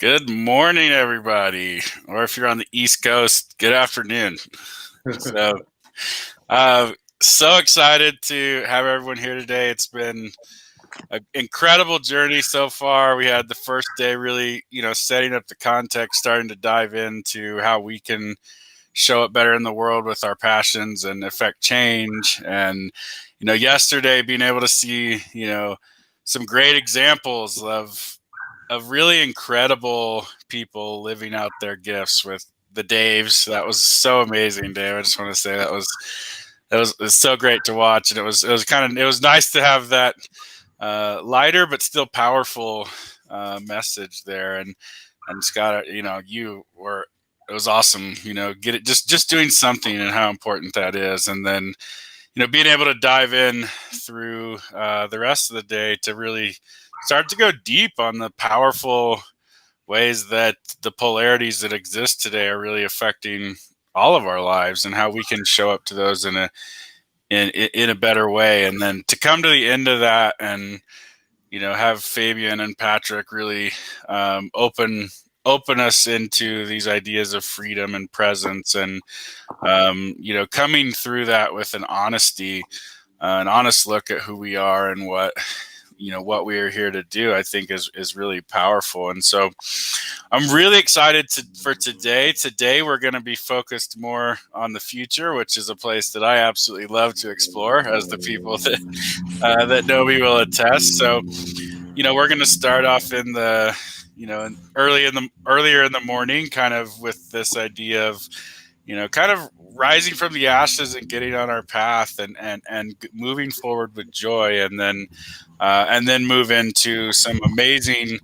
Good morning, everybody. Or if you're on the East Coast, good afternoon. So, uh, so excited to have everyone here today. It's been an incredible journey so far. We had the first day really, setting up the context, starting to dive into how we can show up better in the world with our passions and affect change. And, yesterday being able to see, some great examples of really incredible people living out their gifts with the Daves. That was so amazing, Dave. I just want to say it was so great to watch, and it was nice to have that lighter but still powerful message there. And Scott, it was awesome. Get it just doing something and how important that is, and then being able to dive in through the rest of the day to really start to go deep on the powerful ways that the polarities that exist today are really affecting all of our lives and how we can show up to those in a better way. And then to come to the end of that and have Fabian and Patrick really open us into these ideas of freedom and presence, and coming through that with an honesty, an honest look at who we are and what we are here to do, I think is really powerful. And so I'm really excited for today. Today we're going to be focused more on the future, which is a place that I absolutely love to explore, as the people that know me will attest. So, we're going to start off in the, earlier in the morning, kind of with this idea of, kind of rising from the ashes and getting on our path and moving forward with joy, and then move into some amazing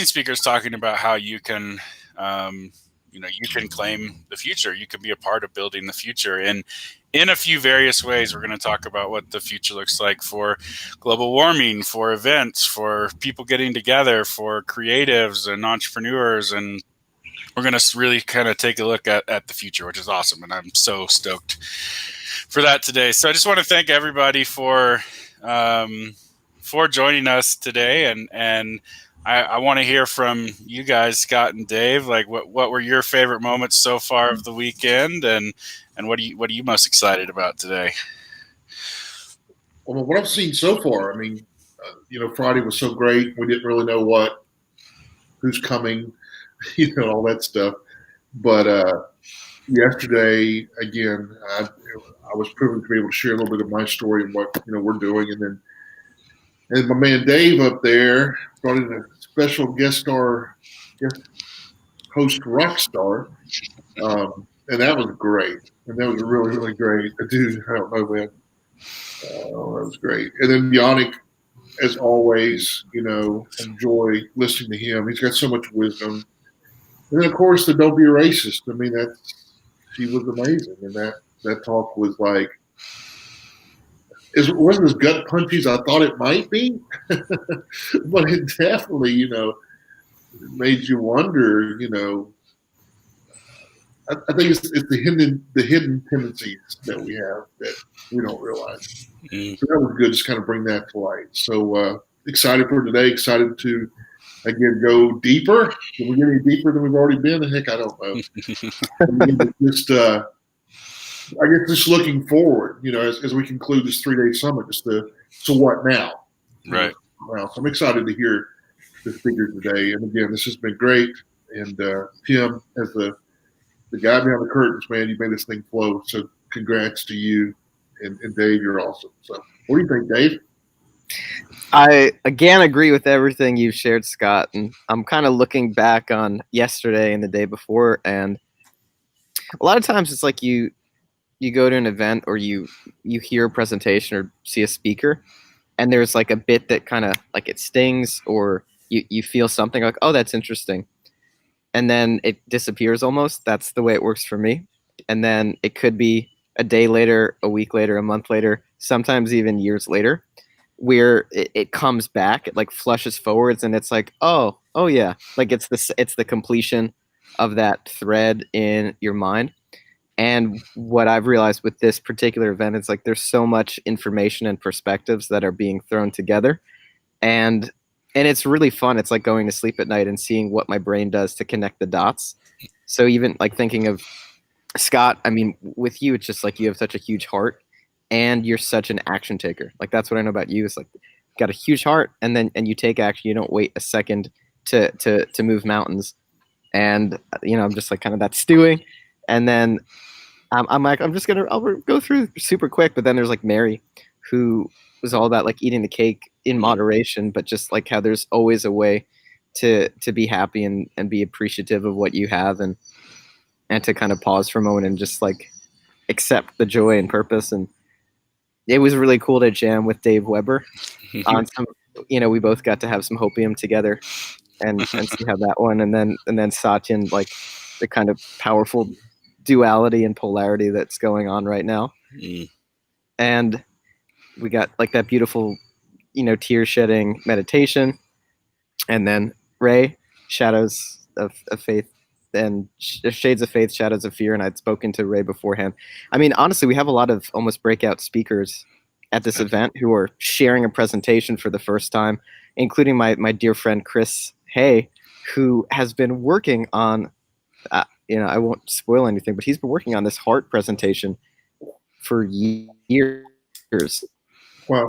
speakers talking about how you can, you can claim the future. You can be a part of building the future in a few various ways. We're going to talk about what the future looks like for global warming, for events, for people getting together, for creatives and entrepreneurs, and we're going to really kind of take a look at the future, which is awesome. And I'm so stoked for that today. So I just want to thank everybody for joining us today. And I want to hear from you guys, Scott and Dave. Like, what were your favorite moments so far of the weekend? And what are you most excited about today? Well, what I've seen so far, I mean, Friday was so great. We didn't really know who's coming, all that stuff. But yesterday, again, I was privileged to be able to share a little bit of my story and what we're doing, and my man Dave up there brought in a special guest host rock star, and that was great. And that was really, really great. Dude, I don't know, man. That was great. And then Yannick, as always, enjoy listening to him. He's got so much wisdom. And then, of course, the Don't Be a Racist. I mean, she was amazing. And that talk was like, it wasn't as gut punchy as I thought it might be, but it definitely, made you wonder, I think it's the hidden tendencies that we have that we don't realize. Mm-hmm. So that was good, just kind of bring that to light. So excited for today, excited to, again, go deeper. Can we get any deeper than we've already been? Heck, I don't know. I guess just looking forward, as we conclude this 3-day summit, so what now? Right. Well, so I'm excited to hear the speakers today. And again, this has been great. And Tim, as the guy behind the curtains, man, you made this thing flow. So congrats to you. And Dave, you're awesome. So what do you think, Dave? I, again, agree with everything you've shared, Scott. And I'm kind of looking back on yesterday and the day before. And a lot of times it's like you go to an event or you hear a presentation or see a speaker, and there's like a bit that kind of like it stings, or you feel something like, oh, that's interesting. And then it disappears almost. That's the way it works for me. And then it could be a day later, a week later, a month later, sometimes even years later, where it comes back, it like flushes forwards, and it's like, oh yeah, like it's the completion of that thread in your mind. And what I've realized with this particular event is like there's so much information and perspectives that are being thrown together. And And it's really fun. It's like going to sleep at night and seeing what my brain does to connect the dots. So even like thinking of Scott, I mean, with you, it's just like you have such a huge heart and you're such an action taker. Like that's what I know about you is like got a huge heart and you take action. You don't wait a second to move mountains. And I'm just like kind of that stewing. And then I'm like, I'll go through super quick. But then there's like Mary, who was all about like eating the cake in moderation, but just like how there's always a way to be happy and be appreciative of what you have and to kind of pause for a moment and just like accept the joy and purpose. And it was really cool to jam with Dave Weber on some, we both got to have some hopium together and see how that one. And then Satyan, like the kind of powerful duality and polarity that's going on right now. And we got like that beautiful, tear shedding meditation. And then Ray, Shadows of Faith and Shades of Faith, Shadows of Fear. And I'd spoken to Ray beforehand. I mean, honestly, we have a lot of almost breakout speakers at this event who are sharing a presentation for the first time, including my dear friend Chris Hay, who has been working on, I won't spoil anything, but he's been working on this heart presentation for years. Wow.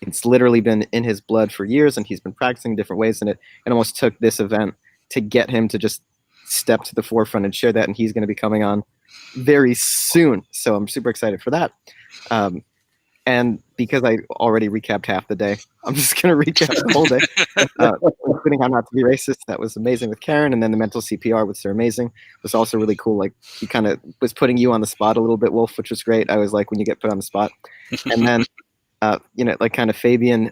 It's literally been in his blood for years, and he's been practicing different ways in it. It almost took this event to get him to just step to the forefront and share that, and he's going to be coming on very soon. So I'm super excited for that. And because I already recapped half the day, I'm just going to recap the whole day. Including How Not to Be Racist. That was amazing with Karen. And then the mental CPR, which are amazing, was also really cool. Like he kind of was putting you on the spot a little bit, Wolf, which was great. I always like when you get put on the spot. And then, like kind of Fabian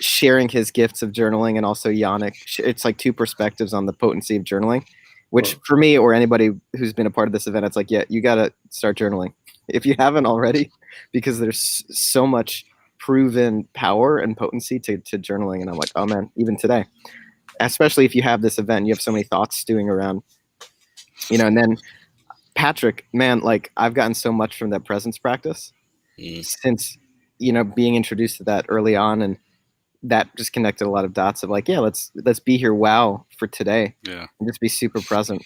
sharing his gifts of journaling, and also Yannick. It's like two perspectives on the potency of journaling, which for me or anybody who's been a part of this event, it's like, yeah, you got to start journaling if you haven't already, because there's so much proven power and potency to journaling. And I'm like, oh man, even today, especially if you have this event, you have so many thoughts stewing around, and then Patrick, man, like I've gotten so much from that presence practice since, being introduced to that early on. And that just connected a lot of dots of like, yeah, let's be here. Wow. For today. Yeah. And just be super present.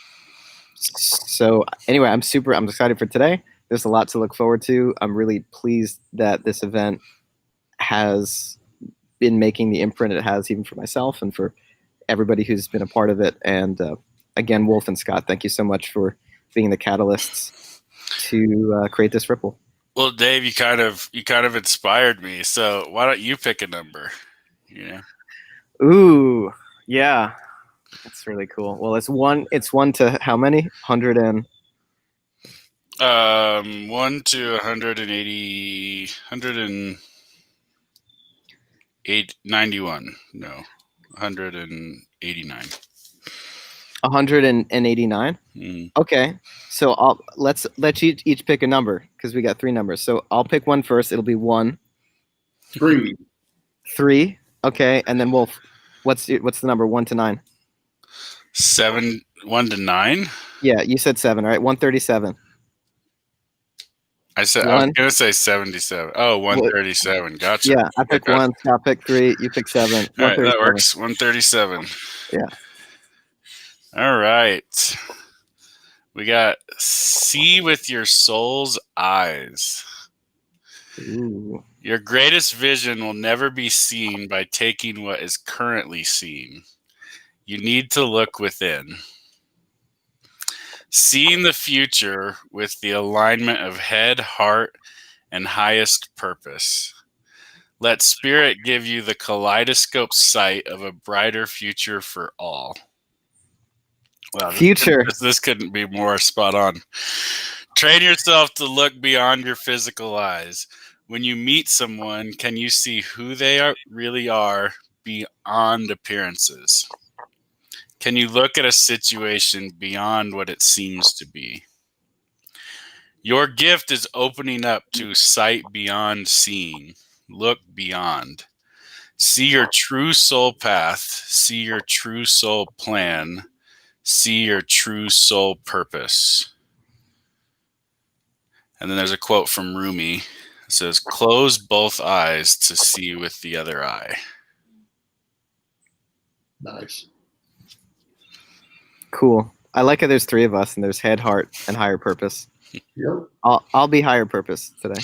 So anyway, I'm excited for today. There's a lot to look forward to. I'm really pleased that this event has been making the imprint it has, even for myself and for everybody who's been a part of it. And again, Wolf and Scott, thank you so much for being the catalysts to create this ripple. Well, Dave, you kind of inspired me. So why don't you pick a number? Ooh, yeah, that's really cool. Well, it's one to how many? 100 and 1 to 180, 191. No, 189. 189. Okay, so let's each pick a number because we got three numbers. So I'll pick one first. It'll be 1. 3. 3. Okay, and then Wolf, what's the number 1 to 9? 7. 1 to 9. Yeah, you said 7. All right, 137. I was gonna say 77. Oh, 137. Gotcha. Yeah, I picked 1. Scott picked 3. You picked 7. All right, that works. 137. Yeah. All right. We got see with your soul's eyes. Ooh. Your greatest vision will never be seen by taking what is currently seen. You need to look within. Seeing the future with the alignment of head, heart, and highest purpose. Let spirit give you the kaleidoscope sight of a brighter future for all. Wow, this couldn't be more spot on. Train yourself to look beyond your physical eyes. When you meet someone, can you see who they really are beyond appearances? Can you look at a situation beyond what it seems to be? Your gift is opening up to sight beyond seeing. Look beyond. See your true soul path. See your true soul plan. See your true soul purpose. And then there's a quote from Rumi. It says, close both eyes to see with the other eye. Nice. Cool. I like how there's three of us and there's head, heart, and higher purpose. Yep. I'll be higher purpose today.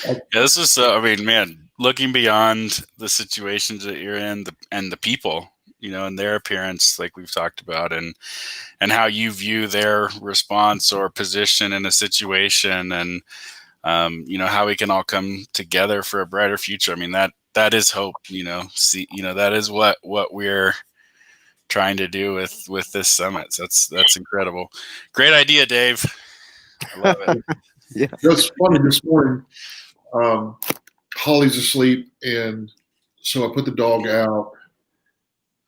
Yeah, this is, I mean, man, looking beyond the situations that you're in and the people, you know, and their appearance, like we've talked about, and how you view their response or position in a situation, and you know, how we can all come together for a brighter future. I mean, that is hope, you know. See, you know, that is what we're trying to do with this summit. So that's incredible. Great idea, Dave. I love it. Yeah. That's funny. This morning, Holly's asleep, and so I put the dog out,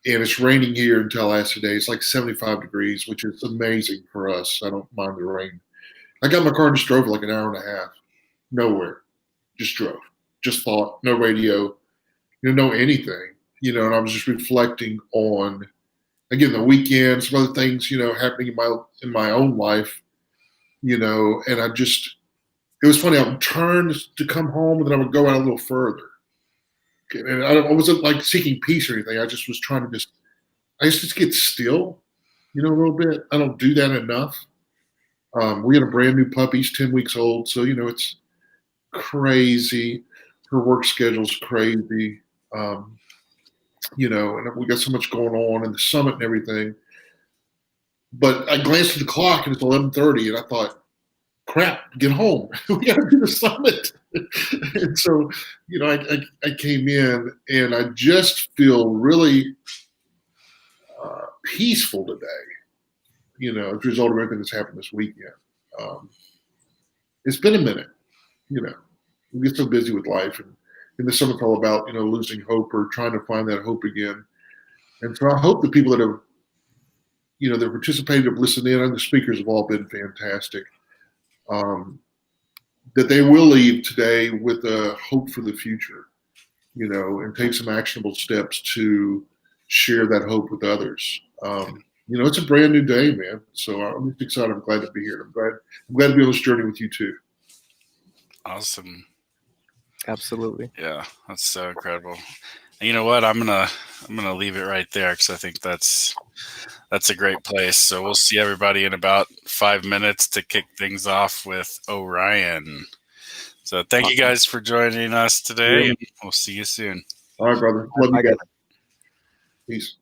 and it's raining here in Tallahassee today. It's like 75 degrees, which is amazing for us. I don't mind the rain. I got in my car and just drove like an hour and a half. Nowhere. Just drove. Just thought, no radio, no anything. And I was just reflecting on, again, the weekend, some other things, happening in my own life, and it was funny. I would turn to come home, and then I would go out a little further. And I wasn't like seeking peace or anything. I just was trying to just get still, a little bit. I don't do that enough. We got a brand new puppy. He's 10 weeks old. So, it's crazy. Her work schedule's crazy. And we got so much going on and the summit and everything. But I glanced at the clock and it's 11:30, and I thought, crap, get home. We got to do the summit. And so, I came in, and I just feel really peaceful today, as a result of everything that's happened this weekend. It's been a minute, we get so busy with life, and the summit's all about, losing hope or trying to find that hope again. And so I hope the people that have, that participated, have listened in, and the speakers have all been fantastic. That they will leave today with a hope for the future, and take some actionable steps to share that hope with others. It's a brand new day, man. So I'm just excited. I'm glad to be here. I'm glad to be on this journey with you too. Awesome. Absolutely. Yeah, that's so incredible. And you know what? I'm gonna leave it right there, because I think that's a great place. So we'll see everybody in about 5 minutes to kick things off with Orion. So thank you guys for joining us today, and we'll see you soon. All right, brother. Love you guys. Peace.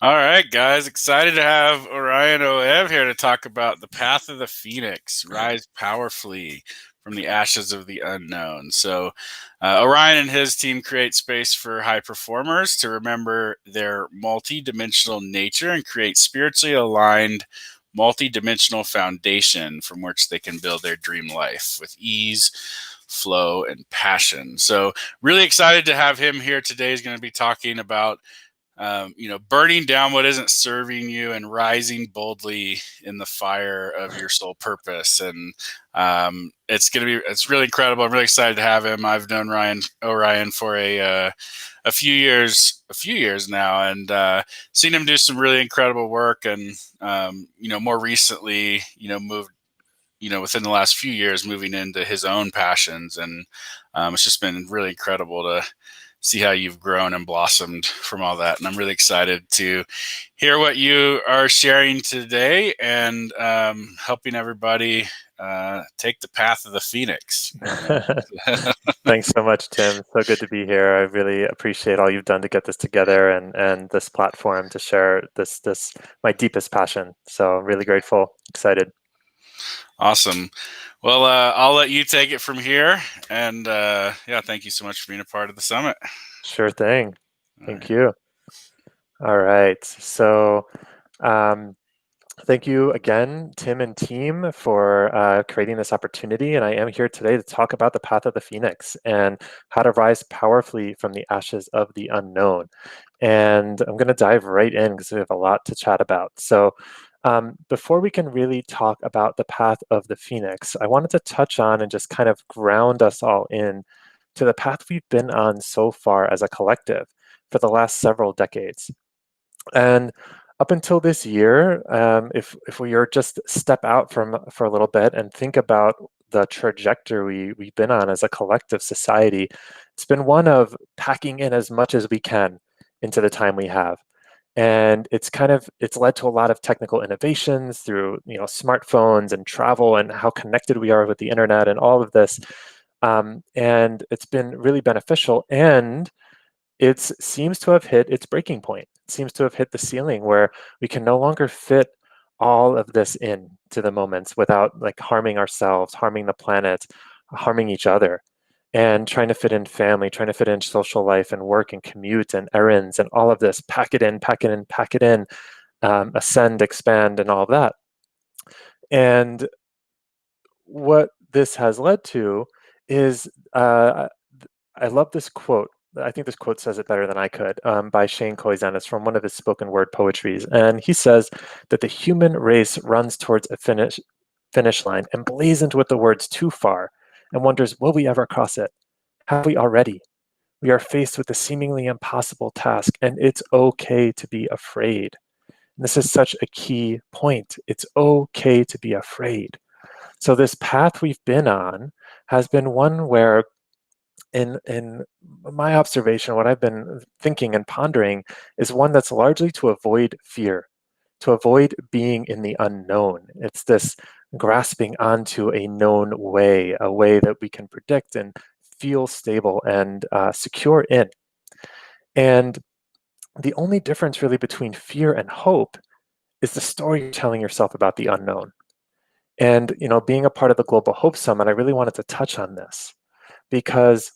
All right, guys. Excited to have Orion Ohev here to talk about the path of the Phoenix, rise powerfully from the ashes of the unknown. So, Orion and his team create space for high performers to remember their multi-dimensional nature and create spiritually aligned, multi-dimensional foundation from which they can build their dream life with ease, flow, and passion. So, really excited to have him here today. He's going to be talking about burning down what isn't serving you and rising boldly in the fire of your soul purpose. And it's really incredible. I'm really excited to have him. I've known Orion for a few years now, and seen him do some really incredible work. And more recently, moved within the last few years, moving into his own passions. And it's just been really incredible to see how you've grown and blossomed from all that. And I'm really excited to hear what you are sharing today and helping everybody take the path of the Phoenix. Thanks so much, Tim. So good to be here. I really appreciate all you've done to get this together and this platform to share this my deepest passion. So I'm really grateful, excited. Awesome. Well, I'll let you take it from here. And thank you so much for being a part of the summit. Sure thing. Thank you. All right. So thank you again, Tim and team, for creating this opportunity. And I am here today to talk about the path of the Phoenix and how to rise powerfully from the ashes of the unknown. And I'm going to dive right in because we have a lot to chat about. So before we can really talk about the path of the Phoenix, I wanted to touch on and just kind of ground us all in to the path we've been on so far as a collective for the last several decades. And up until this year, if we are just step out for a little bit and think about the trajectory we've been on as a collective society, it's been one of packing in as much as we can into the time we have. And it's led to a lot of technical innovations through smartphones and travel and how connected we are with the internet and all of this. And it's been really beneficial. And it seems to have hit its breaking point. It seems to have hit the ceiling where we can no longer fit all of this in to the moments without harming ourselves, harming the planet, harming each other, and trying to fit in family, trying to fit in social life and work and commute and errands and all of this, pack it in, ascend, expand, and all of that. And what this has led to is, I love this quote. I think this quote says it better than I could, by Shane Koizen. It's from one of his spoken word poetries. And he says that the human race runs towards a finish line emblazoned with the words "too far" and wonders, will we ever cross it? Have we already? We are faced with a seemingly impossible task, and it's okay to be afraid. And this is such a key point. It's okay to be afraid. So this path we've been on has been one where, in my observation, what I've been thinking and pondering is one that's largely to avoid fear, to avoid being in the unknown. It's this grasping onto a known way, a way that we can predict and feel stable and secure in. And the only difference really between fear and hope is the story you're telling yourself about the unknown. And being a part of the Global Hope Summit, I really wanted to touch on this because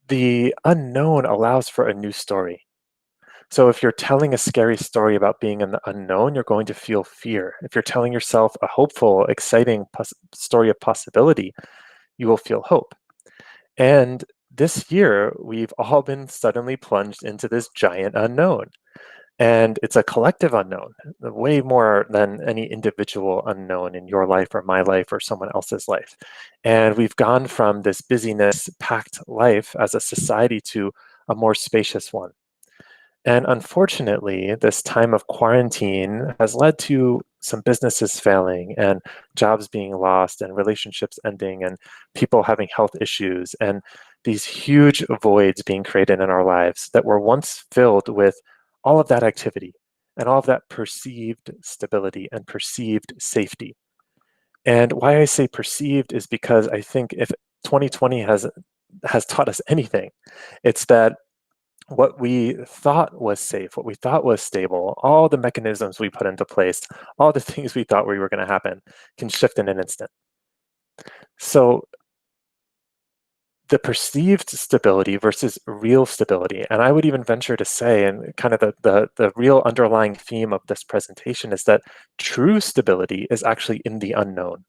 the unknown allows for a new story. So if you're telling a scary story about being in the unknown, you're going to feel fear. If you're telling yourself a hopeful, exciting story of possibility, you will feel hope. And this year, we've all been suddenly plunged into this giant unknown. And it's a collective unknown, way more than any individual unknown in your life or my life or someone else's life. And we've gone from this busyness, packed life as a society to a more spacious one. And unfortunately, this time of quarantine has led to some businesses failing and jobs being lost and relationships ending and people having health issues and these huge voids being created in our lives that were once filled with all of that activity and all of that perceived stability and perceived safety. And why I say perceived is because I think if 2020 has taught us anything, it's that what we thought was safe, what we thought was stable, all the mechanisms we put into place, all the things we thought were going to happen can shift in an instant. So the perceived stability versus real stability, and I would even venture to say, and kind of the real underlying theme of this presentation is that true stability is actually in the unknown.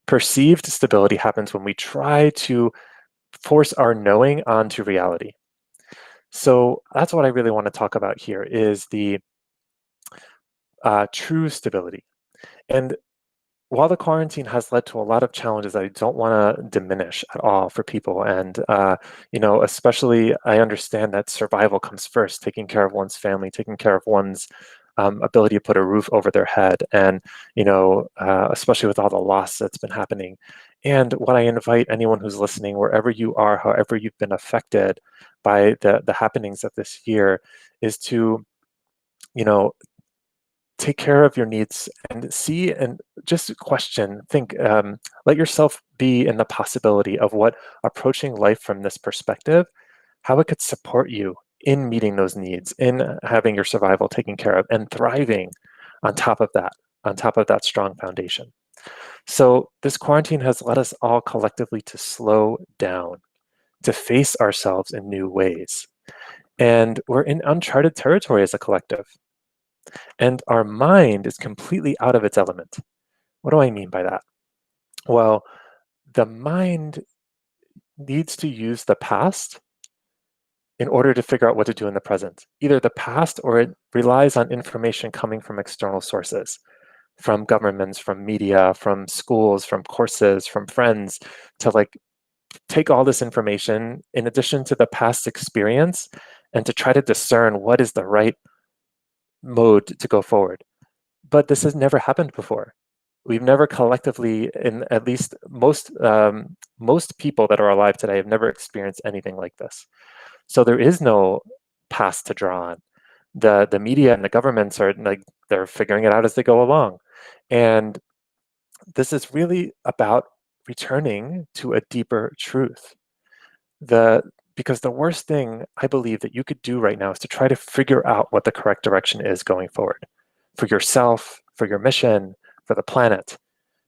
Perceived stability happens when we try to force our knowing onto reality. So that's what I really want to talk about here is the true stability. And while the quarantine has led to a lot of challenges, I don't want to diminish at all for people. And, especially I understand that survival comes first, taking care of one's family, taking care of one's ability to put a roof over their head. And, especially with all the loss that's been happening. And what I invite anyone who's listening, wherever you are, however you've been affected by the happenings of this year, is to, take care of your needs and see and just question, think, let yourself be in the possibility of what approaching life from this perspective, how it could support you in meeting those needs, in having your survival taken care of and thriving on top of that strong foundation. So this quarantine has led us all collectively to slow down, to face ourselves in new ways. And we're in uncharted territory as a collective. And our mind is completely out of its element. What do I mean by that? Well, the mind needs to use the past in order to figure out what to do in the present. Either the past or it relies on information coming from external sources, from governments, from media, from schools, from courses, from friends, to take all this information in addition to the past experience and to try to discern what is the right mode to go forward. But this has never happened before. We've never collectively, in at least most people that are alive today, have never experienced anything like this. So there is no past to draw on. The media and the governments are they're figuring it out as they go along, and this is really about returning to a deeper truth. Because the worst thing I believe that you could do right now is to try to figure out what the correct direction is going forward for yourself, for your mission, for the planet,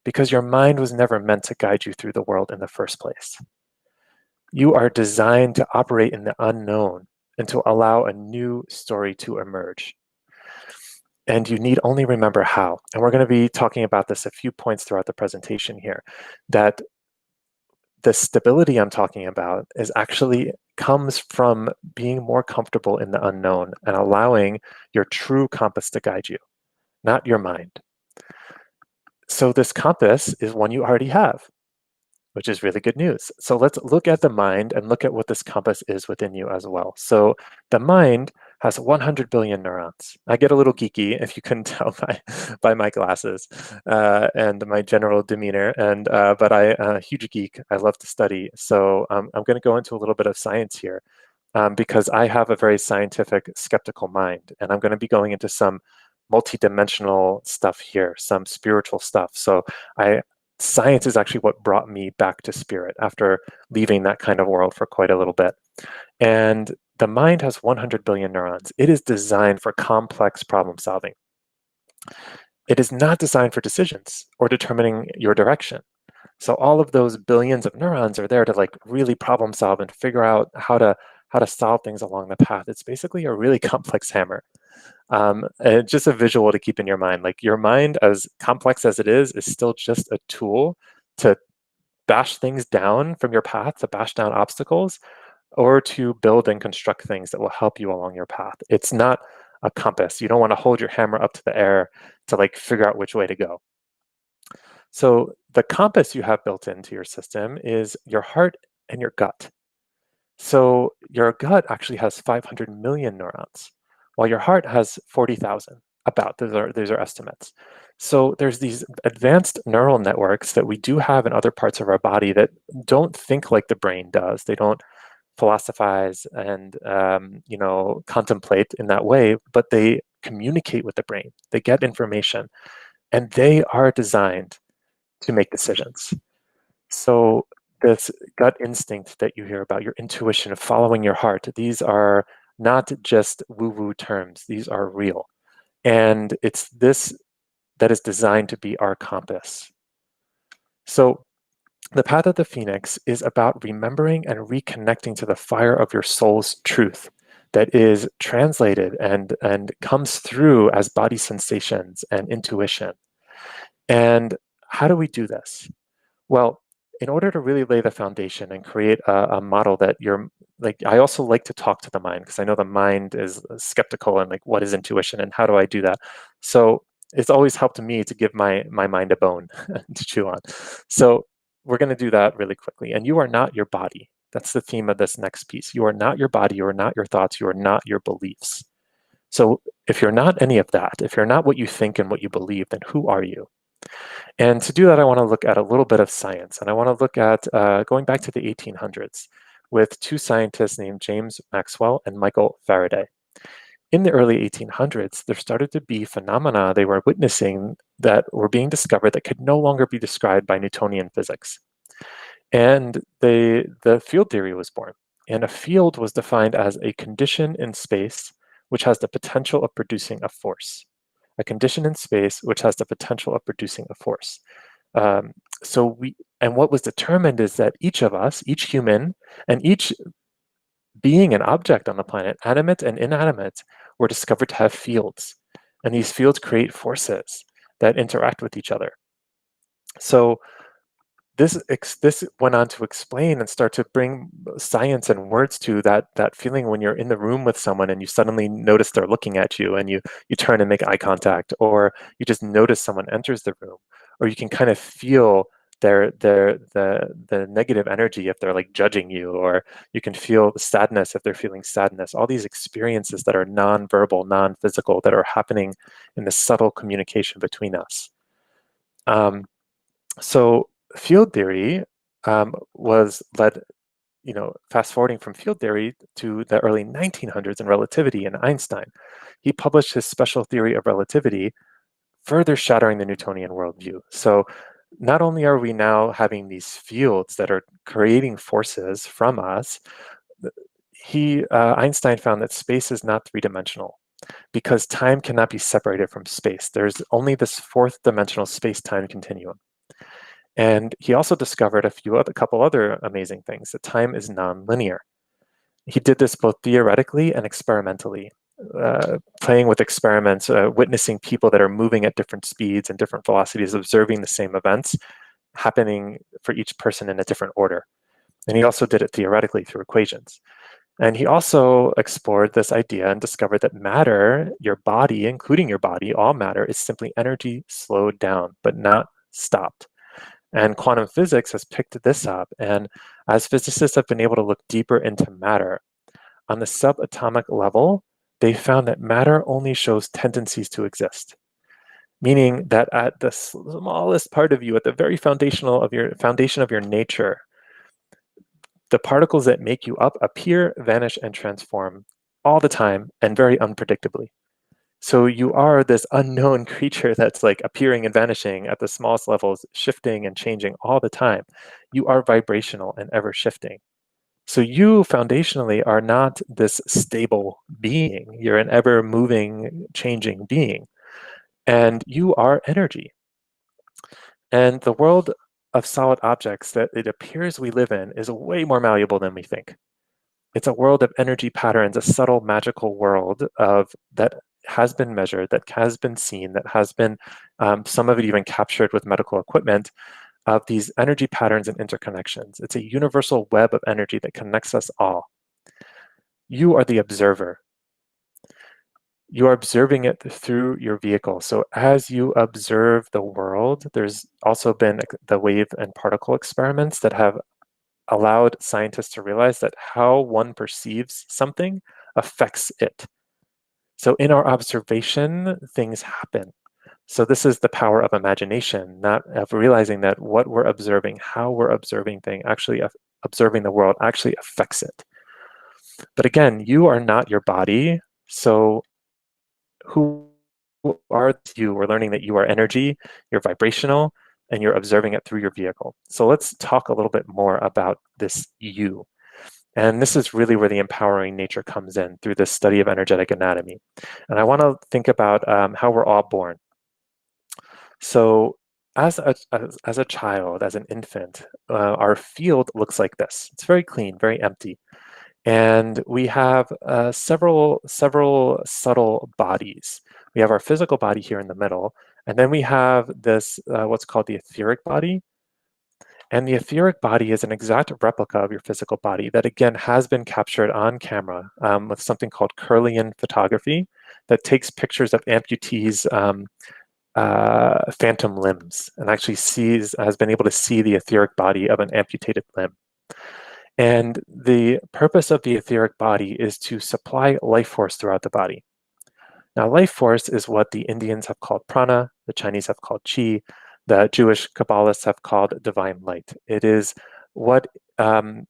because your mind was never meant to guide you through the world in the first place. You are designed to operate in the unknown and to allow a new story to emerge. And you need only remember how. And we're going to be talking about this a few points throughout the presentation here, that the stability I'm talking about is actually comes from being more comfortable in the unknown and allowing your true compass to guide you, not your mind. So this compass is one you already have, which is really good news. So let's look at the mind and look at what this compass is within you as well. So the mind has 100 billion neurons. I get a little geeky, if you couldn't tell by my glasses and my general demeanor. But I'm a huge geek. I love to study. So I'm going to go into a little bit of science here because I have a very scientific, skeptical mind. And I'm going to be going into some multidimensional stuff here, some spiritual stuff. So science is actually what brought me back to spirit after leaving that kind of world for quite a little bit. And the mind has 100 billion neurons. It is designed for complex problem solving. It is not designed for decisions or determining your direction. So all of those billions of neurons are there to really problem solve and figure out how to solve things along the path. It's basically a really complex hammer. And just a visual to keep in your mind. Your mind, as complex as it is still just a tool to bash things down from your path, to bash down obstacles, or to build and construct things that will help you along your path. It's not a compass. You don't want to hold your hammer up to the air to figure out which way to go. So the compass you have built into your system is your heart and your gut. So your gut actually has 500 million neurons, while your heart has 40,000, about. Those are estimates. So there's these advanced neural networks that we do have in other parts of our body that don't think like the brain does. They don't philosophize and contemplate in that way, but they communicate with the brain. They get information, and they are designed to make decisions. So this gut instinct that you hear about, your intuition of following your heart, these are not just woo-woo terms. These are real. And it's this that is designed to be our compass. So the path of the phoenix is about remembering and reconnecting to the fire of your soul's truth that is translated and comes through as body sensations and intuition. And how do we do this? Well, in order to really lay the foundation and create a model that you're like, I also like to talk to the mind because I know the mind is skeptical and like, what is intuition and how do I do that? So it's always helped me to give my mind a bone to chew on. So we're going to do that really quickly. And you are not your body. That's the theme of this next piece. You are not your body. You are not your thoughts. You are not your beliefs. So if you're not any of that, if you're not what you think and what you believe, then who are you? And to do that, I want to look at a little bit of science. And I want to look at going back to the 1800s with two scientists named James Maxwell and Michael Faraday. In the early 1800s, there started to be phenomena they were witnessing that were being discovered that could no longer be described by Newtonian physics. And the field theory was born. And a field was defined as a condition in space which has the potential of producing a force. A condition in space which has the potential of producing a force. And what was determined is that each of us, each human, and each being and object on the planet, animate and inanimate, were discovered to have fields. And these fields create forces that interact with each other. So this went on to explain and start to bring science and words to that feeling when you're in the room with someone and you suddenly notice they're looking at you and you turn and make eye contact, or you just notice someone enters the room, or you can kind of feel the negative energy if they're like judging you, or you can feel the sadness if they're feeling sadness. All these experiences that are non-verbal, non-physical, that are happening in the subtle communication between us. So field theory was led, fast forwarding from field theory to the early 1900s in relativity and Einstein. He published his special theory of relativity, further shattering the Newtonian worldview. So not only are we now having these fields that are creating forces from us, Einstein found that space is not three-dimensional because time cannot be separated from space. There's only this fourth dimensional space-time continuum. And he also discovered a couple other amazing things. That time is nonlinear. He did this both theoretically and experimentally, playing with experiments, witnessing people that are moving at different speeds and different velocities, observing the same events happening for each person in a different order. And he also did it theoretically through equations. And he also explored this idea and discovered that matter, your body, including your body, all matter is simply energy slowed down, but not stopped. And quantum physics has picked this up. And as physicists have been able to look deeper into matter, on the subatomic level, they found that matter only shows tendencies to exist. Meaning that at the smallest part of you, at the very foundation of your nature, the particles that make you up appear, vanish, and transform all the time and very unpredictably. So you are this unknown creature that's like appearing and vanishing at the smallest levels, shifting and changing all the time. You are vibrational and ever shifting. So you foundationally are not this stable being. You're an ever moving, changing being. And you are energy. And the world of solid objects that it appears we live in is way more malleable than we think. It's a world of energy patterns, a subtle, magical world that has been measured, that has been seen, that has been, some of it even captured with medical equipment, of these energy patterns and interconnections. It's a universal web of energy that connects us all. You are the observer. You are observing it through your vehicle. So as you observe the world, there's also been the wave and particle experiments that have allowed scientists to realize that how one perceives something affects it. So in our observation, things happen. So this is the power of imagination, not of realizing that what we're observing, how we're observing observing the world actually affects it. But again, you are not your body. So who are you? We're learning that you are energy, you're vibrational, and you're observing it through your vehicle. So let's talk a little bit more about this you. And this is really where the empowering nature comes in through this study of energetic anatomy. And I want to think about how we're all born. So as a child, as an infant, our field looks like this. It's very clean, very empty. And we have several subtle bodies. We have our physical body here in the middle, and then we have this, what's called the etheric body. And the etheric body is an exact replica of your physical body that, again, has been captured on camera with something called Kirlian photography that takes pictures of amputees' phantom limbs and actually has been able to see the etheric body of an amputated limb. And the purpose of the etheric body is to supply life force throughout the body. Now, life force is what the Indians have called prana, the Chinese have called qi, the Jewish Kabbalists have called divine light. It is what the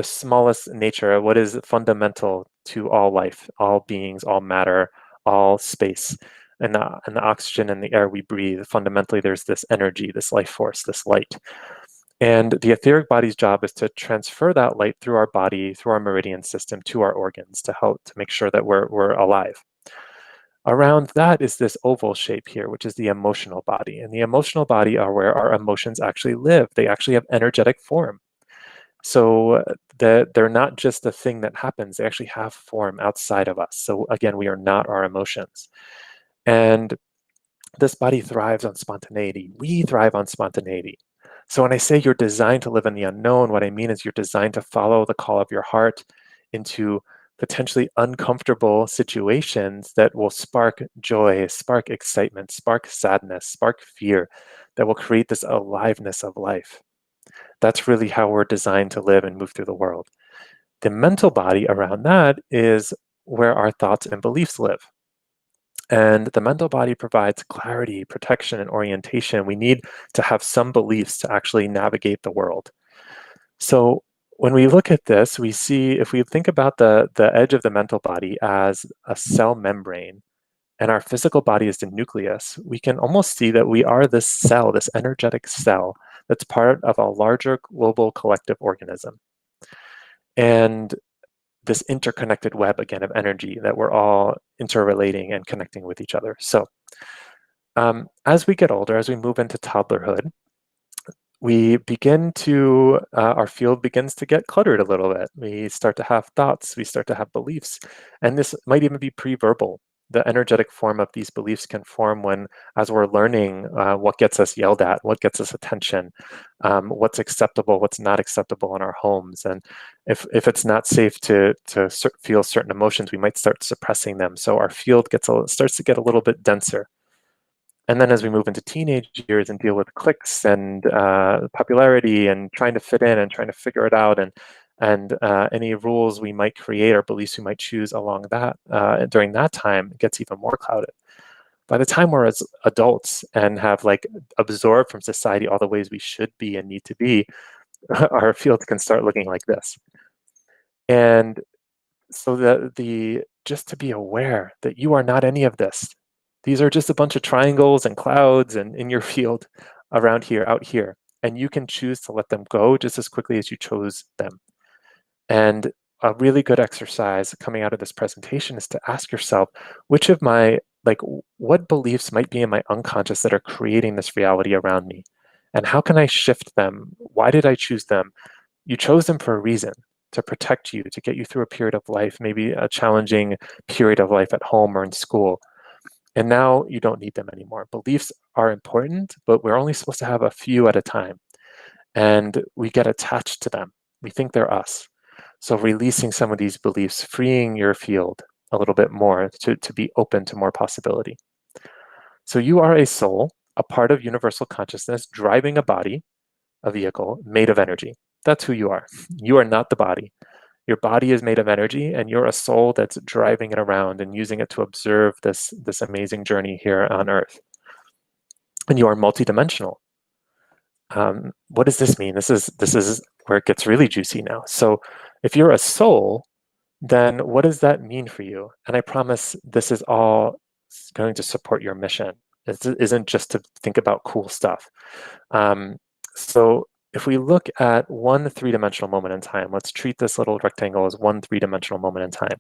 smallest nature, what is fundamental to all life, all beings, all matter, all space. And the oxygen and the air we breathe, fundamentally there's this energy, this life force, this light. And the etheric body's job is to transfer that light through our body, through our meridian system, to our organs to help to make sure that we're alive. Around that is this oval shape here, which is the emotional body. And the emotional body are where our emotions actually live. They actually have energetic form. So they're not just a thing that happens. They actually have form outside of us. So again, we are not our emotions. And this body thrives on spontaneity. We thrive on spontaneity. So when I say you're designed to live in the unknown, what I mean is you're designed to follow the call of your heart into potentially uncomfortable situations that will spark joy, spark excitement, spark sadness, spark fear, that will create this aliveness of life. That's really how we're designed to live and move through the world. The mental body around that is where our thoughts and beliefs live. And the mental body provides clarity, protection, and orientation. We need to have some beliefs to actually navigate the world. So when we look at this, we see, if we think about the edge of the mental body as a cell membrane, and our physical body is the nucleus, we can almost see that we are this cell, this energetic cell, that's part of a larger global collective organism. And this interconnected web, again, of energy that we're all interrelating and connecting with each other. So as we get older, as we move into toddlerhood, we begin to, our field begins to get cluttered a little bit. We start to have thoughts, we start to have beliefs, and this might even be pre-verbal. The energetic form of these beliefs can form when, as we're learning what gets us yelled at, what gets us attention, what's acceptable, what's not acceptable in our homes. And if it's not safe to feel certain emotions, we might start suppressing them. So our field starts to get a little bit denser. And then as we move into teenage years and deal with cliques and popularity and trying to fit in and trying to figure it out, and any rules we might create or beliefs we might choose along that during that time gets even more clouded. By the time we're as adults and have absorbed from society all the ways we should be and need to be, our field can start looking like this. And so just to be aware that you are not any of this. These are just a bunch of triangles and clouds and in your field around here, out here. And you can choose to let them go just as quickly as you chose them. And a really good exercise coming out of this presentation is to ask yourself, which of my, what beliefs might be in my unconscious that are creating this reality around me? And how can I shift them? Why did I choose them? You chose them for a reason, to protect you, to get you through a period of life, maybe a challenging period of life at home or in school. And now you don't need them anymore. Beliefs are important, but we're only supposed to have a few at a time. And we get attached to them. We think they're us. So releasing some of these beliefs, freeing your field a little bit more to be open to more possibility. So you are a soul, a part of universal consciousness, driving a body, a vehicle made of energy. That's who you are. You are not the body. Your body is made of energy, and you're a soul that's driving it around and using it to observe this amazing journey here on Earth. And you are multidimensional. What does this mean? This is where it gets really juicy now. So if you're a soul, then what does that mean for you? And I promise this is all going to support your mission. It isn't just to think about cool stuff. So if we look at one three-dimensional moment in time, let's treat this little rectangle as one three-dimensional moment in time.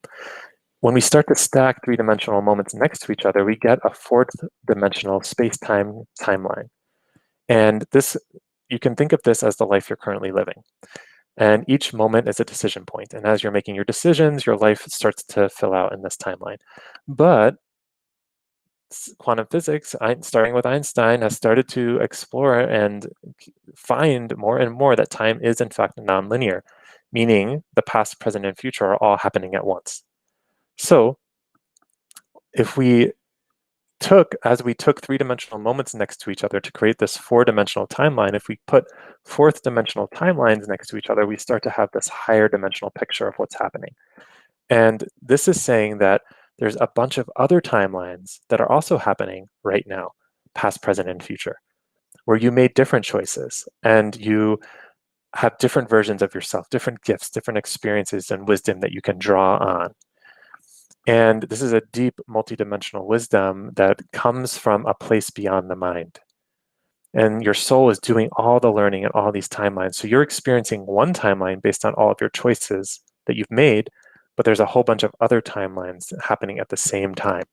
When we start to stack three-dimensional moments next to each other, we get a fourth-dimensional space-time timeline. And this, you can think of this as the life you're currently living. And each moment is a decision point. And as you're making your decisions, your life starts to fill out in this timeline. But quantum physics, starting with Einstein, has started to explore and find more and more that time is in fact nonlinear, meaning the past, present, and future are all happening at once. So if we as we took three-dimensional moments next to each other to create this four-dimensional timeline, if we put fourth-dimensional timelines next to each other, we start to have this higher dimensional picture of what's happening. And this is saying that there's a bunch of other timelines that are also happening right now, past, present, and future, where you made different choices and you have different versions of yourself, different gifts, different experiences and wisdom that you can draw on. And this is a deep multidimensional wisdom that comes from a place beyond the mind. And your soul is doing all the learning in all these timelines. So you're experiencing one timeline based on all of your choices that you've made, but there's a whole bunch of other timelines happening at the same time.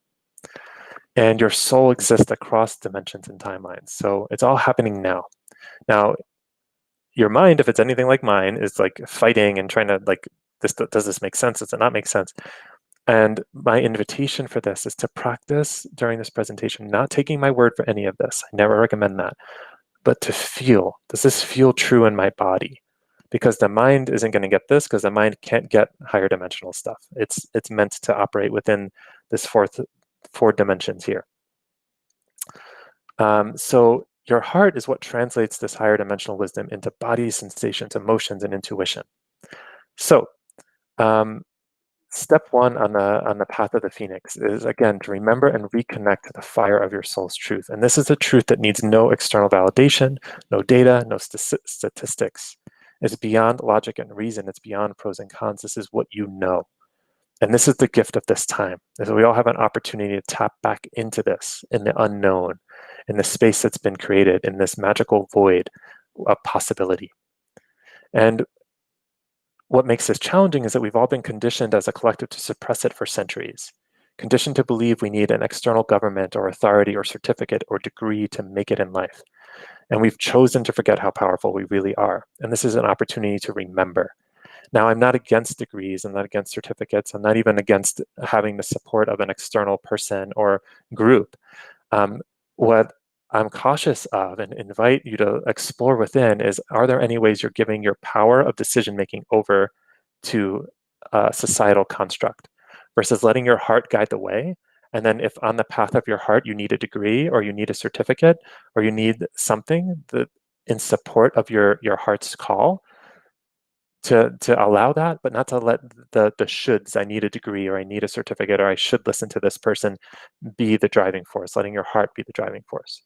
And your soul exists across dimensions and timelines. So it's all happening now. Now, your mind, if it's anything like mine, is like fighting and trying to does this make sense? Does it not make sense? And my invitation for this is to practice during this presentation, not taking my word for any of this. I never recommend that, but to feel, does this feel true in my body? Because the mind isn't going to get this, because the mind can't get higher dimensional stuff. It's meant to operate within this four dimensions here. So your heart is what translates this higher dimensional wisdom into body sensations, emotions, and intuition. So step one on the path of the phoenix is, again, to remember and reconnect to the fire of your soul's truth. And this is a truth that needs no external validation, no data, no statistics. It's beyond logic and reason. It's beyond pros and cons. This is what you know. And this is the gift of this time, is that we all have an opportunity to tap back into this, in the unknown, in the space that's been created, in this magical void of possibility. And what makes this challenging is that we've all been conditioned as a collective to suppress it for centuries, conditioned to believe we need an external government or authority or certificate or degree to make it in life. And we've chosen to forget how powerful we really are. And this is an opportunity to remember. Now, I'm not against degrees, I'm not against certificates, I'm not even against having the support of an external person or group. What I'm cautious of and invite you to explore within is, are there any ways you're giving your power of decision-making over to a societal construct versus letting your heart guide the way? And then if on the path of your heart you need a degree or you need a certificate or you need something that in support of your heart's call, to allow that, but not to let the shoulds, I need a degree or I need a certificate or I should listen to this person, be the driving force, letting your heart be the driving force.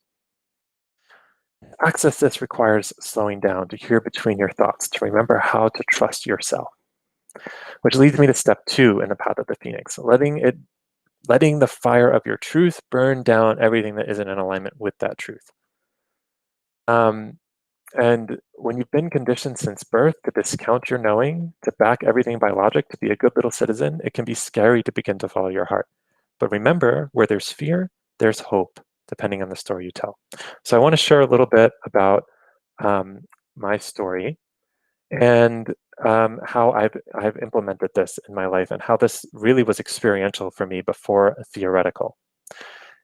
Access this requires slowing down to hear between your thoughts, to remember how to trust yourself. Which leads me to step 2 in the path of the phoenix, letting the fire of your truth burn down everything that isn't in alignment with that truth. And when you've been conditioned since birth to discount your knowing, to back everything by logic, to be a good little citizen, it can be scary to begin to follow your heart. But remember, where there's fear, there's hope, depending on the story you tell. So I want to share a little bit about my story and how I've implemented this in my life and how this really was experiential for me before theoretical.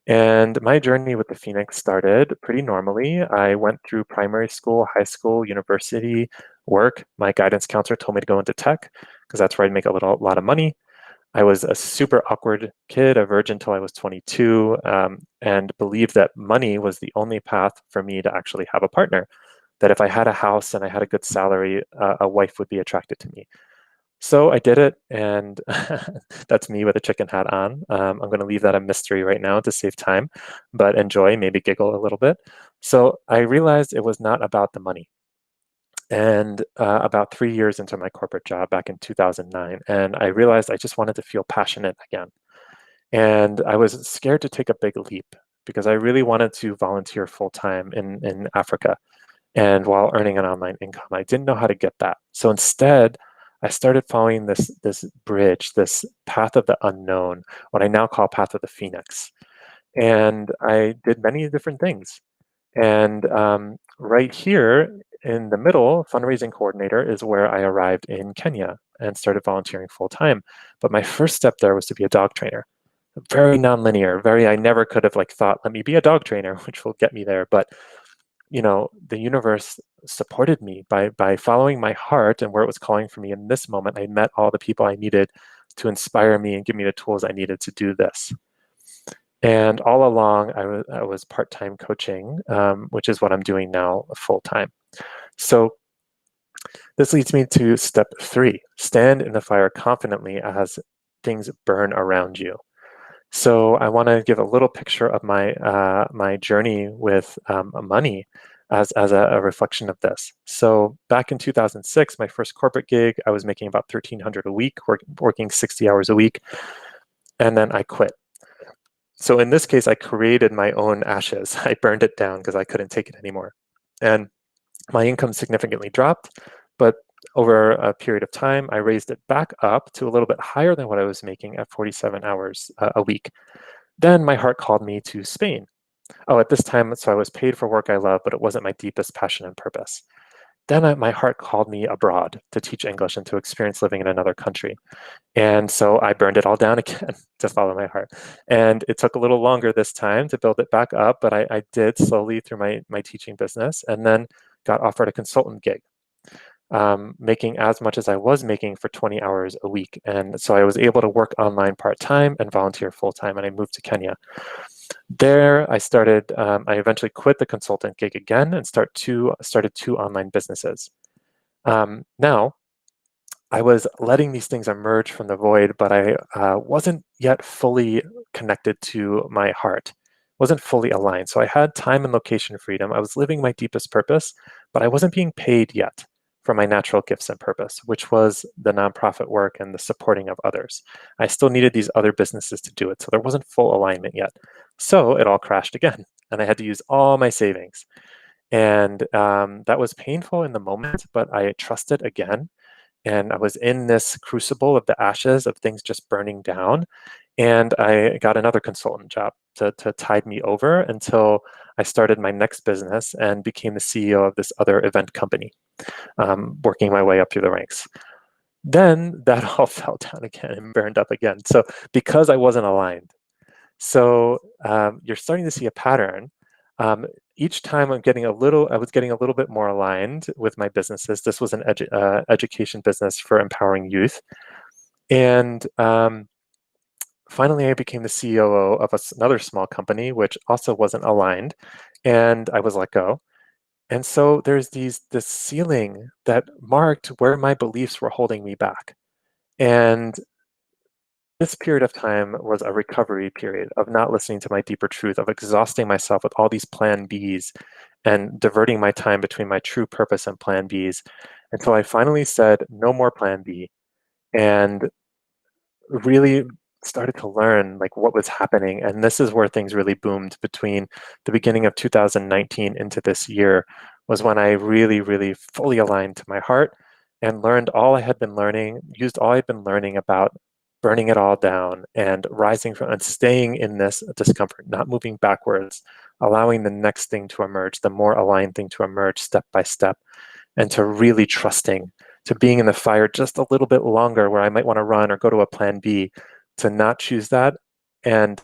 And my journey with the Phoenix started pretty normally. I went through primary school, high school, university, work. My guidance counselor told me to go into tech because that's where I'd make a lot of money. I was a super awkward kid, a virgin till I was 22, and believed that money was the only path for me to actually have a partner. That if I had a house and I had a good salary, a wife would be attracted to me. So I did it, and that's me with a chicken hat on. I'm going to leave that a mystery right now to save time, but enjoy, maybe giggle a little bit. So I realized it was not about the money. And about 3 years into my corporate job back in 2009, and I realized I just wanted to feel passionate again. And I was scared to take a big leap because I really wanted to volunteer full-time in Africa, and while earning an online income. I didn't know how to get that. So instead, I started following this bridge, this path of the unknown, what I now call path of the phoenix. And I did many different things. And right here in the middle, fundraising coordinator, is where I arrived in Kenya and started volunteering full time. But my first step there was to be a dog trainer. Very nonlinear, I never could have thought, let me be a dog trainer, which will get me there. But the universe supported me by following my heart and where it was calling for me in this moment. I met all the people I needed to inspire me and give me the tools I needed to do this. And all along, I was part-time coaching, which is what I'm doing now full-time. So this leads me to step 3, stand in the fire confidently as things burn around you. So I want to give a little picture of my my journey with money as a reflection of this. So back in 2006, my first corporate gig, I was making about $1,300 a week, working 60 hours a week, and then I quit. So in this case, I created my own ashes. I burned it down because I couldn't take it anymore. And my income significantly dropped, but over a period of time, I raised it back up to a little bit higher than what I was making at 47 hours a week. Then my heart called me to Spain. Oh, at this time, so I was paid for work I love, but it wasn't my deepest passion and purpose. Then my heart called me abroad to teach English and to experience living in another country. And so I burned it all down again to follow my heart. And it took a little longer this time to build it back up, but I did slowly through my teaching business, and then got offered a consultant gig, making as much as I was making for 20 hours a week. And so I was able to work online part-time and volunteer full-time, and I moved to Kenya. There, I eventually quit the consultant gig again and started 2 online businesses. Now, I was letting these things emerge from the void, but I wasn't yet fully connected to my heart, wasn't fully aligned. So I had time and location freedom. I was living my deepest purpose, but I wasn't being paid yet for my natural gifts and purpose, which was the nonprofit work and the supporting of others. I still needed these other businesses to do it, so there wasn't full alignment yet. So it all crashed again, and I had to use all my savings. And that was painful in the moment, but I trusted again. And I was in this crucible of the ashes of things just burning down. And I got another consultant job to tide me over until I started my next business and became the CEO of this other event company, working my way up through the ranks. Then that all fell down again and burned up again. So because I wasn't aligned. So you're starting to see a pattern. Each time I was getting a little bit more aligned with my businesses. This was an education business for empowering youth. And finally, I became the COO of another small company, which also wasn't aligned, and I was let go. And so there's this ceiling that marked where my beliefs were holding me back. And this period of time was a recovery period of not listening to my deeper truth, of exhausting myself with all these plan Bs and diverting my time between my true purpose and plan Bs until I finally said, no more plan B, and really started to learn what was happening. And this is where things really boomed between the beginning of 2019 into this year, was when I really, really fully aligned to my heart and learned all I had been learning, used all I'd been learning about burning it all down and rising from and staying in this discomfort, not moving backwards, allowing the next thing to emerge, the more aligned thing to emerge step by step, and to really trusting, to being in the fire just a little bit longer where I might want to run or go to a plan B, to not choose that. And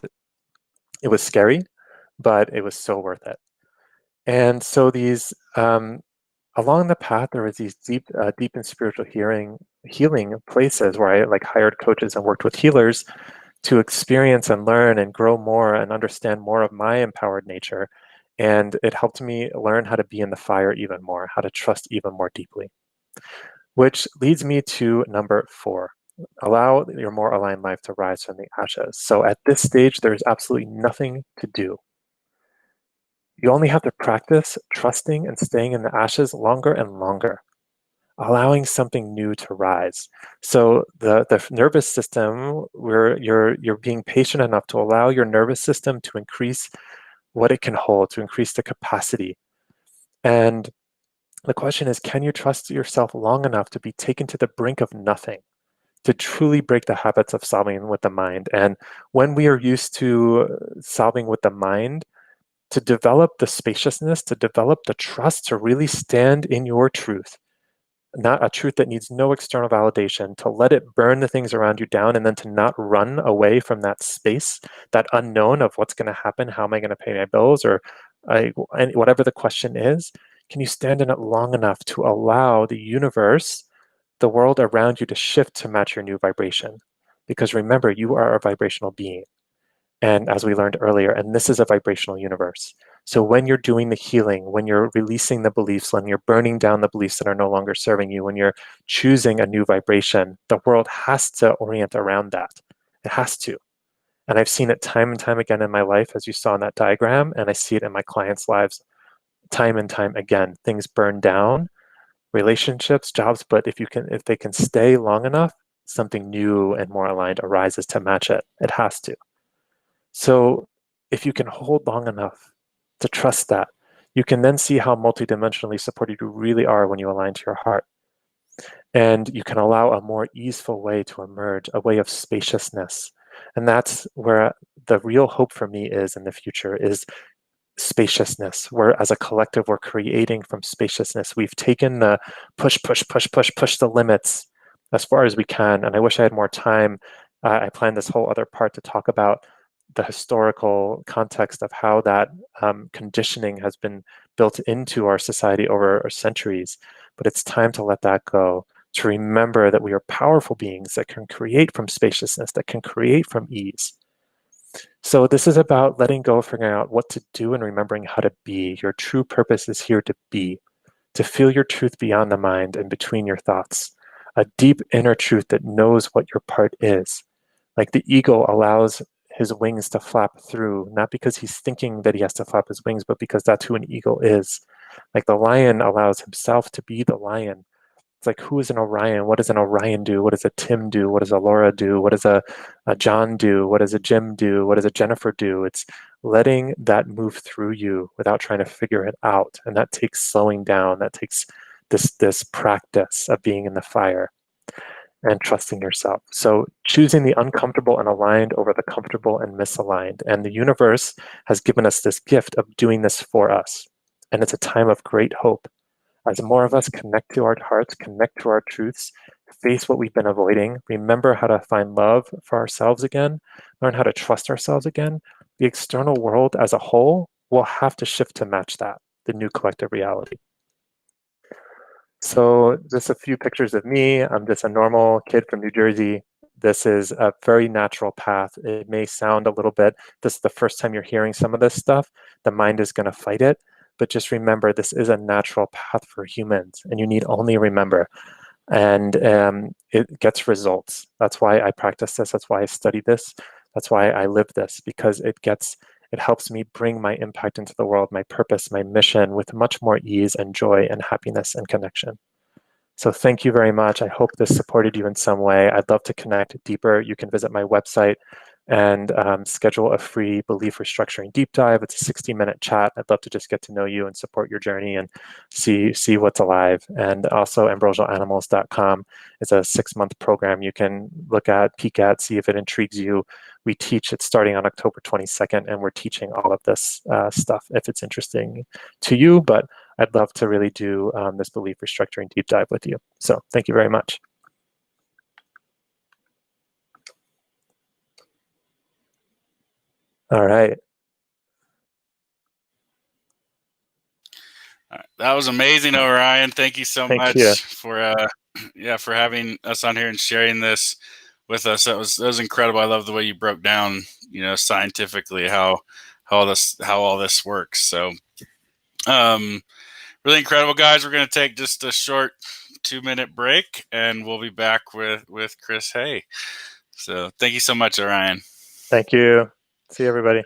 it was scary, but it was so worth it. And so these, along the path, there was these deep and spiritual healing places where I hired coaches and worked with healers to experience and learn and grow more and understand more of my empowered nature. And it helped me learn how to be in the fire even more, how to trust even more deeply. Which leads me to number 4. Allow your more aligned life to rise from the ashes. So at this stage, there is absolutely nothing to do. You only have to practice trusting and staying in the ashes longer and longer, allowing something new to rise. So the nervous system, where you're being patient enough to allow your nervous system to increase what it can hold, to increase the capacity. And the question is, can you trust yourself long enough to be taken to the brink of nothing, to truly break the habits of solving with the mind? And when we are used to solving with the mind, to develop the spaciousness, to develop the trust, to really stand in your truth, not a truth that needs no external validation, to let it burn the things around you down, and then to not run away from that space, that unknown of what's going to happen, how am I going to pay my bills, or whatever the question is. Can you stand in it long enough to allow the universe, the world around you, to shift to match your new vibration? Because remember, you are a vibrational being. And as we learned earlier, and this is a vibrational universe. So when you're doing the healing, when you're releasing the beliefs, when you're burning down the beliefs that are no longer serving you, when you're choosing a new vibration, the world has to orient around that. It has to. And I've seen it time and time again in my life, as you saw in that diagram, and I see it in my clients' lives time and time again. Things burn down, relationships, jobs, but if they can stay long enough, something new and more aligned arises to match it. It has to. So if you can hold long enough to trust that, you can then see how multidimensionally supported you really are when you align to your heart. And you can allow a more easeful way to emerge, a way of spaciousness. And that's where the real hope for me is in the future, is spaciousness, where as a collective, we're creating from spaciousness. We've taken the push the limits as far as we can. And I wish I had more time. I planned this whole other part to talk about the historical context of how that conditioning has been built into our society over centuries. But it's time to let that go, to remember that we are powerful beings that can create from spaciousness, that can create from ease. So this is about letting go, figuring out what to do, and remembering how to be. Your true purpose is here to be, to feel your truth beyond the mind and between your thoughts, a deep inner truth that knows what your part is. Like the eagle allows his wings to flap through, not because he's thinking that he has to flap his wings, but because that's who an eagle is. Like the lion allows himself to be the lion. It's like, who is an Orion? What does an Orion do? What does a Tim do? What does a Laura do? What does a John do? What does a Jim do? What does a Jennifer do? It's letting that move through you without trying to figure it out. And that takes slowing down. That takes this practice of being in the fire and trusting yourself. So choosing the uncomfortable and aligned over the comfortable and misaligned. And the universe has given us this gift of doing this for us. And it's a time of great hope. As more of us connect to our hearts, connect to our truths, face what we've been avoiding, remember how to find love for ourselves again, learn how to trust ourselves again, the external world as a whole will have to shift to match that, the new collective reality. So just a few pictures of me. I'm just a normal kid from New Jersey. This is a very natural path. It may sound a little bit, this is the first time you're hearing some of this stuff, the mind is going to fight it. But just remember, this is a natural path for humans, and you need only remember. And it gets results. That's why I practice this. That's why I study this. That's why I live this, because it helps me bring my impact into the world, my purpose, my mission, with much more ease and joy and happiness and connection. So thank you very much. I hope this supported you in some way. I'd love to connect deeper. You can visit my website and schedule a free belief restructuring deep dive. It's a 60-minute chat. I'd love to just get to know you and support your journey and see what's alive. And also ambrosialanimals.com is a 6-month program you can look at, peek at, see if it intrigues you. We teach it starting on October 22nd, and we're teaching all of this stuff if it's interesting to you. But I'd love to really do this belief restructuring deep dive with you. So thank you very much. All right. That was amazing, Orion. Thank you so much you. for having us on here and sharing this with us. That was incredible. I love the way you broke down, scientifically how all this works. So really incredible, guys. We're going to take just a short 2-minute break, and we'll be back with Chris Hay. So thank you so much, Orion. Thank you. See you, everybody.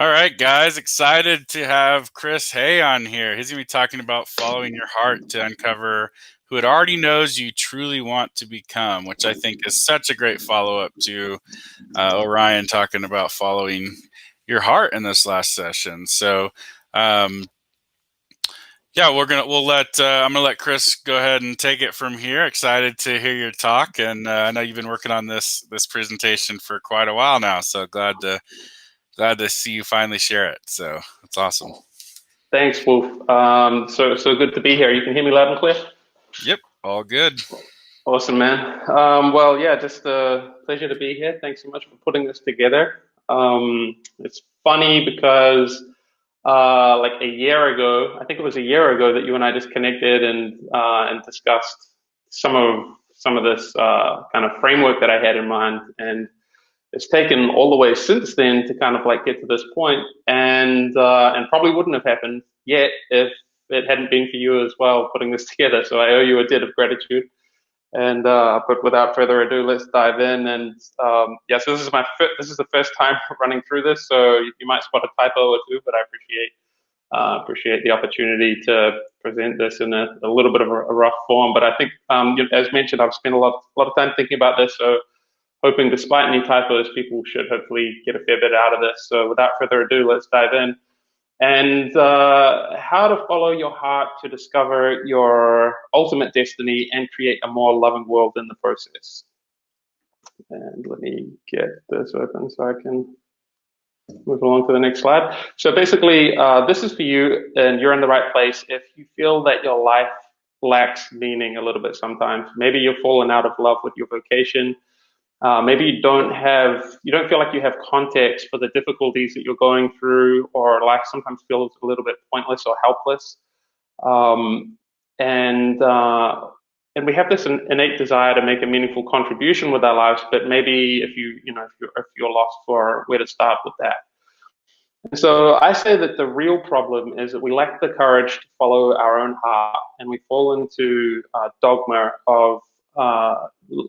All right, guys, excited to have Chris Hay on here. He's going to be talking about following your heart to uncover who it already knows you truly want to become, which I think is such a great follow-up to Orion talking about following your heart in this last session. So, yeah, I'm gonna let Chris go ahead and take it from here. Excited to hear your talk, and I know you've been working on this presentation for quite a while now. So glad to see you finally share it. So that's awesome. Thanks, Wolf. So good to be here. You can hear me loud and clear? Yep, all good. Awesome, man. Well, yeah, just a pleasure to be here. Thanks so much for putting this together. It's funny because like a year ago, I think it was a year ago, that you and I just connected and discussed some of this kind of framework that I had in mind, and it's taken all the way since then to kind of like get to this point, and probably wouldn't have happened yet if it hadn't been for you as well putting this together. So I owe you a debt of gratitude. And but without further ado, let's dive in. And yeah, so this is the first time running through this, so you might spot a typo or two, but I appreciate the opportunity to present this in a little bit of a rough form. But I think, as mentioned, I've spent a lot of time thinking about this, so hoping despite any typos, people should hopefully get a fair bit out of this. So without further ado, let's dive in. And how to follow your heart to discover your ultimate destiny and create a more loving world in the process. And let me get this open so I can move along to the next slide. So basically, this is for you, and you're in the right place if you feel that your life lacks meaning a little bit sometimes. Maybe you've fallen out of love with your vocation. Maybe you don't feel like you have context for the difficulties that you're going through, or life sometimes feels a little bit pointless or helpless. And we have this innate desire to make a meaningful contribution with our lives, but maybe if you're lost for where to start with that. And so I say that the real problem is that we lack the courage to follow our own heart, and we fall into dogma of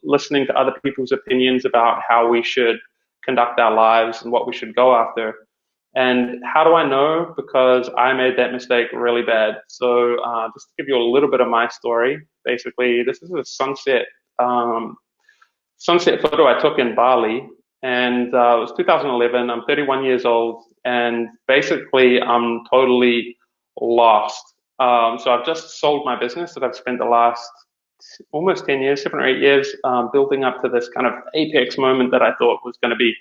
listening to other people's opinions about how we should conduct our lives and what we should go after. And how do I know? Because I made that mistake really bad. So just to give you a little bit of my story, basically, this is a sunset photo I took in Bali, and it was 2011. I'm 31 years old, and basically I'm totally lost. So I've just sold my business that I've spent the last almost 10 years, 7 or 8 years, building up to this kind of apex moment that I thought was going to be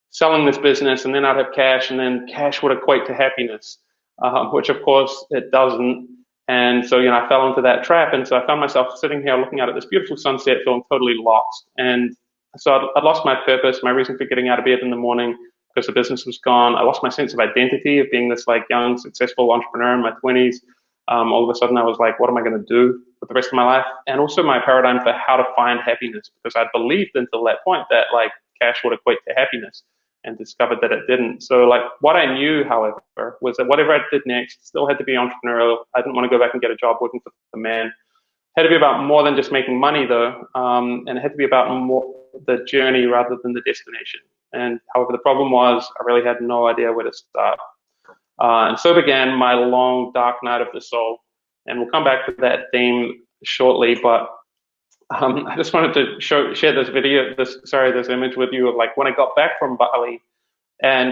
selling this business, and then I'd have cash, and then cash would equate to happiness, which of course it doesn't. And so, I fell into that trap. And so I found myself sitting here looking out at this beautiful sunset, feeling totally lost. And so I'd lost my purpose, my reason for getting out of bed in the morning, because the business was gone. I lost my sense of identity of being this like young, successful entrepreneur in my 20s. All of a sudden I was like, what am I going to do with the rest of my life? And also my paradigm for how to find happiness, because I'd believed until that point that like cash would equate to happiness, and discovered that it didn't. So like what I knew, however, was that whatever I did next still had to be entrepreneurial. I didn't want to go back and get a job working for the man. It had to be about more than just making money though, and it had to be about more the journey rather than the destination. And however, the problem was I really had no idea where to start. And so began my long, dark night of the soul. And we'll come back to that theme shortly, but I just wanted to share this this image with you of like when I got back from Bali, and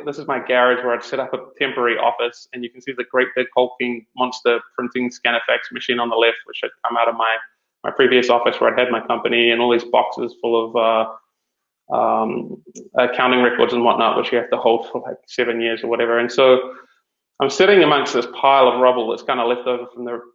this is my garage where I'd set up a temporary office, and you can see the great big hulking monster printing scanner fax machine on the left, which had come out of my previous office where I'd had my company, and all these boxes full of accounting records and whatnot, which you have to hold for like 7 years or whatever. And so I'm sitting amongst this pile of rubble that's kind of left over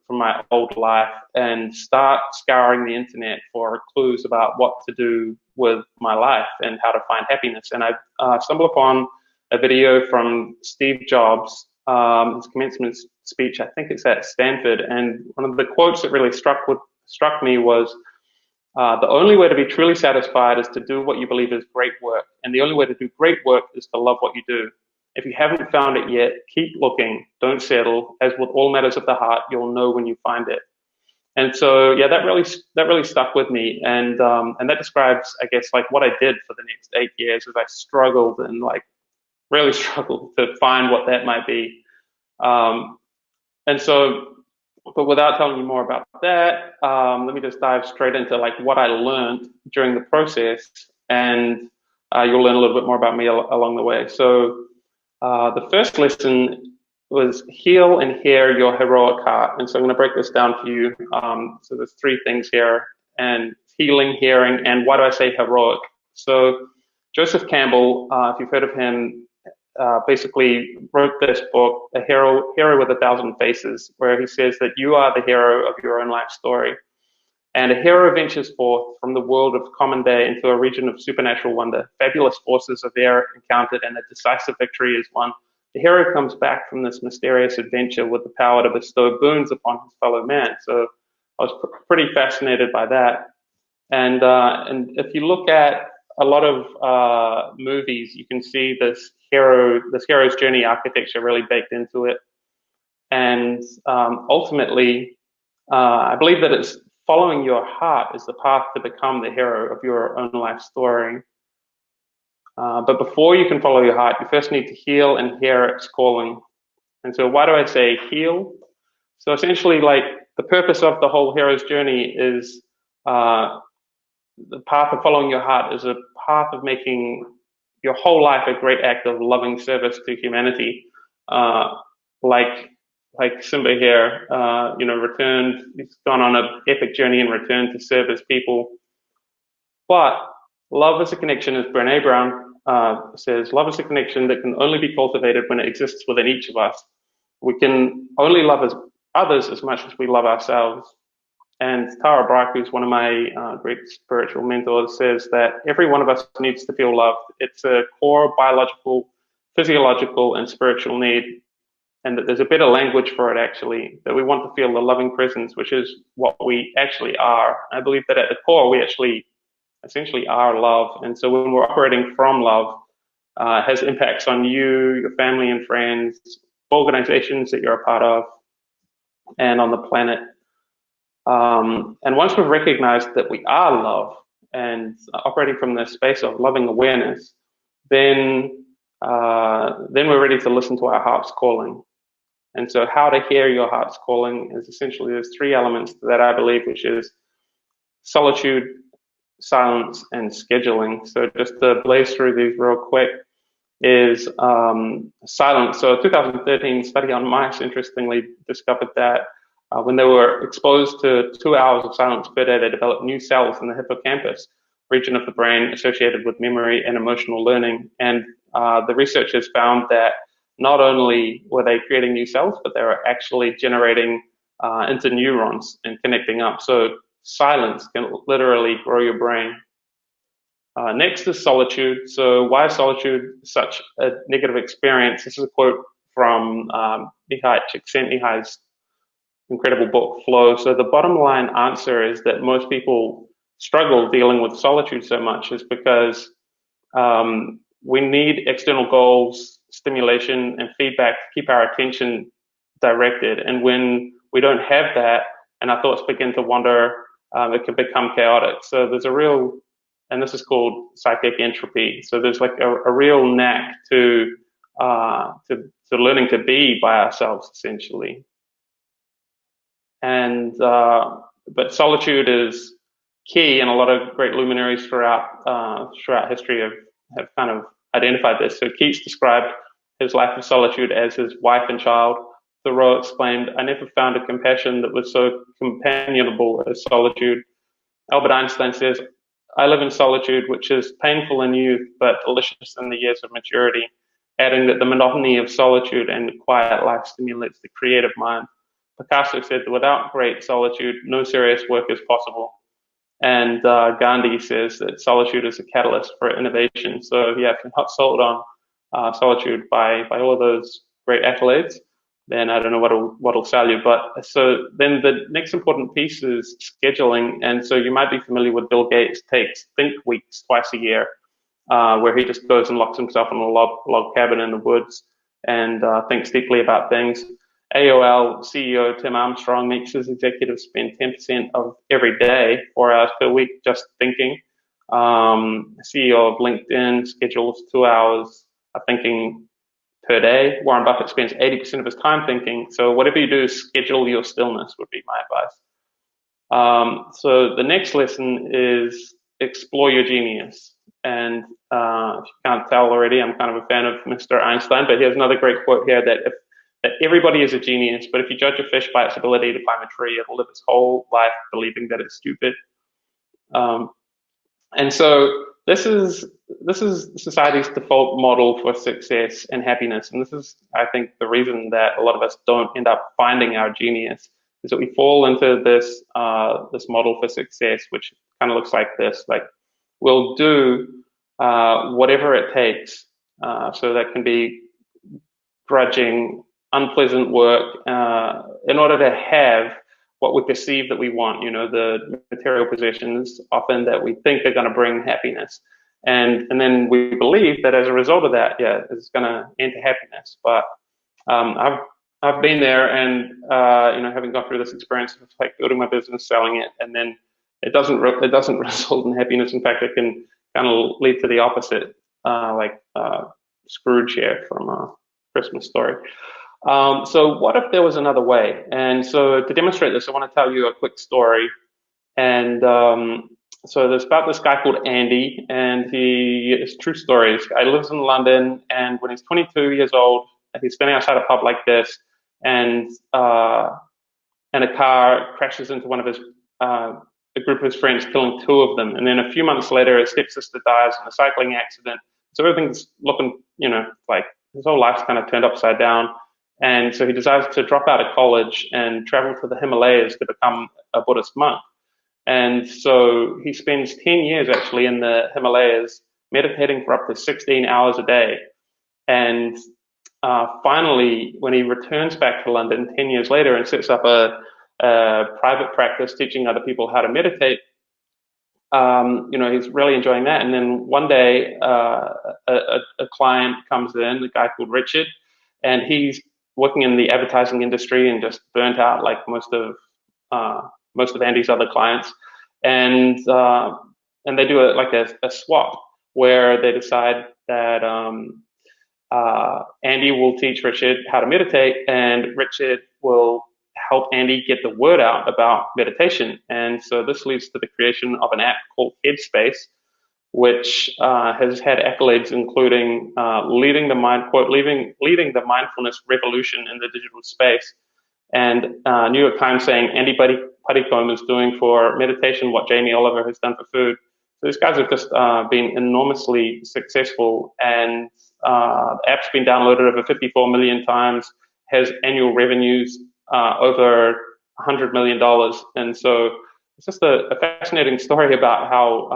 from my old life, and start scouring the internet for clues about what to do with my life and how to find happiness. And I stumbled upon a video from Steve Jobs, his commencement speech. I think it's at Stanford, and one of the quotes that really struck me was, the only way to be truly satisfied is to do what you believe is great work, and the only way to do great work is to love what you do. If you haven't found it yet, keep looking, don't settle. As with all matters of the heart, you'll know when you find it. And so, yeah, that really stuck with me. And that describes, I guess, like what I did for the next 8 years as I struggled and like really struggled to find what that might be. And so, but without telling you more about that, let me just dive straight into like what I learned during the process, and you'll learn a little bit more about me along the way. So the first lesson was heal and hear your heroic heart. And so I'm going to break this down for you. So there's three things here, and healing, hearing, and why do I say heroic? So Joseph Campbell, if you've heard of him, basically wrote this book, A Hero with a Thousand Faces, where he says that you are the hero of your own life story. And a hero ventures forth from the world of common day into a region of supernatural wonder. Fabulous forces are there encountered, and a decisive victory is won. The hero comes back from this mysterious adventure with the power to bestow boons upon his fellow man. So I was pretty fascinated by that. And if you look at a lot of movies, you can see this hero's journey architecture really baked into it. And ultimately, I believe that it's following your heart is the path to become the hero of your own life story. But before you can follow your heart, you first need to heal and hear its calling. And so why do I say heal? So essentially, like, the purpose of the whole hero's journey is the path of following your heart is a path of making your whole life a great act of loving service to humanity. Like Simba here, returned, he's gone on an epic journey and returned to serve his people. But love is a connection, as Brené Brown says, love is a connection that can only be cultivated when it exists within each of us. We can only love others as much as we love ourselves. And Tara Brach, who's one of my great spiritual mentors, says that every one of us needs to feel loved. It's a core biological, physiological, and spiritual need. And that there's a better language for it, actually, that we want to feel the loving presence, which is what we actually are. I believe that at the core, we actually essentially are love. And so when we're operating from love, it has impacts on you, your family and friends, organizations that you're a part of, and on the planet. And once we've recognized that we are love and operating from this space of loving awareness, then we're ready to listen to our heart's calling. And so how to hear your heart's calling is essentially, there's three elements that I believe, which is solitude, silence, and scheduling. So just to blaze through these real quick is silence. So a 2013 study on mice, interestingly, discovered that when they were exposed to 2 hours of silence per day, they developed new cells in the hippocampus region of the brain associated with memory and emotional learning. And the researchers found that not only were they creating new cells, but they were actually generating into neurons and connecting up. So silence can literally grow your brain. Next is solitude. So why is solitude such a negative experience? This is a quote from Mihai Csikszentmihalyi's incredible book, Flow. So the bottom line answer is that most people struggle dealing with solitude so much is because we need external goals, stimulation, and feedback to keep our attention directed. And when we don't have that and our thoughts begin to wander, it can become chaotic. So there's a real, and this is called psychic entropy. So there's like a real knack to learning to be by ourselves, essentially. And but solitude is key, and a lot of great luminaries throughout history have kind of identified this. So Keats described his life of solitude as his wife and child. Thoreau exclaimed, "I never found a compassion that was so companionable as solitude." Albert Einstein says, "I live in solitude, which is painful in youth, but delicious in the years of maturity," adding that the monotony of solitude and quiet life stimulates the creative mind. Picasso said that without great solitude, no serious work is possible. And Gandhi says that solitude is a catalyst for innovation. So yeah, if you're not sold on solitude by all of those great accolades, then I don't know what'll sell you. But so then the next important piece is scheduling. And so you might be familiar with Bill Gates takes think weeks twice a year, where he just goes and locks himself in a log cabin in the woods and thinks deeply about things. AOL CEO Tim Armstrong makes his executives spend 10% of every day, 4 hours per week, just thinking. CEO of LinkedIn schedules 2 hours thinking per day. Warren Buffett spends 80% of his time thinking. So whatever you do, schedule your stillness would be my advice. So the next lesson is explore your genius. And if you can't tell already, I'm kind of a fan of Mr. Einstein, but here's another great quote here that everybody is a genius, but if you judge a fish by its ability to climb a tree, it'll live its whole life believing that it's stupid. And so this is society's default model for success and happiness. And this is, I think, the reason that a lot of us don't end up finding our genius, is that we fall into this this model for success, which kind of looks like this. Like, we'll do whatever it takes. So that can be grudging, unpleasant work in order to have what we perceive that we want, the material possessions often that we think are going to bring happiness. And then we believe that as a result of that, it's going to enter happiness. But I've been there, and having gone through this experience of like building my business, selling it, and then it doesn't result in happiness. In fact, it can kind of lead to the opposite, like Scrooge here from Christmas Story. So what if there was another way? And so to demonstrate this, I want to tell you a quick story. And so there's about this guy called Andy, and it's a true story. This guy lives in London, and when he's 22 years old, he's standing outside a pub like this, and a car crashes into one of his a group of his friends, killing 2 of them. And then a few months later, his stepsister dies in a cycling accident. So everything's looking, like his whole life's kind of turned upside down. And so he decides to drop out of college and travel to the Himalayas to become a Buddhist monk. And so he spends 10 years actually in the Himalayas, meditating for up to 16 hours a day. And finally, when he returns back to London 10 years later and sets up a private practice teaching other people how to meditate, he's really enjoying that. And then one day, a client comes in, a guy called Richard, and he's working in the advertising industry and just burnt out like most of Andy's other clients. And they do a swap where they decide that Andy will teach Richard how to meditate, and Richard will help Andy get the word out about meditation. And so this leads to the creation of an app called Headspace, which has had accolades including leading the mindfulness revolution in the digital space, and New York Times saying Andy Puttycombe is doing for meditation what Jamie Oliver has done for food. So these guys have just been enormously successful, and the app's been downloaded over 54 million times, has annual revenues over $100 million. And so it's just a fascinating story about how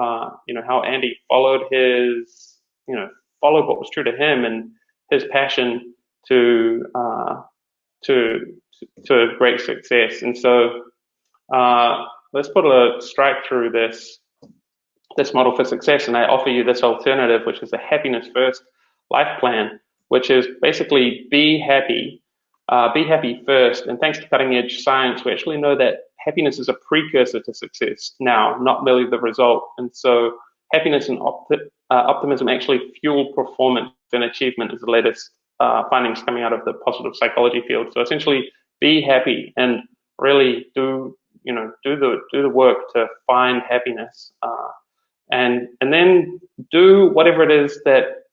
how Andy followed what was true to him and his passion to great success. And so let's put a strike through this model for success, and I offer you this alternative, which is the happiness first life plan, which is basically be happy first. And thanks to cutting edge science, we actually know that happiness is a precursor to success now, not merely the result. And so happiness and optimism actually fuel performance and achievement, is the latest findings coming out of the positive psychology field. So essentially, be happy and really do the work to find happiness, and then do whatever it is that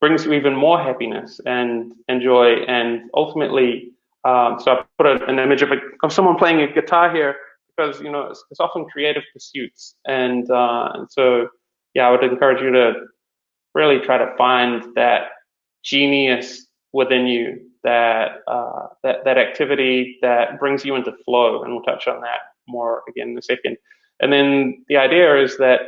brings you even more happiness and joy. And ultimately, so I put an image of someone playing a guitar here, because it's often creative pursuits, and so I would encourage you to really try to find that genius within you, that activity that brings you into flow, and we'll touch on that more again in a second. And then the idea is that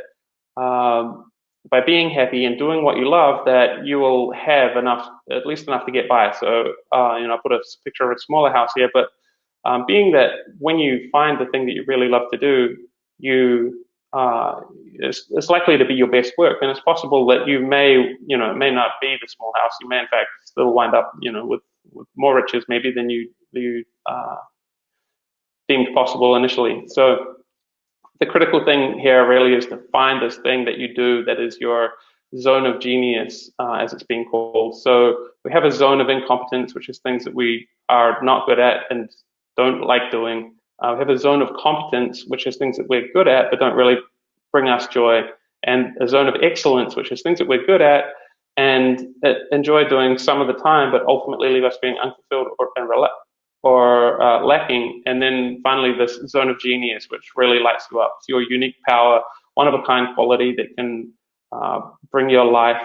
by being happy and doing what you love, that you will have enough, at least enough to get by. So I put a picture of a smaller house here, but being that when you find the thing that you really love to do, it's likely to be your best work, and it's possible that you may it may not be the small house. You may in fact still wind up with more riches maybe than you deemed possible initially. So the critical thing here really is to find this thing that you do that is your zone of genius, as it's being called. So we have a zone of incompetence, which is things that we are not good at and don't like doing. We have a zone of competence, which is things that we're good at but don't really bring us joy, and a zone of excellence, which is things that we're good at and enjoy doing some of the time, but ultimately leave us being unfulfilled or lacking. And then finally, this zone of genius, which really lights you up. It's your unique power, one-of-a-kind quality that can bring your life,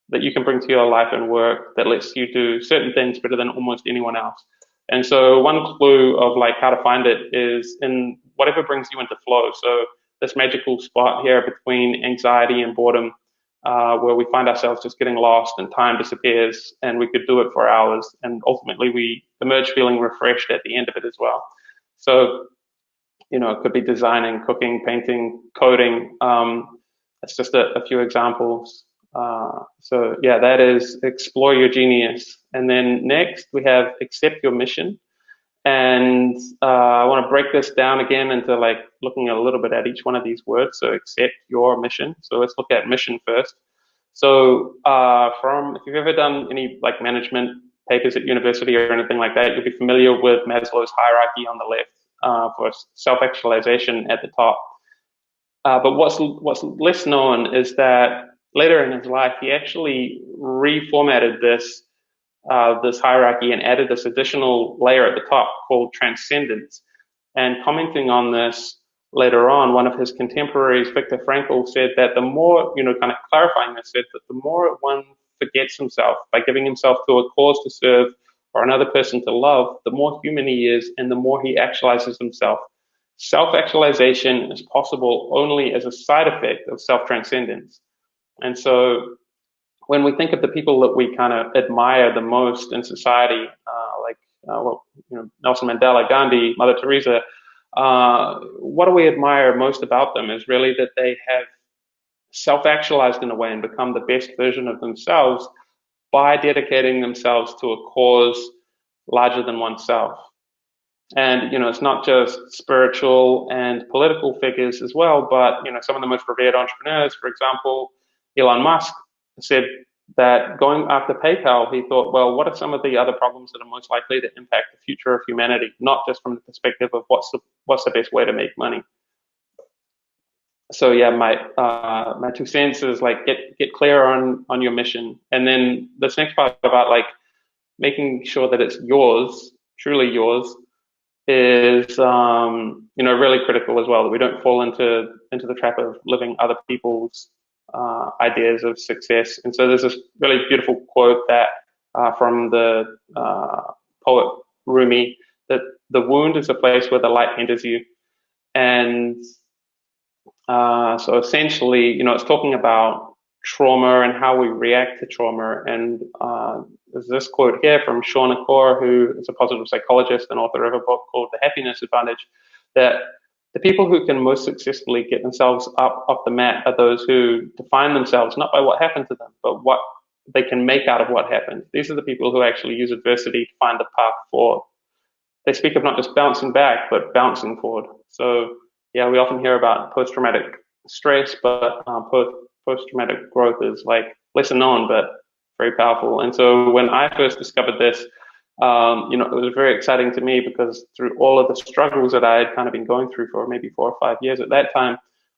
that you can bring to your life and work, that lets you do certain things better than almost anyone else. And so one clue of like how to find it is in whatever brings you into flow. So this magical spot here between anxiety and boredom, where we find ourselves just getting lost and time disappears, and we could do it for hours, and ultimately we emerge feeling refreshed at the end of it as well. So, you know, it could be designing, cooking, painting, coding. That's just a few examples. So yeah, that is explore your genius. And then next we have accept your mission. And I want to break this down again into like looking a little bit at each one of these words. So accept your mission. So let's look at mission first. So if you've ever done any like management papers at university or anything like that, you'll be familiar with Maslow's hierarchy on the left for self-actualization at the top. But what's less known is that later in his life, he actually reformatted this hierarchy and added this additional layer at the top called transcendence. And commenting on this later on, one of his contemporaries, Viktor Frankl, said that the more, kind of clarifying this, said that the more one forgets himself by giving himself to a cause to serve or another person to love, the more human he is and the more he actualizes himself. Self-actualization is possible only as a side effect of self-transcendence. And so when we think of the people that we kind of admire the most in society, Nelson Mandela, Gandhi, Mother Teresa, what do we admire most about them is really that they have self-actualized in a way and become the best version of themselves by dedicating themselves to a cause larger than oneself. And, it's not just spiritual and political figures as well, but, some of the most revered entrepreneurs, for example, Elon Musk said that going after PayPal, he thought, well, what are some of the other problems that are most likely to impact the future of humanity, not just from the perspective of what's the best way to make money. So yeah, my 2 cents is like get clear on your mission. And then this next part about like making sure that it's yours, truly yours, is really critical as well, that we don't fall into the trap of living other people's ideas of success. And so there's this really beautiful quote that from the poet Rumi, that the wound is a place where the light enters you. And so essentially, it's talking about trauma and how we react to trauma. And there's this quote here from Sean Akor, who is a positive psychologist and author of a book called The Happiness Advantage, that the people who can most successfully get themselves up off the mat are those who define themselves not by what happened to them, but what they can make out of what happened. These are the people who actually use adversity to find the path forward. They speak of not just bouncing back, but bouncing forward. So yeah, we often hear about post-traumatic stress, but post-traumatic growth is like lesser known, but very powerful. And so when I first discovered this, it was very exciting to me because through all of the struggles that I had kind of been going through for maybe 4 or 5 years at that time,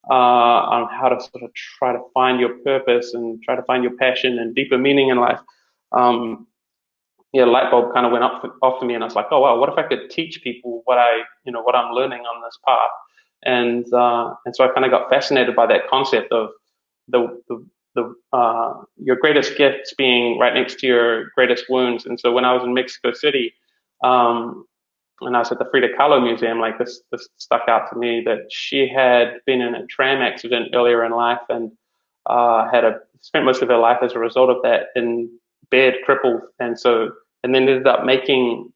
on how to sort of try to find your purpose and try to find your passion and deeper meaning in life, light bulb kind of went off for me, and I was like, oh wow, what if I could teach people what I'm learning on this path? And so I kind of got fascinated by that concept of your greatest gifts being right next to your greatest wounds. And so when I was in Mexico City, and I was at the Frida Kahlo Museum, like this stuck out to me, that she had been in a tram accident earlier in life and spent most of her life as a result of that in bed, crippled, and then ended up making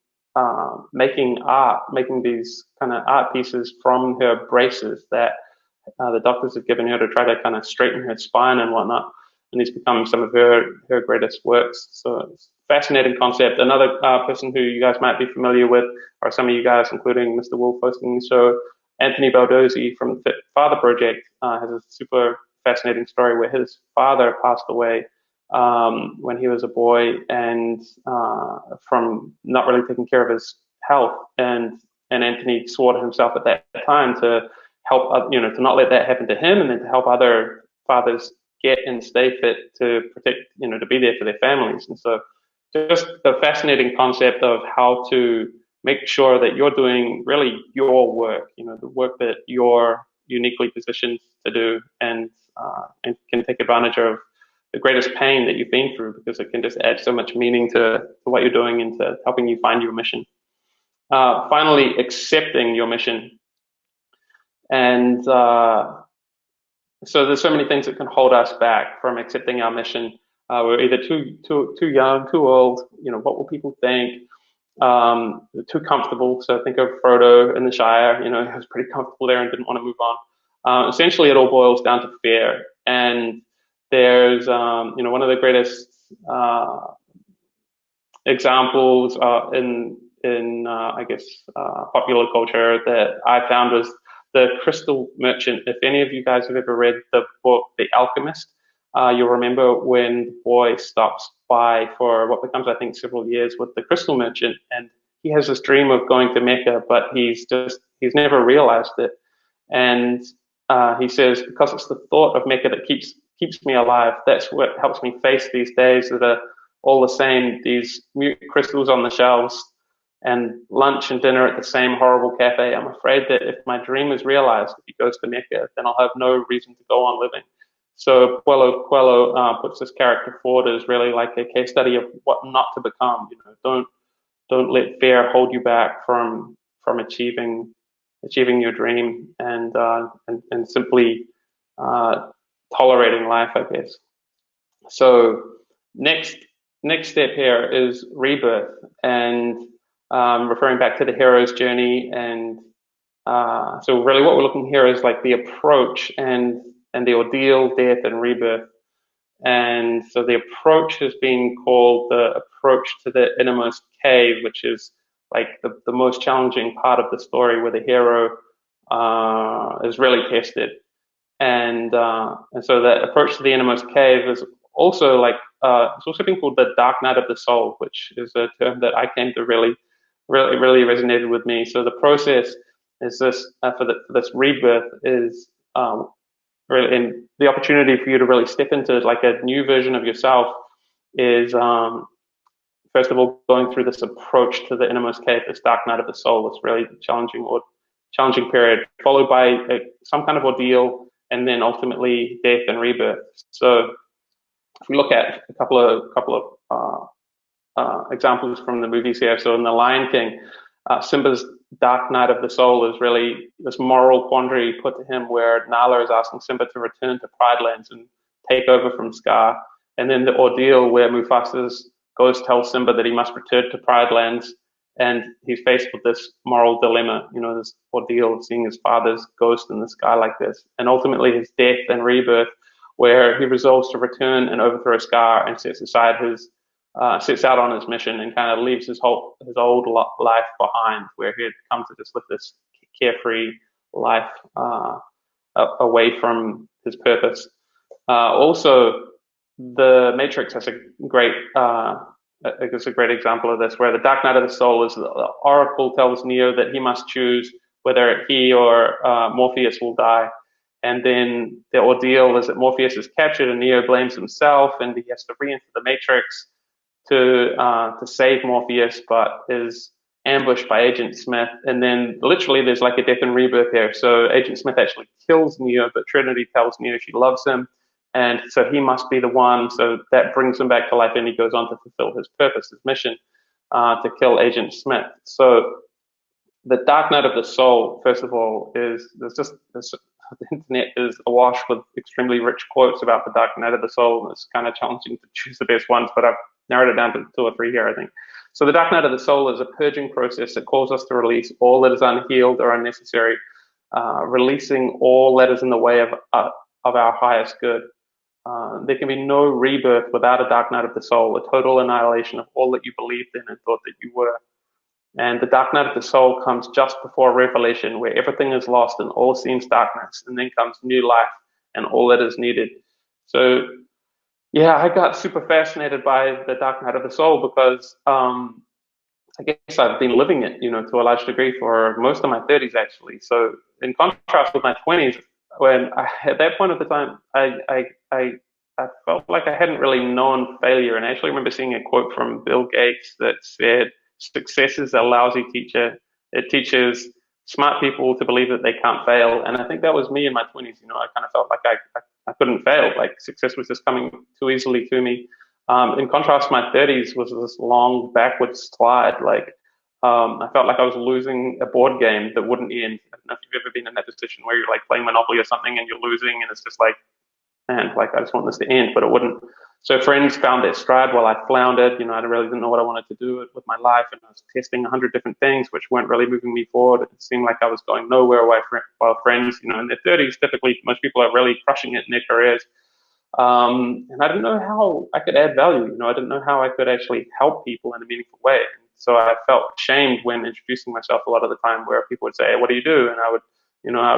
these kind of art pieces from her braces that the doctors have given her to try to kind of straighten her spine and whatnot. And these become some of her greatest works. So it's a fascinating concept. Another person who you guys might be familiar with, or some of you guys, including Mr. Wolf hosting the show, Anthony Baldozzi from the Fit Father Project, has a super fascinating story where his father passed away when he was a boy, and from not really taking care of his health, and Anthony swore to himself at that time to help, to not let that happen to him, and then to help other fathers get and stay fit to protect, to be there for their families. And so just the fascinating concept of how to make sure that you're doing really your work, the work that you're uniquely positioned to do, and can take advantage of the greatest pain that you've been through, because it can just add so much meaning to what you're doing and to helping you find your mission. Finally, accepting your mission. And so there's so many things that can hold us back from accepting our mission. We're either too young, too old, what will people think? Too comfortable. So think of Frodo in the Shire, he was pretty comfortable there and didn't want to move on. Essentially, it all boils down to fear. And there's, one of the greatest examples in popular culture that I found was the Crystal Merchant. If any of you guys have ever read the book The Alchemist, you'll remember when the boy stops by for what becomes, I think, several years with the Crystal Merchant, and he has this dream of going to Mecca, but he's never realized it. And he says, because it's the thought of Mecca that keeps me alive. That's what helps me face these days that are all the same, these mute crystals on the shelves, and lunch and dinner at the same horrible cafe. I'm afraid that if my dream is realized, if he goes to Mecca, then I'll have no reason to go on living. So Paulo Coelho puts this character forward as really like a case study of what not to become. Don't let fear hold you back from achieving your dream, and simply tolerating life, I guess. So next step here is rebirth, and referring back to the hero's journey. And so really what we're looking here is like the approach and the ordeal, death, and rebirth. And so the approach has been called the approach to the innermost cave, which is like the most challenging part of the story, where the hero is really tested. And so that approach to the innermost cave is also like it's also been called the dark night of the soul, which is a term that I came to really resonated with me. So the process is this for this rebirth is really, and the opportunity for you to really step into like a new version of yourself is first of all going through this approach to the innermost cave, this dark night of the soul. It's really challenging period, followed by some kind of ordeal, and then ultimately death and rebirth. So if we look at a couple of examples from the movies here. So in The Lion King, Simba's dark night of the soul is really this moral quandary put to him, where Nala is asking Simba to return to Pride Lands and take over from Scar. And then the ordeal where Mufasa's ghost tells Simba that he must return to Pride Lands, and he's faced with this moral dilemma, this ordeal of seeing his father's ghost in the sky like this. And ultimately his death and rebirth, where he resolves to return and overthrow Scar and sets out on his mission, and kind of leaves his old life behind, where he had come to just live this carefree life away from his purpose. Also, The Matrix has a great example of this, where the dark night of the soul is the Oracle tells Neo that he must choose whether he or Morpheus will die. And then the ordeal is that Morpheus is captured and Neo blames himself, and he has to re-enter the Matrix to save Morpheus, but is ambushed by Agent Smith. And then literally there's like a death and rebirth here. So Agent Smith actually kills Neo, but Trinity tells Neo she loves him, and so he must be the one. So that brings him back to life, and he goes on to fulfill his purpose, his mission, to kill Agent Smith. So the dark night of the soul, first of all, is the internet is awash with extremely rich quotes about the dark night of the soul. It's kind of challenging to choose the best ones, but I've narrowed it down to 2 or 3 here, I think. So the dark night of the soul is a purging process that calls us to release all that is unhealed or unnecessary, releasing all that is in the way of our highest good. There can be no rebirth without a dark night of the soul, a total annihilation of all that you believed in and thought that you were. And the dark night of the soul comes just before revelation, where everything is lost and all seems darkness, and then comes new life and all that is needed. So yeah, I got super fascinated by the dark night of the soul because I guess I've been living it, to a large degree for most of my 30s actually. So in contrast with my 20s, when at that point of the time, I felt like I hadn't really known failure. And I actually remember seeing a quote from Bill Gates that said, "Success is a lousy teacher. It teaches smart people to believe that they can't fail." And I think that was me in my 20s. I kind of felt like I couldn't fail. Like success was just coming too easily to me. In contrast, my 30s was this long backwards slide. Like I felt like I was losing a board game that wouldn't end. I don't know if you've ever been in that position where you're like playing Monopoly or something and you're losing, and it's just like, man, like I just want this to end, but it wouldn't. So friends found their stride while I floundered. I really didn't know what I wanted to do with my life, and I was testing 100 different things which weren't really moving me forward. It seemed like I was going nowhere. While friends, in their 30s, typically most people are really crushing it in their careers. And I didn't know how I could add value. I didn't know how I could actually help people in a meaningful way. So I felt ashamed when introducing myself a lot of the time, where people would say, "What do you do?" And I would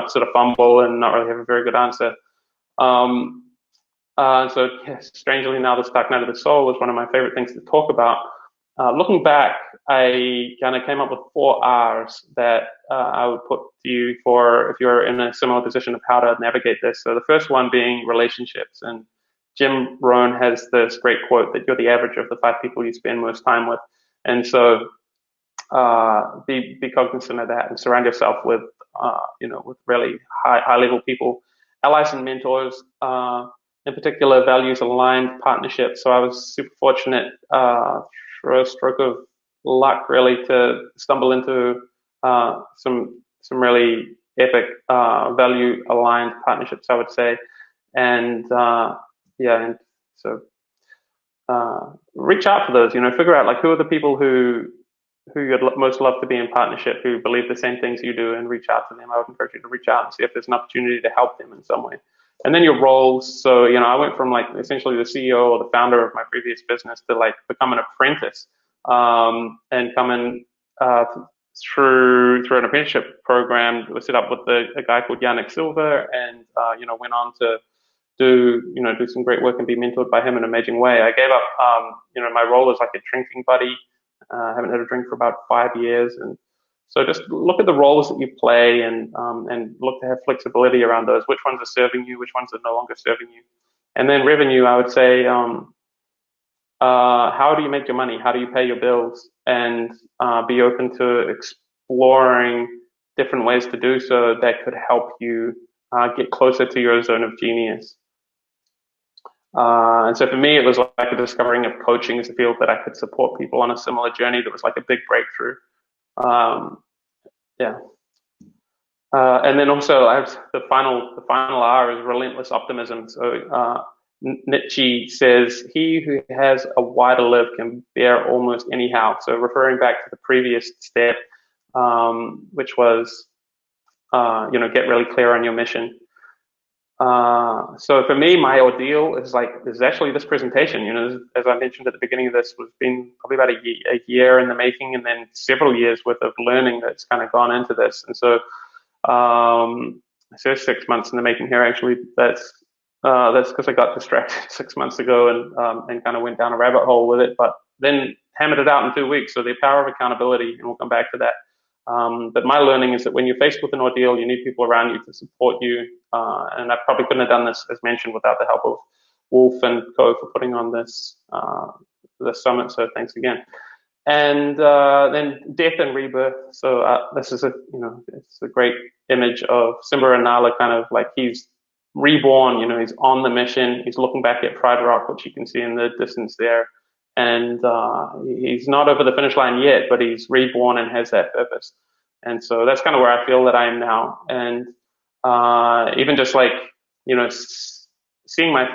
sort of fumble and not really have a very good answer. So yes, strangely now, this dark night of the soul is one of my favorite things to talk about. Looking back, I kind of came up with 4 R's that I would put to you for if you're in a similar position of how to navigate this. So the first one being relationships. And Jim Rohn has this great quote that you're the average of the 5 people you spend most time with. And so be cognizant of that and surround yourself with, with really high level people, allies and mentors, in particular values aligned partnerships. So I was super fortunate through a stroke of luck really to stumble into some really epic value aligned partnerships, I would say. And and so reach out for those, figure out like who are the people who you'd most love to be in partnership, who believe the same things you do, and reach out to them. I would encourage you to reach out and see if there's an opportunity to help them in some way. And then your roles. So, I went from like essentially the CEO or the founder of my previous business to like become an apprentice, and coming through an apprenticeship program that was set up with a guy called Yannick Silver, and went on to do some great work and be mentored by him in an amazing way. I gave up my role as like a drinking buddy. I haven't had a drink for about 5 years, and so just look at the roles that you play and look to have flexibility around those. Which ones are serving you? Which ones are no longer serving you? And then revenue, I would say, how do you make your money? How do you pay your bills? And be open to exploring different ways to do so that could help you get closer to your zone of genius. And so for me, it was like a discovering of coaching as a field that I could support people on a similar journey. That was like a big breakthrough. And then also I have the final R is relentless optimism. So Nietzsche says, "He who has a wider live can bear almost anyhow." So referring back to the previous step, which was, get really clear on your mission. So for me, my ordeal is actually this presentation. As I mentioned at the beginning of this, was been probably about a year in the making, and then several years worth of learning that's kind of gone into this. And so, so 6 months in the making here. Actually, that's because I got distracted 6 months ago and kind of went down a rabbit hole with it, but then hammered it out in 2 weeks. So the power of accountability, and we'll come back to that. But my learning is that when you're faced with an ordeal, you need people around you to support you. And I probably couldn't have done this, as mentioned, without the help of Wolf and Co for putting on this summit. So thanks again. And then death and rebirth. So this is it's a great image of Simba and Nala, kind of like he's reborn. He's on the mission. He's looking back at Pride Rock, which you can see in the distance there. And he's not over the finish line yet, but he's reborn and has that purpose. And so that's kind of where I feel that I am now. And even just like, seeing my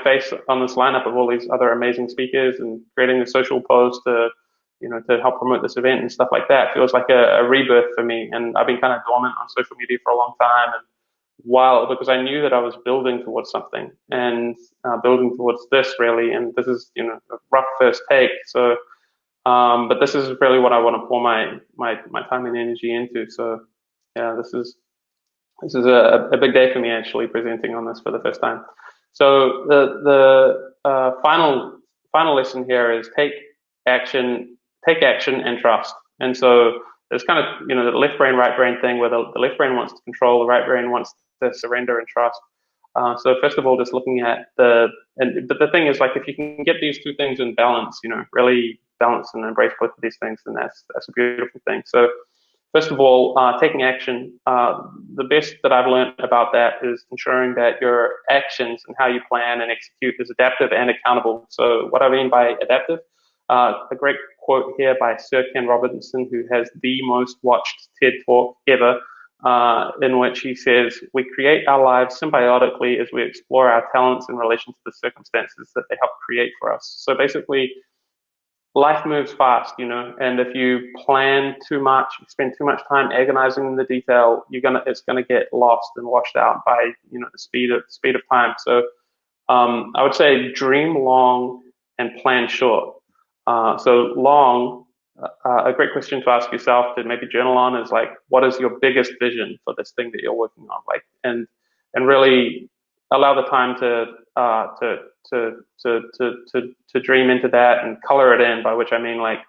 face on this lineup of all these other amazing speakers and creating a social post to help promote this event and stuff like that feels like a rebirth for me. And I've been kind of dormant on social media for a long time. And because I knew that I was building towards something and building towards this really, and this is a rough first take. So, but this is really what I want to pour my time and energy into. So, yeah, this is This is a big day for me, actually, presenting on this for the first time. So the final lesson here is take action and trust. And so there's kind of, the left brain, right brain thing where the left brain wants to control, the right brain wants to surrender and trust. So first of all, just looking at but the thing is, like, if you can get these two things in balance, really balance and embrace both of these things, then that's a beautiful thing. So first of all, taking action, the best that I've learned about that is ensuring that your actions and how you plan and execute is adaptive and accountable. So what I mean by adaptive, a great quote here by Sir Ken Robinson, who has the most watched TED Talk ever, in which he says, we create our lives symbiotically as we explore our talents in relation to the circumstances that they help create for us. So basically, life moves fast, and if you plan too much, you spend too much time agonizing in the detail, it's gonna get lost and washed out by the speed of time. So I would say dream long and plan short. So long, a great question to ask yourself to maybe journal on is, like, what is your biggest vision for this thing that you're working on? Like, and really allow the time to dream into that and color it in, by which I mean, like,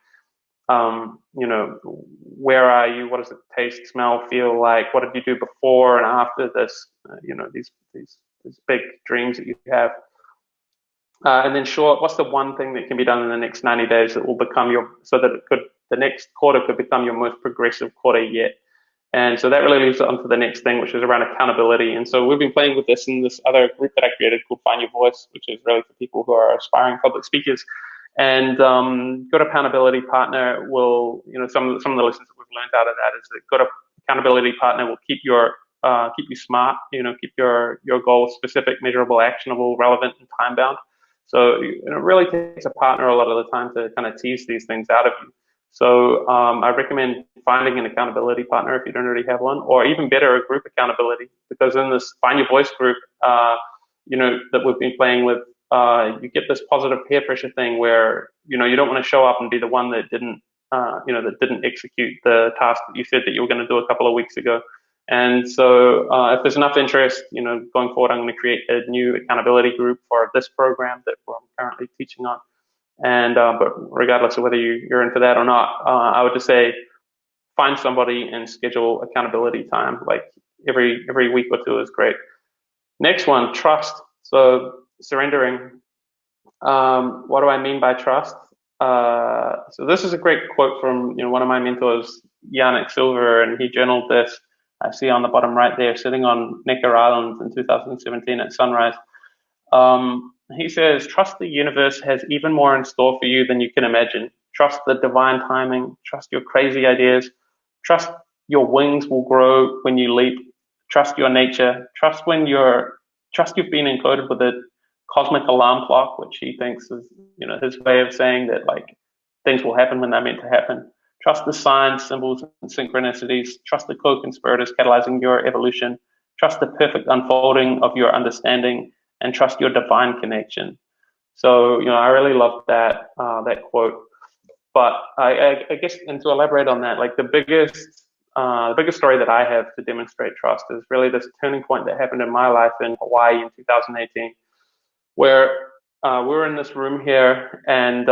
where are you? What does it taste, smell, feel like? What did you do before and after this? These big dreams that you have. And then short, what's the one thing that can be done in the next 90 days that will become the next quarter could become your most progressive quarter yet? And so that really leads on to the next thing, which is around accountability. And so we've been playing with this in this other group that I created called Find Your Voice, which is really for people who are aspiring public speakers. And good accountability partner will, some of the lessons that we've learned out of that is that good accountability partner will keep you smart, keep your goals specific, measurable, actionable, relevant, and time bound. So it really takes a partner a lot of the time to kind of tease these things out of you. So I recommend finding an accountability partner if you don't already have one, or even better, a group accountability, because in this Find Your Voice group, that we've been playing with, you get this positive peer pressure thing where, you don't want to show up and be the one that didn't execute the task that you said that you were going to do a couple of weeks ago. And so if there's enough interest, going forward, I'm going to create a new accountability group for this program that I'm currently teaching on. And but regardless of whether you're into that or not, I would just say find somebody and schedule accountability time. Like every week or two is great. Next one, trust. So surrendering. What do I mean by trust? So this is a great quote from one of my mentors, Yannick Silver, and he journaled this. I see on the bottom right there, sitting on Necker Island in 2017 at sunrise. He says, trust the universe has even more in store for you than you can imagine. Trust the divine timing. Trust your crazy ideas. Trust your wings will grow when you leap. Trust your nature. Trust you've been encoded with a cosmic alarm clock, which he thinks is, his way of saying that, like, things will happen when they're meant to happen. Trust the signs, symbols, and synchronicities. Trust the co-conspirators catalyzing your evolution. Trust the perfect unfolding of your understanding, and trust your divine connection. So, I really love that quote. But I guess, and to elaborate on that, like the biggest story that I have to demonstrate trust is really this turning point that happened in my life in Hawaii in 2018, where we were in this room here, and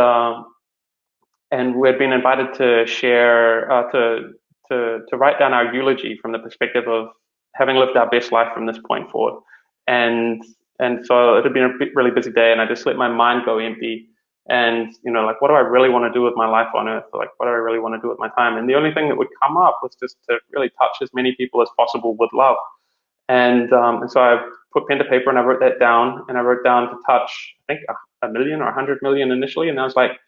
we had been invited to share, to write down our eulogy from the perspective of having lived our best life from this point forward. And so it had been a really busy day, and I just let my mind go empty. And, like, what do I really want to do with my life on earth? Like, what do I really want to do with my time? And the only thing that would come up was just to really touch as many people as possible with love. And so I put pen to paper and I wrote that down, and I wrote down to touch, I think, 1 million or 100 million initially. And I was like,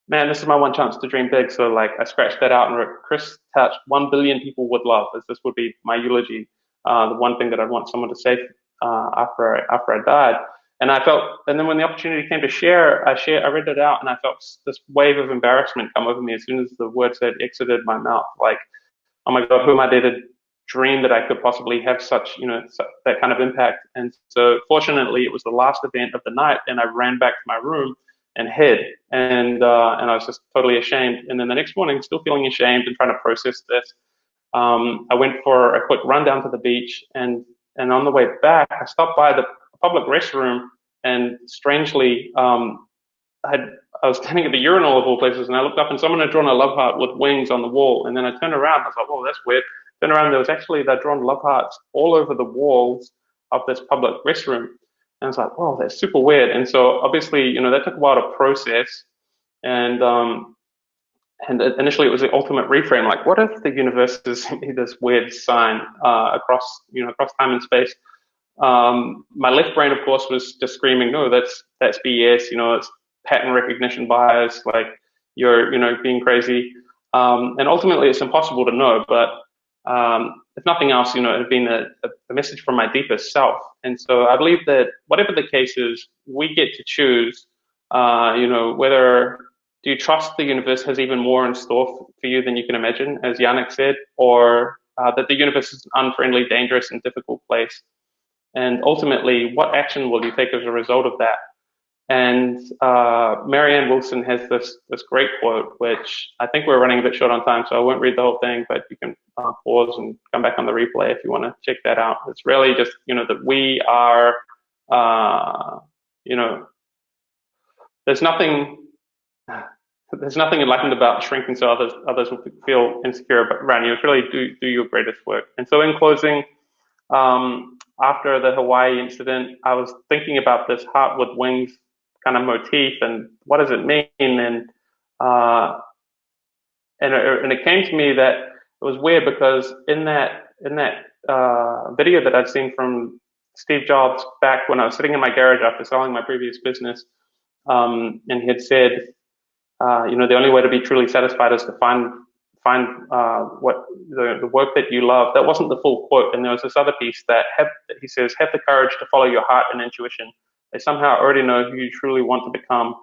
man, this is my one chance to dream big. So, like, I scratched that out and wrote, Chris touched 1 billion people with love, as this would be my eulogy, the one thing that I'd want someone to say after I died. And then when the opportunity came to share, I read it out, and I felt this wave of embarrassment come over me as soon as the words had exited my mouth. Like, oh my God, who am I there to dream that I could possibly have such, that kind of impact? And so fortunately, it was the last event of the night, and I ran back to my room and hid, and I was just totally ashamed. And then the next morning, still feeling ashamed and trying to process this, I went for a quick run down to the beach, and on the way back, I stopped by the public restroom, and strangely, I was standing at the urinal of all places, and I looked up, and someone had drawn a love heart with wings on the wall. And then I turned around, I was like, "Oh, that's weird." Turned around, they'd drawn love hearts all over the walls of this public restroom. And I was like, "Wow, that's super weird." And so obviously, that took a while to process. And initially it was the ultimate reframe. Like, what if the universe has sent me this weird sign across time and space? My left brain, of course, was just screaming, "No, that's BS. It's pattern recognition bias. Like, you're being crazy." And ultimately, it's impossible to know. But if nothing else, it had been a message from my deepest self. And so I believe that whatever the case is, we get to choose. Whether do you trust the universe has even more in store for you than you can imagine, as Yannick said, or that the universe is an unfriendly, dangerous, and difficult place. And ultimately, what action will you take as a result of that? And Marianne Wilson has this great quote, which I think we're running a bit short on time, so I won't read the whole thing, but you can pause and come back on the replay if you want to check that out. It's really just, that we are, there's nothing enlightened about shrinking so others will feel insecure around you. It's really do your greatest work. And so in closing, after the Hawaii incident, I was thinking about this heart with wings kind of motif and what does it mean? And it came to me that it was weird because in that video that I'd seen from Steve Jobs back when I was sitting in my garage after selling my previous business, and he had said, the only way to be truly satisfied is to find what the work that you love. That wasn't the full quote, and there was this other piece that he says, "Have the courage to follow your heart and intuition. They somehow already know who you truly want to become.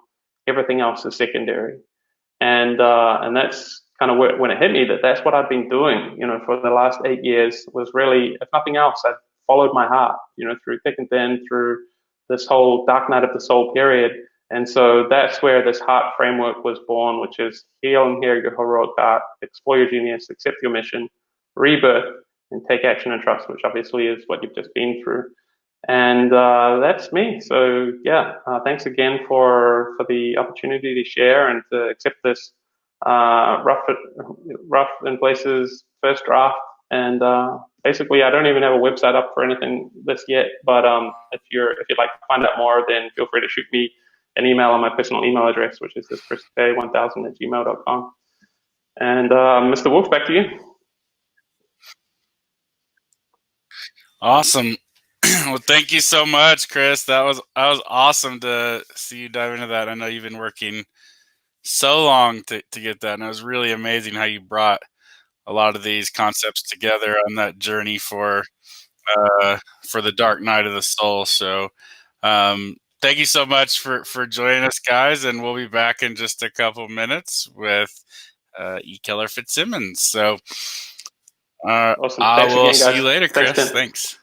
Everything else is secondary." And that's kind of when it hit me that that's what I've been doing, for the last 8 years. Was really, if nothing else, I followed my heart, through thick and thin, through this whole dark night of the soul period. And so that's where this heart framework was born, which is heal and hear your heroic heart, explore your genius, accept your mission, rebirth, and take action and trust, which obviously is what you've just been through. And that's me. So yeah, thanks again for the opportunity to share and to accept this rough in places first draft. And basically, I don't even have a website up for anything this yet. But if you'd like to find out more, then feel free to shoot me an email on my personal email address, which is just chrisk1000@gmail.com. And Mr. Wolf, back to you. Awesome. Well, thank you so much, Chris. That was awesome to see you dive into that. I know you've been working so long to get that, and it was really amazing how you brought a lot of these concepts together on that journey for the dark night of the soul. So thank you so much for joining us, guys, and we'll be back in just a couple minutes with Keller Fitzsimmons. So Awesome. I Thanks will again, see guys. you later, Chris. Thanks, Tim. Thanks.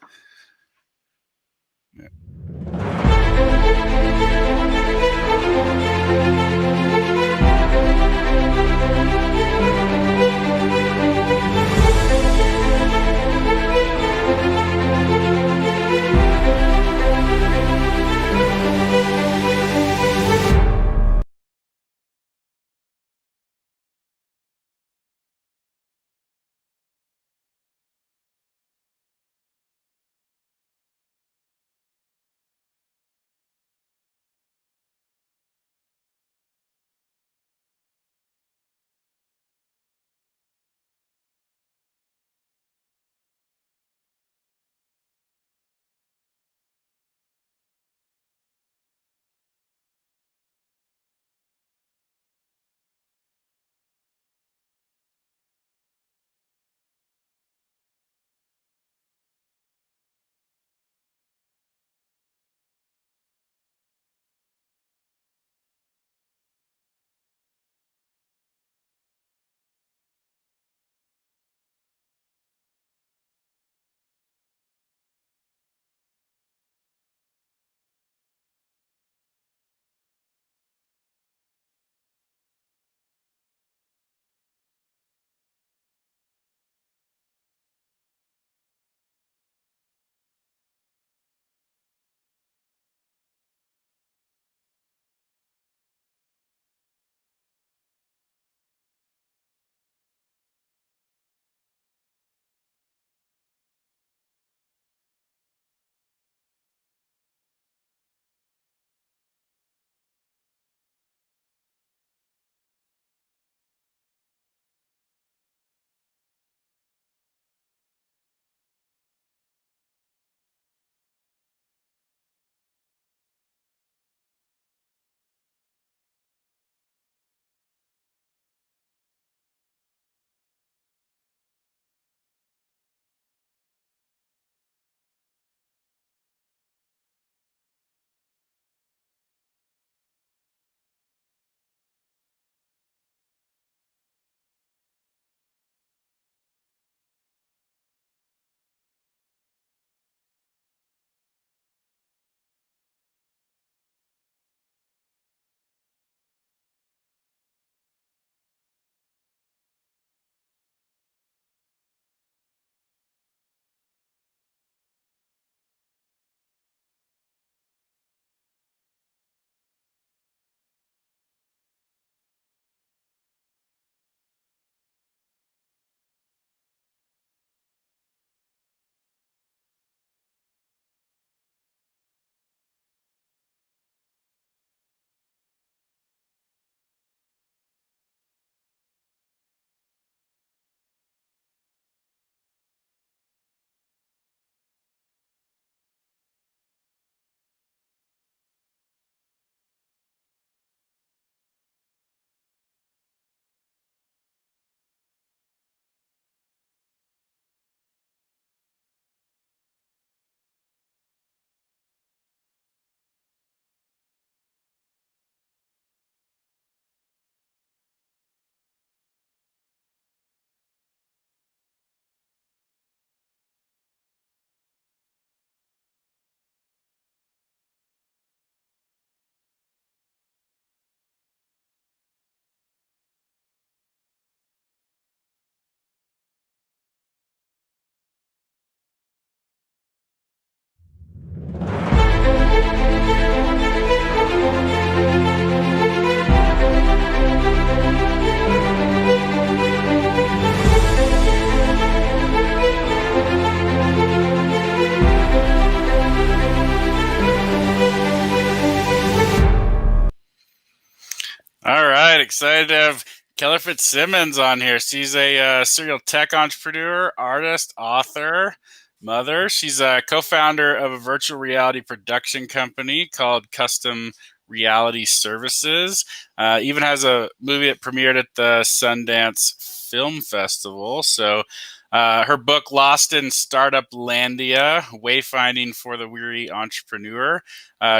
excited to have Keller Fitzsimmons on here. She's a serial tech entrepreneur, artist, author, mother. She's a co-founder of a virtual reality production company called Custom Reality Services. Even has a movie that premiered at the Sundance Film Festival. So her book, Lost in Startup Landia, Wayfinding for the Weary Entrepreneur.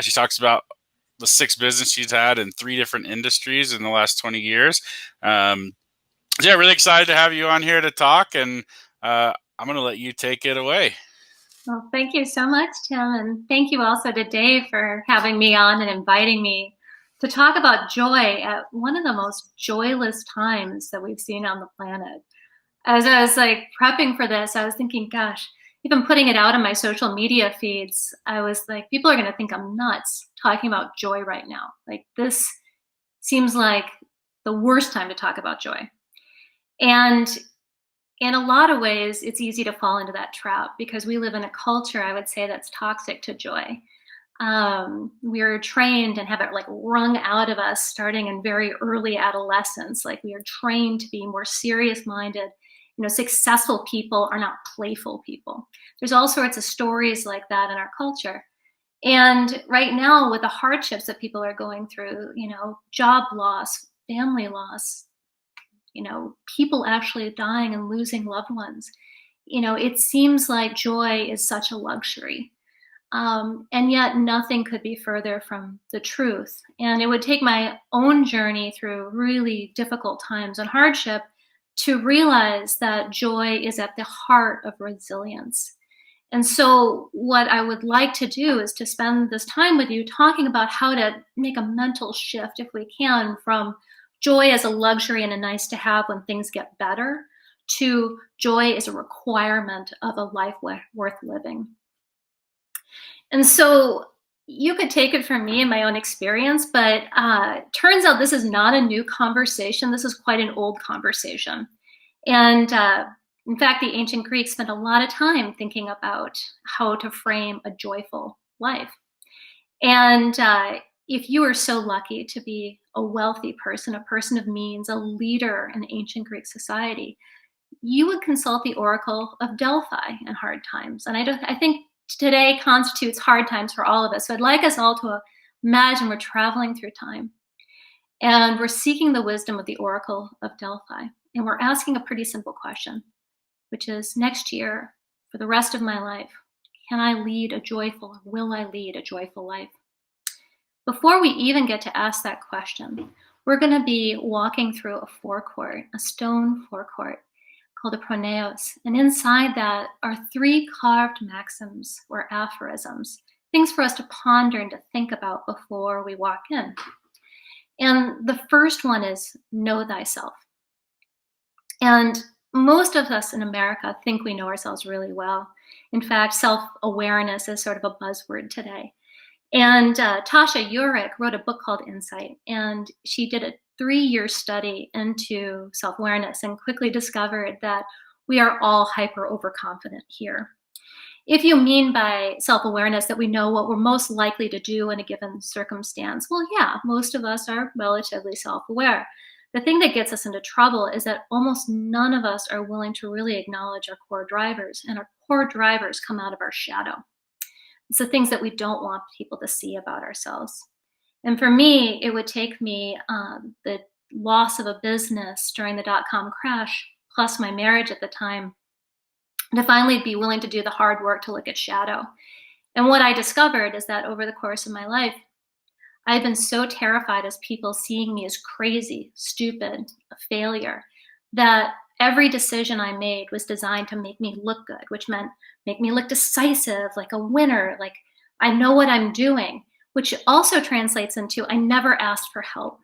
She talks about the 6 business she's had in 3 different industries in the last 20 years. Yeah, really excited to have you on here to talk, and I'm going to let you take it away. Well, thank you so much, Tim, and thank you also to Dave for having me on and inviting me to talk about joy at one of the most joyless times that we've seen on the planet. As I was like prepping for this, I was thinking, gosh, even putting it out on my social media feeds, I was like, people are going to think I'm nuts talking about joy right now. Like, this seems like the worst time to talk about joy. And in a lot of ways, it's easy to fall into that trap because we live in a culture, I would say, that's toxic to joy. We're trained and have it like wrung out of us starting in very early adolescence. Like, we are trained to be more serious-minded. You know, successful people are not playful people. There's all sorts of stories like that in our culture. And right now, with the hardships that people are going through, you know, job loss, family loss, you know, people actually dying and losing loved ones, you know, it seems like joy is such a luxury. And yet nothing could be further from the truth. And it would take my own journey through really difficult times and hardship to realize that joy is at the heart of resilience. And so what I would like to do is to spend this time with you talking about how to make a mental shift, if we can, from joy as a luxury and a nice to have when things get better to joy as a requirement of a life worth living. And so you could take it from me and my own experience, but turns out this is not a new conversation. This is quite an old conversation. And in fact, the ancient Greeks spent a lot of time thinking about how to frame a joyful life. And if you were so lucky to be a wealthy person, a person of means, a leader in ancient Greek society, you would consult the Oracle of Delphi in hard times. And I think today constitutes hard times for all of us. So I'd like us all to imagine we're traveling through time and we're seeking the wisdom of the Oracle of Delphi. And we're asking a pretty simple question, which is, next year, for the rest of my life, can I lead a joyful, or will I lead a joyful life? Before we even get to ask that question, we're going to be walking through a forecourt, a stone forecourt called a proneos. And inside that are 3 carved maxims or aphorisms, things for us to ponder and to think about before we walk in. And the first one is, know thyself. And most of us in America think we know ourselves really well. In fact, self-awareness is sort of a buzzword today. And Tasha Eurich wrote a book called Insight, and she did a 3-year study into self-awareness and quickly discovered that we are all hyper overconfident here. If you mean by self-awareness that we know what we're most likely to do in a given circumstance, well, yeah, most of us are relatively self-aware. The thing that gets us into trouble is that almost none of us are willing to really acknowledge our core drivers, and our core drivers come out of our shadow. It's the things that we don't want people to see about ourselves. And for me, it would take me the loss of a business during the dot-com crash, plus my marriage at the time, to finally be willing to do the hard work to look at shadow. And what I discovered is that over the course of my life, I've been so terrified as people seeing me as crazy, stupid, a failure, that every decision I made was designed to make me look good, which meant make me look decisive, like a winner, like I know what I'm doing, which also translates into I never asked for help.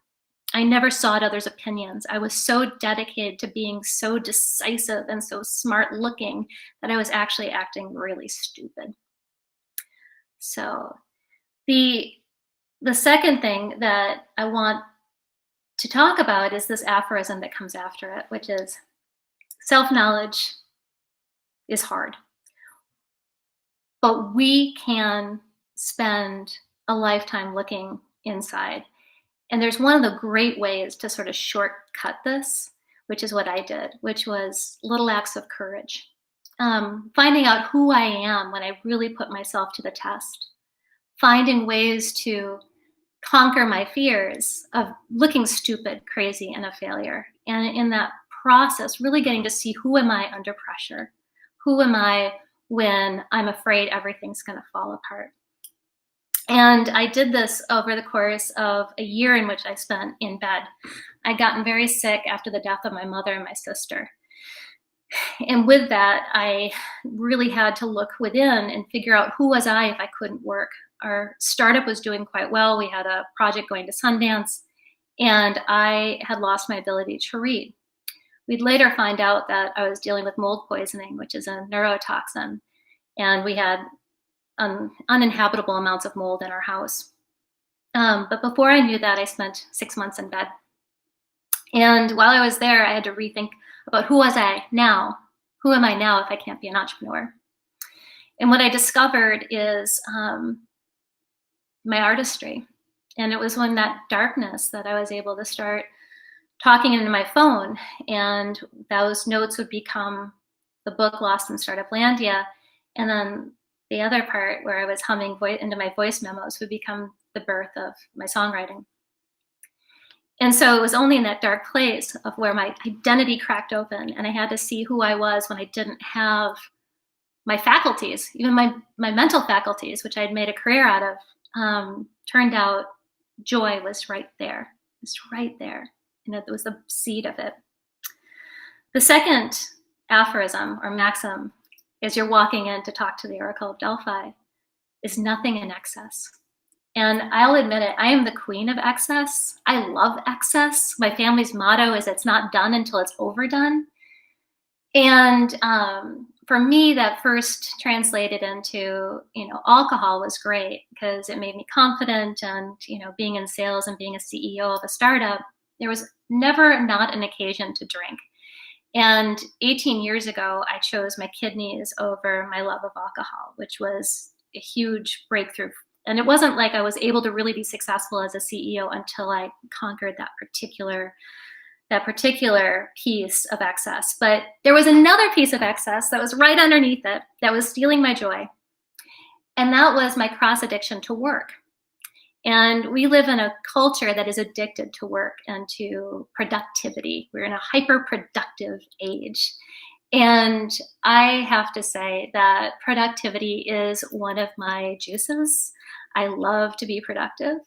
I never sought others' opinions. I was so dedicated to being so decisive and so smart looking that I was actually acting really stupid. So the second thing that I want to talk about is this aphorism that comes after it, which is self-knowledge is hard. But we can spend a lifetime looking inside And there's one of the great ways to sort of shortcut this, which is what I did, which was little acts of courage. Finding out who I am when I really put myself to the test. Finding ways to conquer my fears of looking stupid, crazy, and a failure. And in that process, really getting to see, who am I under pressure? Who am I when I'm afraid everything's going to fall apart? And I did this over the course of a year in which I spent in bed. I'd gotten very sick after the death of my mother and my sister. And with that, I really had to look within and figure out, who was I if I couldn't work? Our startup was doing quite well. We had a project going to Sundance, and I had lost my ability to read. We'd later find out that I was dealing with mold poisoning, which is a neurotoxin, and we had uninhabitable amounts of mold in our house. But before I knew that, I spent 6 months in bed. And while I was there, I had to rethink about, who was I now? Who am I now if I can't be an entrepreneur? And what I discovered is my artistry. And it was when that darkness that I was able to start talking into my phone, and those notes would become the book Lost in Startup Landia. And then the other part where I was humming into my voice memos would become the birth of my songwriting. And so it was only in that dark place of where my identity cracked open, and I had to see who I was when I didn't have my faculties, even my mental faculties, which I'd made a career out of. Turned out joy was right there. It was right there. And it was the seed of it. The second aphorism or maxim, as you're walking in to talk to the Oracle of Delphi, is nothing in excess. And I'll admit it, I am the queen of excess. I love excess. My family's motto is, it's not done until it's overdone. And for me, that first translated into, alcohol was great because it made me confident, and, being in sales and being a CEO of a startup, there was never not an occasion to drink. And 18 years ago, I chose my kidneys over my love of alcohol, which was a huge breakthrough. And it wasn't like I was able to really be successful as a CEO until I conquered that particular piece of excess. But there was another piece of excess that was right underneath it that was stealing my joy. And that was my cross addiction to work. And we live in a culture that is addicted to work and to productivity. We're in a hyper-productive age. And I have to say that productivity is one of my juices. I love to be productive,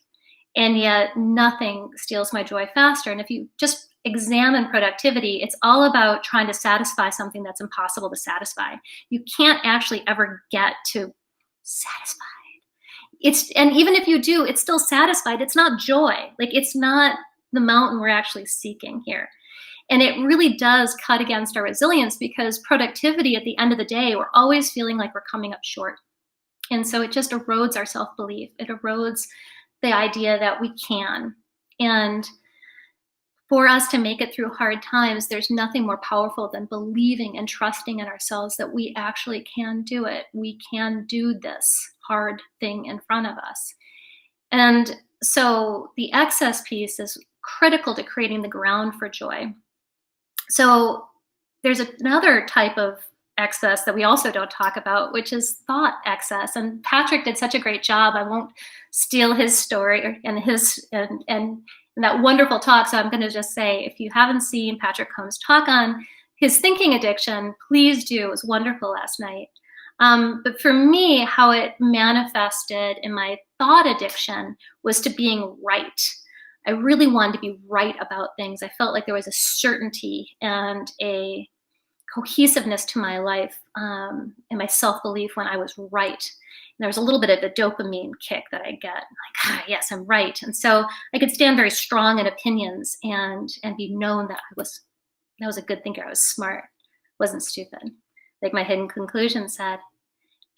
and yet nothing steals my joy faster. And if you just examine productivity, it's all about trying to satisfy something that's impossible to satisfy. You can't actually ever get to satisfied. And even if you do, it's still satisfied. It's not joy. Like, it's not the mountain we're actually seeking here. And it really does cut against our resilience, because productivity at the end of the day, we're always feeling like we're coming up short. And so it just erodes our self-belief. It erodes the idea that we can. And for us to make it through hard times, there's nothing more powerful than believing and trusting in ourselves that we actually can do it. We can do this hard thing in front of us. And so the excess piece is critical to creating the ground for joy. So there's another type of excess that we also don't talk about, which is thought excess. And Patrick did such a great job. I won't steal his story and that wonderful talk. So I'm going to just say, if you haven't seen Patrick Combs' talk on his thinking addiction, please do. It was wonderful last night. But for me, how it manifested in my thought addiction was to being right. I really wanted to be right about things. I felt like there was a certainty and a cohesiveness to my life and my self-belief when I was right. And there was a little bit of a dopamine kick that I get. Like, yes, I'm right. And so I could stand very strong in opinions and be known that I was a good thinker. I was smart, wasn't stupid, like my hidden conclusion said.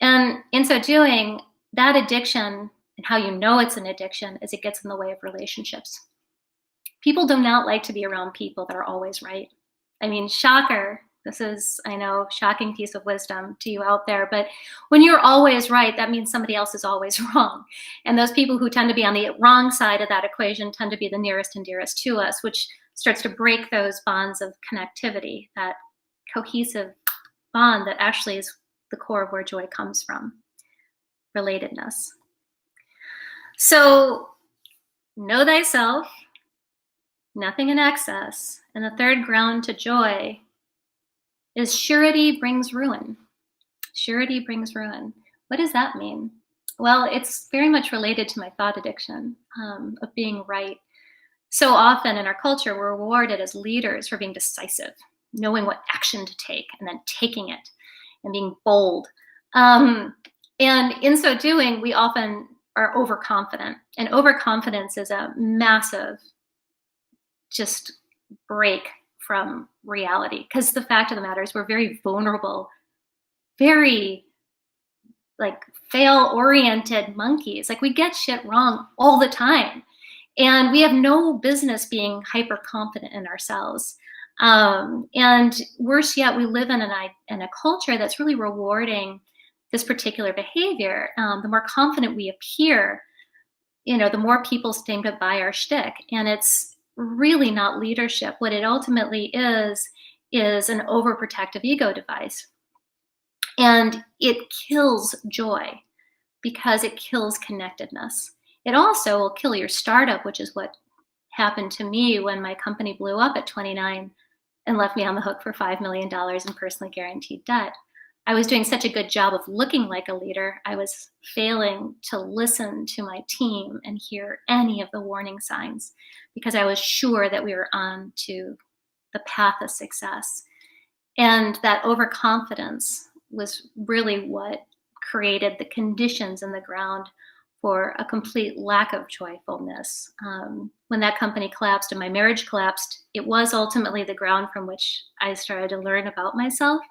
And in so doing, that addiction, and how you know it's an addiction, is it gets in the way of relationships. People do not like to be around people that are always right. I mean, shocker, This is, I know, shocking piece of wisdom to you out there, but when you're always right, that means somebody else is always wrong. And those people who tend to be on the wrong side of that equation tend to be the nearest and dearest to us, which starts to break those bonds of connectivity, that cohesive bond that actually is the core of where joy comes from, relatedness. So know thyself, nothing in excess, and the third ground to joy is surety brings ruin. Surety brings ruin. What does that mean? Well, it's very much related to my thought addiction of being right. So often in our culture, we're rewarded as leaders for being decisive, knowing what action to take and then taking it and being bold. And in so doing, we often are overconfident. And overconfidence is a massive just break from reality, because the fact of the matter is we're very vulnerable, very like fail-oriented monkeys. Like we get shit wrong all the time, and we have no business being hyper confident in ourselves. And worse yet, we live in a culture that's really rewarding this particular behavior. The more confident we appear, the more people stand to buy our shtick, and it's really not leadership. What it ultimately is an overprotective ego device. And it kills joy because it kills connectedness. It also will kill your startup, which is what happened to me when my company blew up at 29 and left me on the hook for $5 million in personally guaranteed debt. I was doing such a good job of looking like a leader, I was failing to listen to my team and hear any of the warning signs, because I was sure that we were on to the path of success. And that overconfidence was really what created the conditions in the ground for a complete lack of joyfulness. When that company collapsed and my marriage collapsed, it was ultimately the ground from which I started to learn about myself.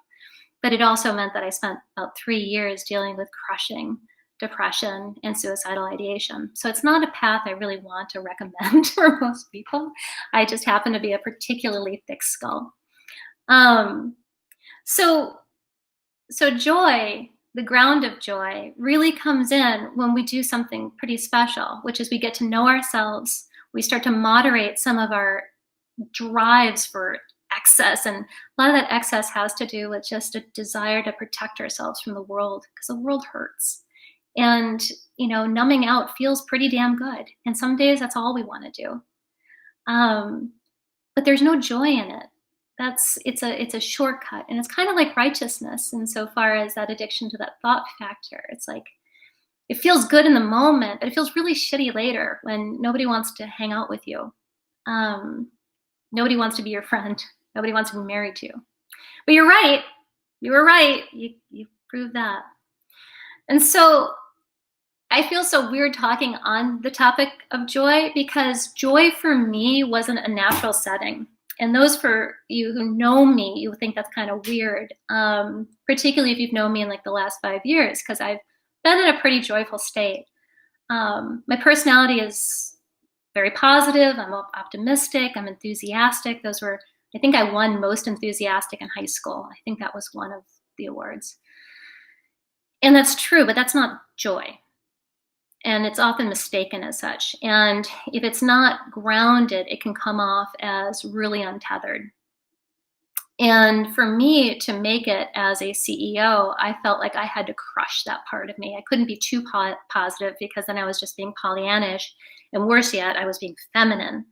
But it also meant that I spent about 3 years dealing with crushing depression and suicidal ideation. So it's not a path I really want to recommend for most people. I just happen to be a particularly thick skull. So joy, the ground of joy, really comes in when we do something pretty special, which is we get to know ourselves. We start to moderate some of our drives for excess, and a lot of that excess has to do with just a desire to protect ourselves from the world, because the world hurts, and numbing out feels pretty damn good, and some days that's all we want to do, but there's no joy in it. It's a shortcut, and it's kind of like righteousness insofar as that addiction to that thought factor. It's like it feels good in the moment, but it feels really shitty later when nobody wants to hang out with you. Nobody wants to be your friend. Nobody wants to be married to you. But you're right. You were right. You proved that. And so I feel so weird talking on the topic of joy, because joy for me wasn't a natural setting. And those for you who know me, you think that's kind of weird, particularly if you've known me in like the last 5 years, because I've been in a pretty joyful state. My personality is very positive. I'm optimistic. I'm enthusiastic. I think I won most enthusiastic in high school. I think that was one of the awards. And that's true, but that's not joy. And it's often mistaken as such. And if it's not grounded, it can come off as really untethered. And for me to make it as a CEO, I felt like I had to crush that part of me. I couldn't be too positive, because then I was just being Pollyannish. And worse yet, I was being feminine.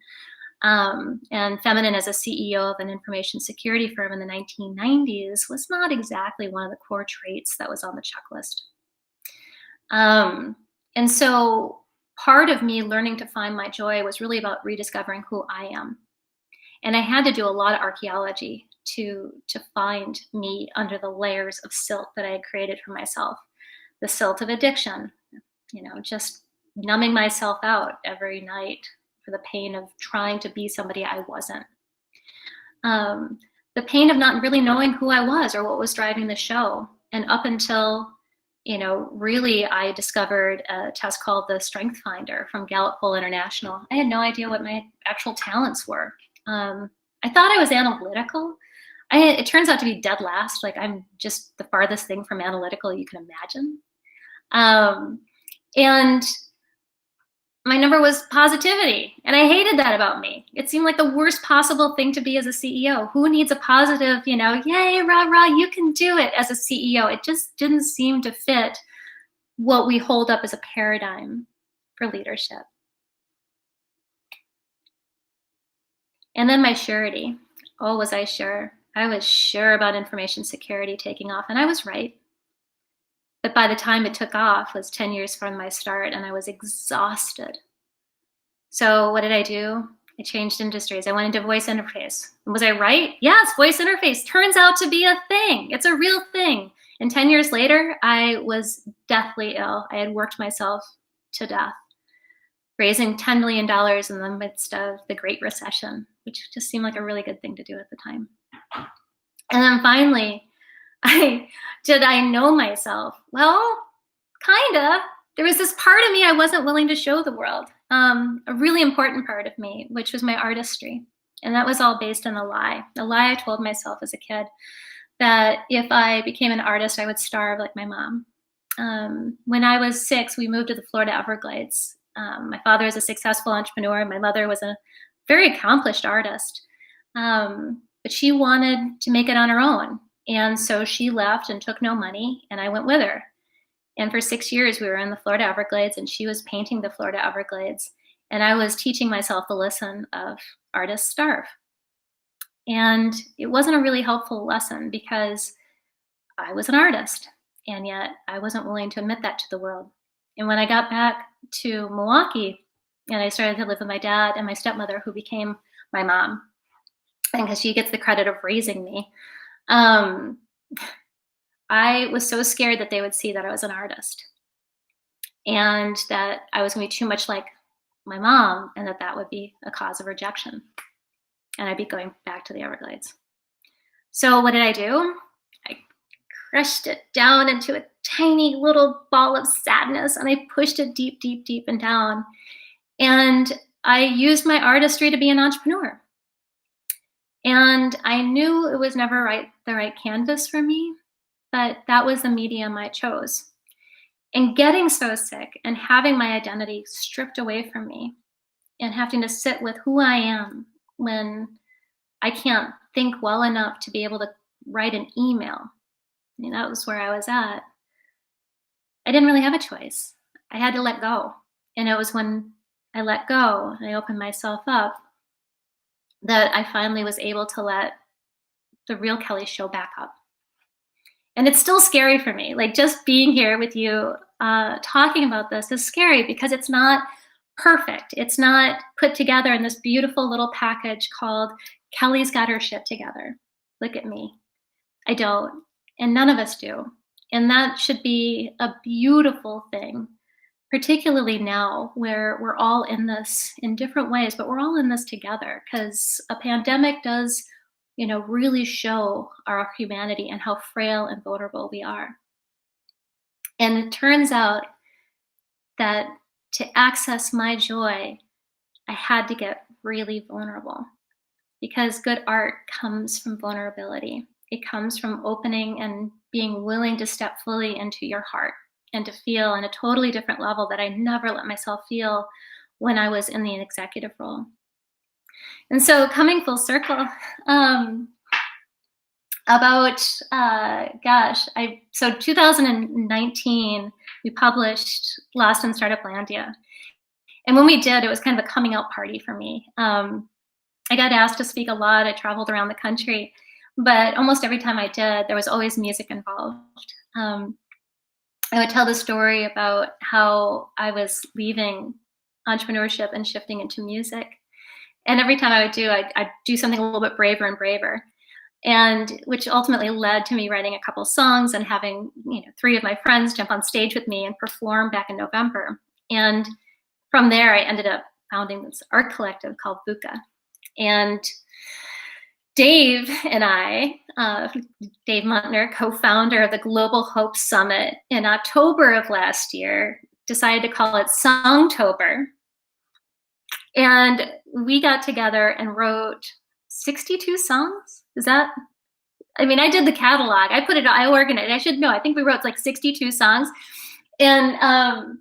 And feminine as a CEO of an information security firm in the 1990s was not exactly one of the core traits that was on the checklist. And so part of me learning to find my joy was really about rediscovering who I am. And I had to do a lot of archaeology to find me under the layers of silt that I had created for myself. The silt of addiction, just numbing myself out every night for the pain of trying to be somebody I wasn't. The pain of not really knowing who I was or what was driving the show. And up until, really I discovered a test called the Strength Finder from Gallup Poll International. I had no idea what my actual talents were. I thought I was analytical. it turns out to be dead last. Like I'm just the farthest thing from analytical you can imagine. And my number was positivity. And I hated that about me. It seemed like the worst possible thing to be as a CEO. Who needs a positive, yay, rah, rah, you can do it as a CEO? It just didn't seem to fit what we hold up as a paradigm for leadership. And then my surety. Oh, was I sure? I was sure about information security taking off, and I was right. But by the time it took off was 10 years from my start, and I was exhausted. So what did I do? I changed industries. I went into voice interface. And was I right? Yes, voice interface turns out to be a thing. It's a real thing. And 10 years later, I was deathly ill. I had worked myself to death, raising $10 million in the midst of the Great Recession, which just seemed like a really good thing to do at the time. And then finally, did I know myself? Well, kinda. There was this part of me I wasn't willing to show the world, a really important part of me, which was my artistry. And that was all based on a lie I told myself as a kid, that if I became an artist, I would starve like my mom. When I was 6, we moved to the Florida Everglades. My father is a successful entrepreneur. My mother was a very accomplished artist, but she wanted to make it on her own. And so she left and took no money, and I went with her. And for 6 years, we were in the Florida Everglades, and she was painting the Florida Everglades. And I was teaching myself the lesson of artists starve. And it wasn't a really helpful lesson because I was an artist, and yet I wasn't willing to admit that to the world. And when I got back to Milwaukee, and I started to live with my dad and my stepmother, who became my mom, and because she gets the credit of raising me, I was so scared that they would see that I was an artist and that I was going to be too much like my mom, and that would be a cause of rejection. And I'd be going back to the Everglades. So what did I do? I crushed it down into a tiny little ball of sadness, and I pushed it deep, deep, deep and down. And I used my artistry to be an entrepreneur. And I knew it was never the right canvas for me, but that was the medium I chose. And getting so sick and having my identity stripped away from me and having to sit with who I am when I can't think well enough to be able to write an email. That was where I was at. I didn't really have a choice. I had to let go. And it was when I let go and I opened myself up that I finally was able to let the real Kelly show back up. And it's still scary for me. Like just being here with you, talking about this is scary because it's not perfect. It's not put together in this beautiful little package called Kelly's got her shit together. Look at me. I don't. And none of us do. And that should be a beautiful thing, particularly now where we're all in this in different ways, but we're all in this together because a pandemic does, really show our humanity and how frail and vulnerable we are. And it turns out that to access my joy, I had to get really vulnerable because good art comes from vulnerability. It comes from opening and being willing to step fully into your heart and to feel on a totally different level that I never let myself feel when I was in the executive role. And so coming full circle, so 2019, we published Lost in Startup Landia. And when we did, it was kind of a coming out party for me. I got asked to speak a lot. I traveled around the country, but almost every time I did, there was always music involved. I would tell the story about how I was leaving entrepreneurship and shifting into music. And every time I would I'd do something a little bit braver and braver. And which ultimately led to me writing a couple songs and having 3 of my friends jump on stage with me and perform back in November. And from there, I ended up founding this art collective called VUCA. And Dave and I, Dave Muntner, co-founder of the Global Hope Summit in October of last year, decided to call it Songtober. And we got together and wrote 62 songs. Is that I mean, I did the catalog. I put it, I organized, I should know. I think we wrote like 62 songs, and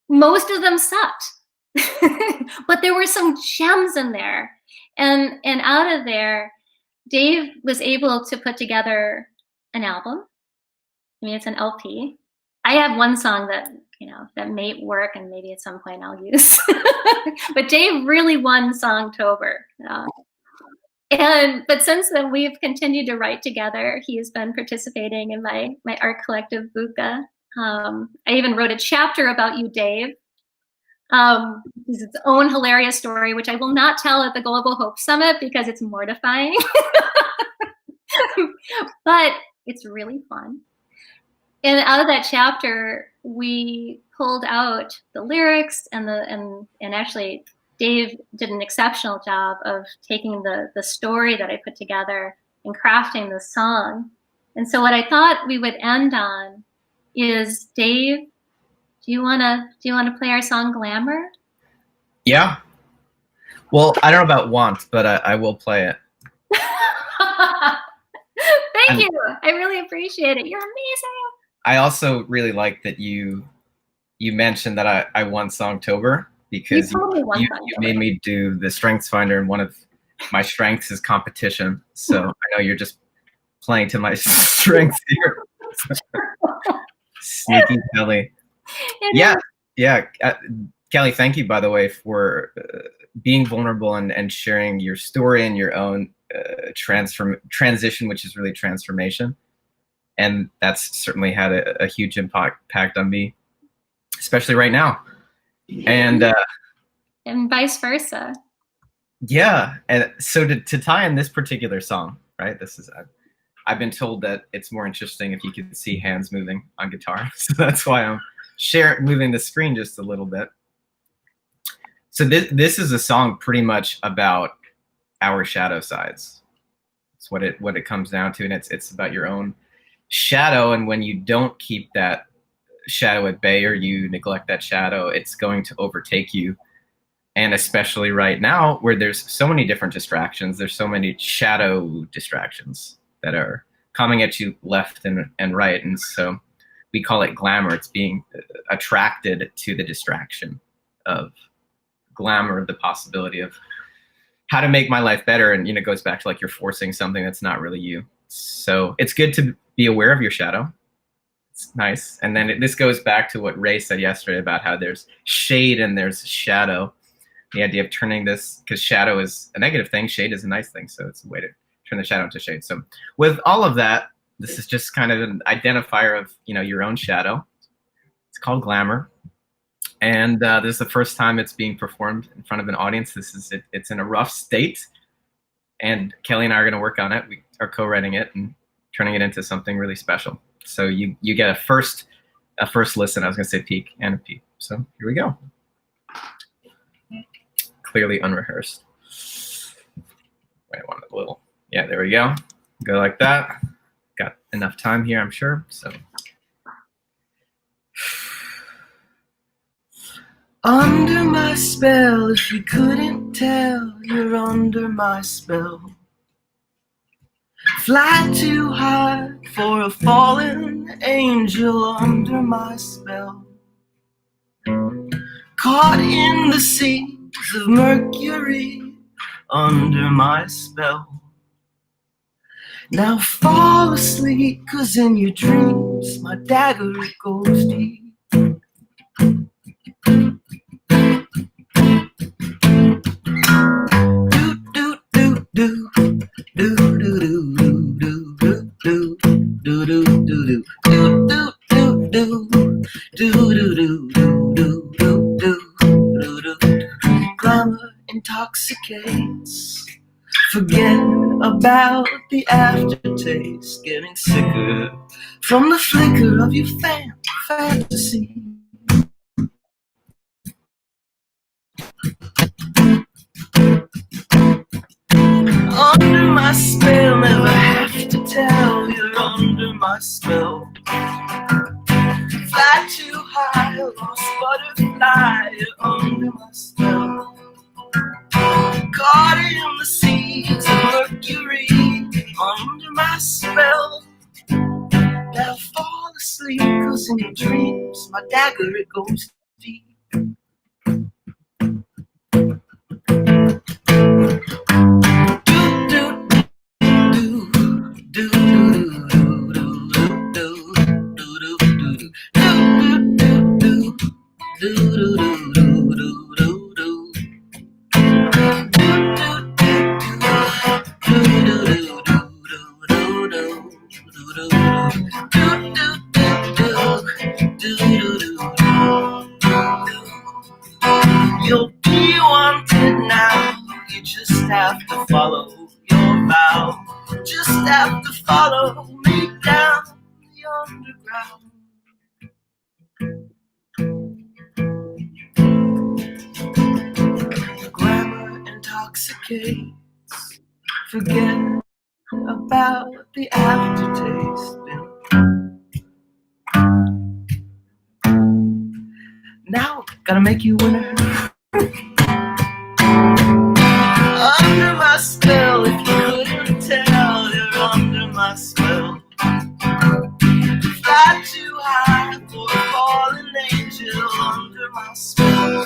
most of them sucked. But there were some gems in there. And out of there, Dave was able to put together an album. I mean, it's an LP. I have one song that, that may work and maybe at some point I'll use. But Dave really won Songtober. But since then, we've continued to write together. He has been participating in my art collective, Buka. I even wrote a chapter about you, Dave. It's its own hilarious story, which I will not tell at the Global Hope Summit because it's mortifying. But it's really fun. And out of that chapter, we pulled out the lyrics and actually Dave did an exceptional job of taking the story that I put together and crafting the song. And so what I thought we would end on is, Dave, do you wanna play our song Glamour? Yeah. Well, I don't know about want, but I will play it. Thank you. I really appreciate it. You're amazing. I also really like that you mentioned that I won Songtober, because you made me do the Strengths Finder, and one of my strengths is competition. So I know you're just playing to my strengths here. Sneaky Kelly. Yeah. Kelly, thank you, by the way, for being vulnerable and sharing your story and your own transition, which is really transformation. And that's certainly had a huge impact on me, especially right now. And vice versa. Yeah. And so to tie in this particular song, right? This is, I've been told that it's more interesting if you can see hands moving on guitar. So that's why I'm moving the screen just a little bit. So this is a song pretty much about our shadow sides. It's what it comes down to. And it's about your own shadow. And when you don't keep that shadow at bay, or you neglect that shadow, it's going to overtake you. And especially right now, where there's so many different distractions, there's so many shadow distractions that are coming at you left and right. And so we call it glamour. It's being attracted to the distraction of glamour, the possibility of how to make my life better. And, it goes back to like you're forcing something that's not really you. So it's good to be aware of your shadow. It's nice. And then this goes back to what Ray said yesterday about how there's shade and there's shadow. The idea of turning this, because shadow is a negative thing, shade is a nice thing. So it's a way to turn the shadow into shade. So with all of that, this is just kind of an identifier of, your own shadow. It's called Glamour. And this is the first time it's being performed in front of an audience. It's in a rough state. And Kelly and I are going to work on it. We are co-writing it and turning it into something really special. So you get a first listen. I was going to say peek and a peep. So here we go. Clearly unrehearsed. Wait, I want a little. Yeah, there we go. Go like that. Got enough time here, I'm sure. So. Under my spell, if you couldn't tell, you're under my spell. Fly too high for a fallen angel under my spell. Caught in the seas of Mercury under my spell. Now fall asleep, 'cause in your dreams my dagger goes deep. Glamour intoxicates. Forget about the aftertaste. Getting sicker from the flicker of your fantasy. Under my spell, never have to tell, you're under my spell. Fly too high, lost butterfly, you're under my spell. Caught in the seas of Mercury, under my spell. Now fall asleep, 'cause in your dreams, my dagger, it goes deep. You'll be wanted now. You just have to follow your vow. Just have to follow me down the underground. Glamour intoxicates. Forget about the aftertaste. Now, gotta make you winner. Under my spell, if you couldn't tell, you're under my spell. Fly too high for a fallen angel. Under my spell.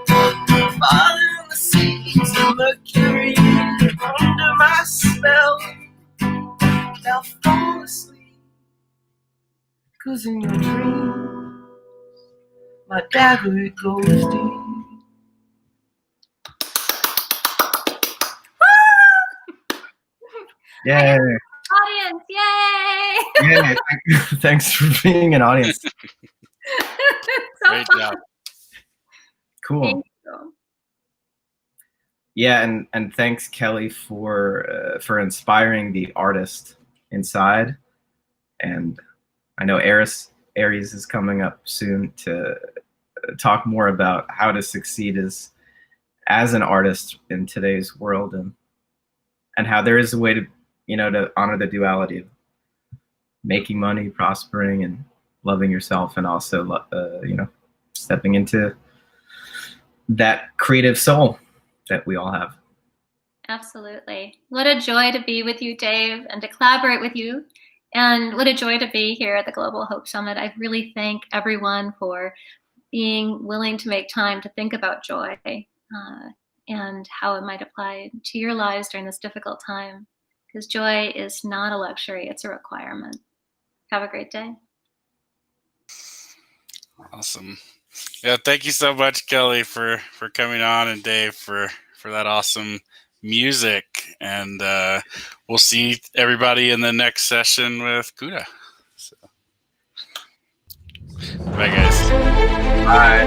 Fall in the seas of Mercury. Under my spell. Now fall asleep, 'cause in your dreams, my dagger, it goes deep. Yay! Audience, yay! Yeah, thanks for being an audience. So Great fun. job. Cool. Thank you. Yeah, and thanks, Kelly, for inspiring the artist inside. And I know Aries is coming up soon to talk more about how to succeed as an artist in today's world, and how there is a way to to honor the duality of making money, prospering, and loving yourself, and also stepping into that creative soul that we all have. Absolutely. What a joy to be with you, Dave, and to collaborate with you. And what a joy to be here at the Global Hope Summit. I really thank everyone for being willing to make time to think about joy and how it might apply to your lives during this difficult time. Because joy is not a luxury, it's a requirement. Have a great day. Awesome. Yeah, thank you so much, Kelly, for coming on, and Dave for that awesome music. And we'll see everybody in the next session with Kuda. So, bye, guys. Bye.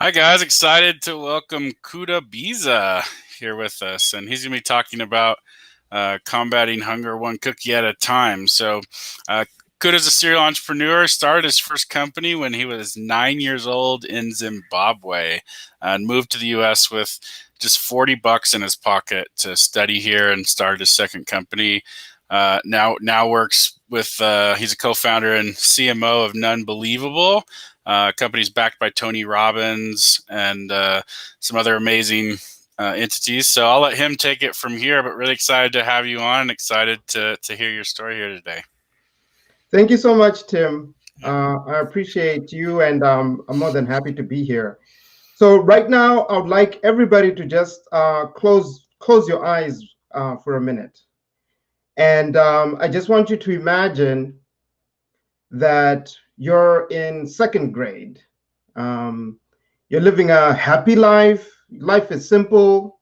Hi, guys. Excited to welcome Kuda Biza here with us. And he's going to be talking about combating hunger one cookie at a time. So Kuda's a serial entrepreneur, started his first company when he was 9 years old in Zimbabwe and moved to the U.S. with just $40 in his pocket to study here and started his second company. Now works with, he's a co-founder and CMO of Nunbelievable. Companies backed by Tony Robbins and some other amazing entities. So I'll let him take it from here, but really excited to have you on and excited to hear your story here today. Thank you so much, Tim. I appreciate you, and I'm more than happy to be here. So right now, I would like everybody to just close your eyes for a minute. And I just want you to imagine that you're in second grade. You're living a happy life. Life is simple.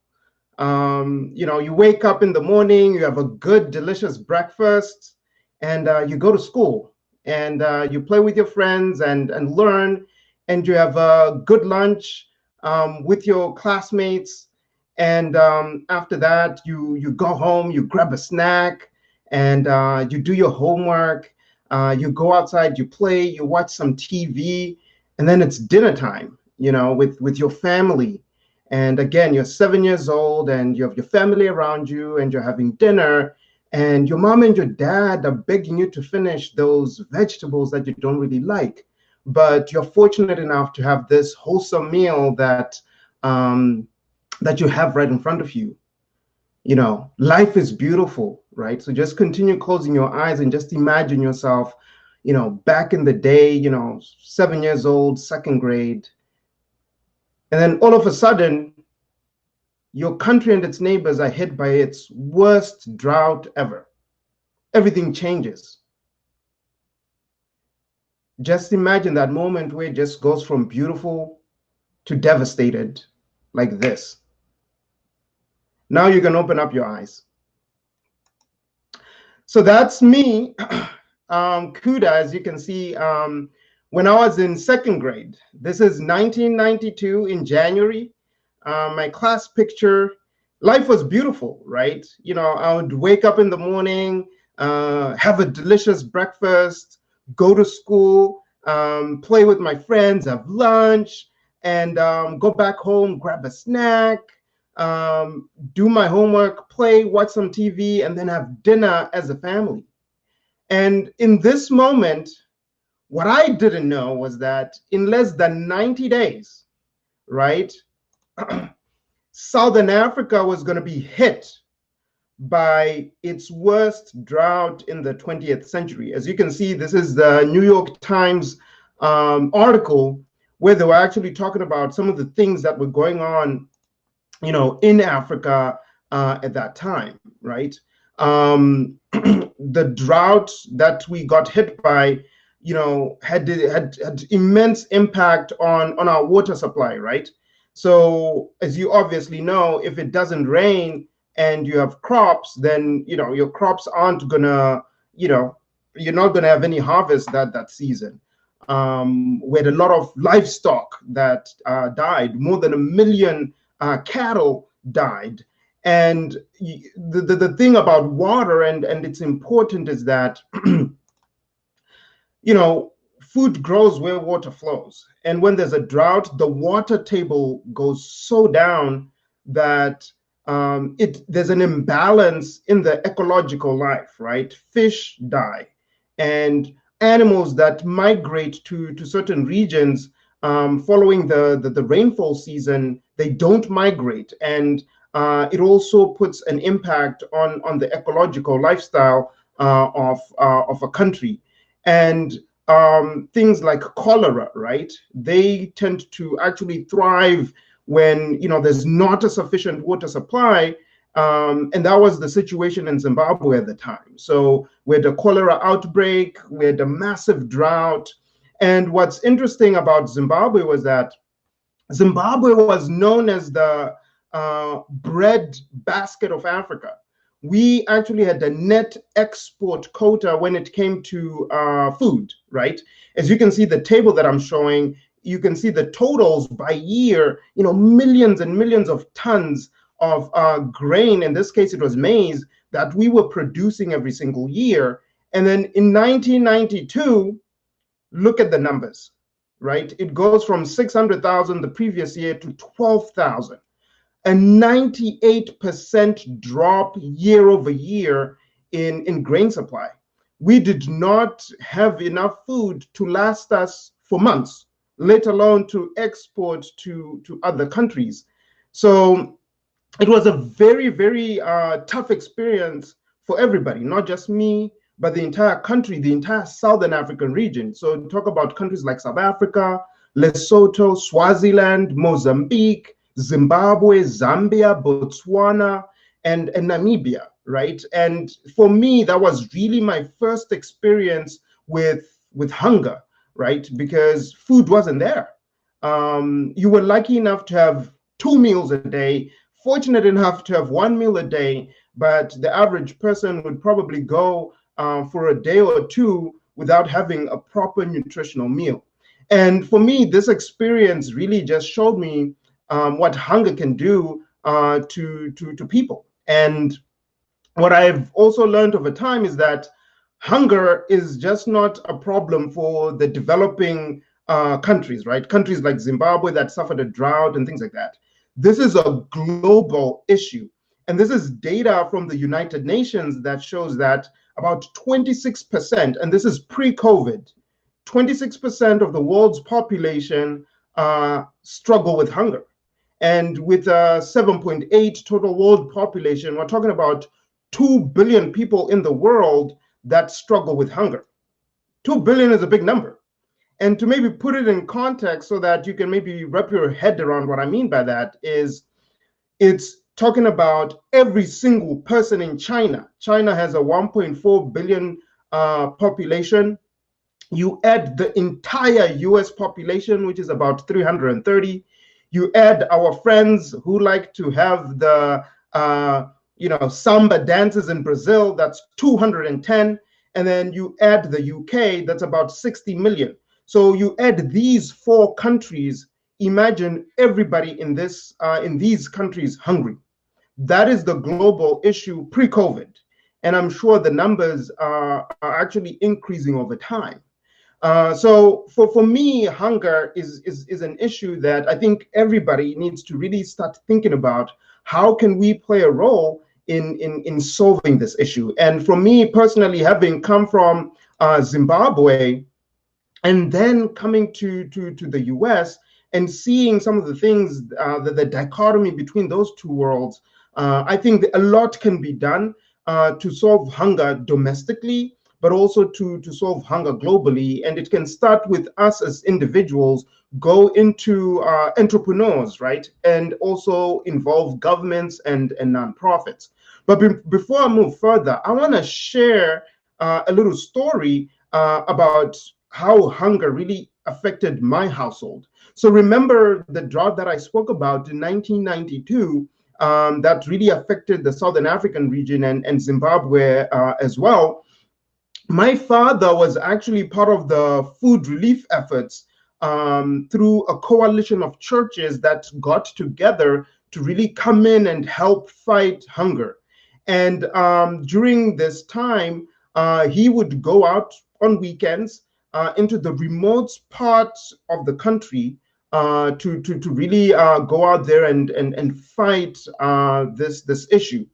You wake up in the morning, you have a good, delicious breakfast, and you go to school, and you play with your friends and learn, and you have a good lunch with your classmates. And after that, you go home, you grab a snack, and you do your homework. You go outside, you play, you watch some TV, and then it's dinner time, with your family. And again, you're 7 years old, and you have your family around you, and you're having dinner, and your mom and your dad are begging you to finish those vegetables that you don't really like. But you're fortunate enough to have this wholesome meal that you have right in front of you. Life is beautiful, right? So just continue closing your eyes and just imagine yourself, back in the day, 7 years old, second grade. And then all of a sudden, your country and its neighbors are hit by its worst drought ever. Everything changes. Just imagine that moment where it just goes from beautiful to devastated, like this. Now you can open up your eyes. So that's me, Kuda, as you can see, when I was in second grade. This is 1992 in January. My class picture, life was beautiful, right? I would wake up in the morning, have a delicious breakfast, go to school, play with my friends, have lunch, and go back home, grab a snack, do my homework, play, watch some TV, and then have dinner as a family. And in this moment, what I didn't know was that in less than 90 days, right, Southern Africa was going to be hit by its worst drought in the 20th century. As you can see, this is the New York Times article where they were actually talking about some of the things that were going on, in Africa at that time, right? The drought that we got hit by, had immense impact on our water supply, right? So as you obviously know, if it doesn't rain and you have crops, then, your crops aren't gonna, you're not gonna have any harvest that season. We had a lot of livestock that died. More than 1 million cattle died. And the thing about water, and it's important, is that, food grows where water flows. And when there's a drought, the water table goes so down that there's an imbalance in the ecological life, right? Fish die, and animals that migrate to certain regions following the rainfall season, they don't migrate. And it also puts an impact on the ecological lifestyle of a country. And things like cholera, right? They tend to actually thrive when there's not a sufficient water supply, and that was the situation in Zimbabwe at the time. So we had a cholera outbreak, we had a massive drought, and what's interesting about Zimbabwe was that Zimbabwe was known as the bread basket of Africa. We actually had a net export quota when it came to food, right? As you can see, the table that I'm showing, you can see the totals by year, millions and millions of tons of grain. In this case, it was maize that we were producing every single year. And then in 1992, look at the numbers, right? It goes from 600,000 the previous year to 12,000. A 98% drop year over year in grain supply. We did not have enough food to last us for months, let alone to export to other countries. So it was a very, very tough experience for everybody, not just me, but the entire country, the entire Southern African region. So talk about countries like South Africa, Lesotho, Swaziland, Mozambique, Zimbabwe, Zambia, Botswana, and Namibia, right? And for me, that was really my first experience with hunger, right? Because food wasn't there. You were lucky enough to have 2 meals a day, fortunate enough to have 1 meal a day, but the average person would probably go for a day or two without having a proper nutritional meal. And for me, this experience really just showed me what hunger can do to people. And what I've also learned over time is that hunger is just not a problem for the developing countries, right? Countries like Zimbabwe that suffered a drought and things like that. This is a global issue. And this is data from the United Nations that shows that about 26%, and this is pre-COVID, 26% of the world's population struggle with hunger. And with a 7.8 total world population, we're talking about 2 billion people in the world that struggle with hunger. 2 billion is a big number. And to maybe put it in context so that you can maybe wrap your head around what I mean by that is it's talking about every single person in China. China has a 1.4 billion population. You add the entire US population, which is about 330. You add our friends who like to have the samba dances in Brazil, that's 210. And then you add the UK, that's about 60 million. So you add these 4 countries, imagine everybody in these countries hungry. That is the global issue pre-COVID. And I'm sure the numbers are actually increasing over time. So for me, hunger is an issue that I think everybody needs to really start thinking about. How can we play a role in solving this issue? And for me personally, having come from Zimbabwe and then coming to the US and seeing some of the things, the dichotomy between those two worlds, I think a lot can be done to solve hunger domestically, but also to solve hunger globally. And it can start with us as individuals, go into entrepreneurs, right? And also involve governments and nonprofits. But before I move further, I want to share a little story about how hunger really affected my household. So remember the drought that I spoke about in 1992 that really affected the Southern African region and Zimbabwe as well. My father was actually part of the food relief efforts through a coalition of churches that got together to really come in and help fight hunger. And during this time, he would go out on weekends into the remote parts of the country to really go out there and fight this issue.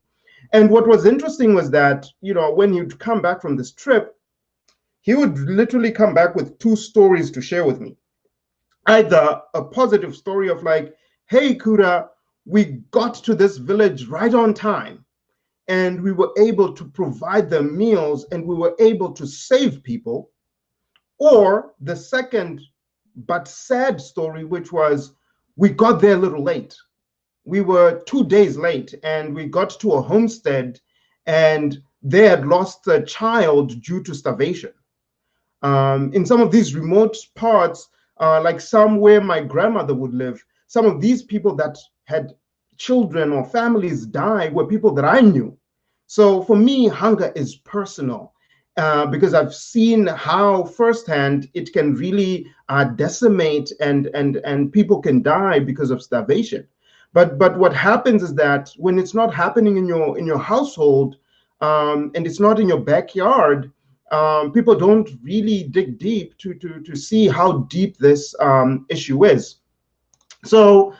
And what was interesting was that, when he'd come back from this trip, he would literally come back with 2 stories to share with me. Either a positive story of like, hey, Kuda, we got to this village right on time, and we were able to provide them meals, and we were able to save people. Or the second but sad story, which was, we got there a little late. We were 2 days late, and we got to a homestead, and they had lost a child due to starvation. In some of these remote parts, like somewhere my grandmother would live, some of these people that had children or families die were people that I knew. So for me, hunger is personal. because I've seen how firsthand it can really decimate and people can die because of starvation. But what happens is that when it's not happening in your household, and it's not in your backyard, people don't really dig deep to see how deep this issue is. So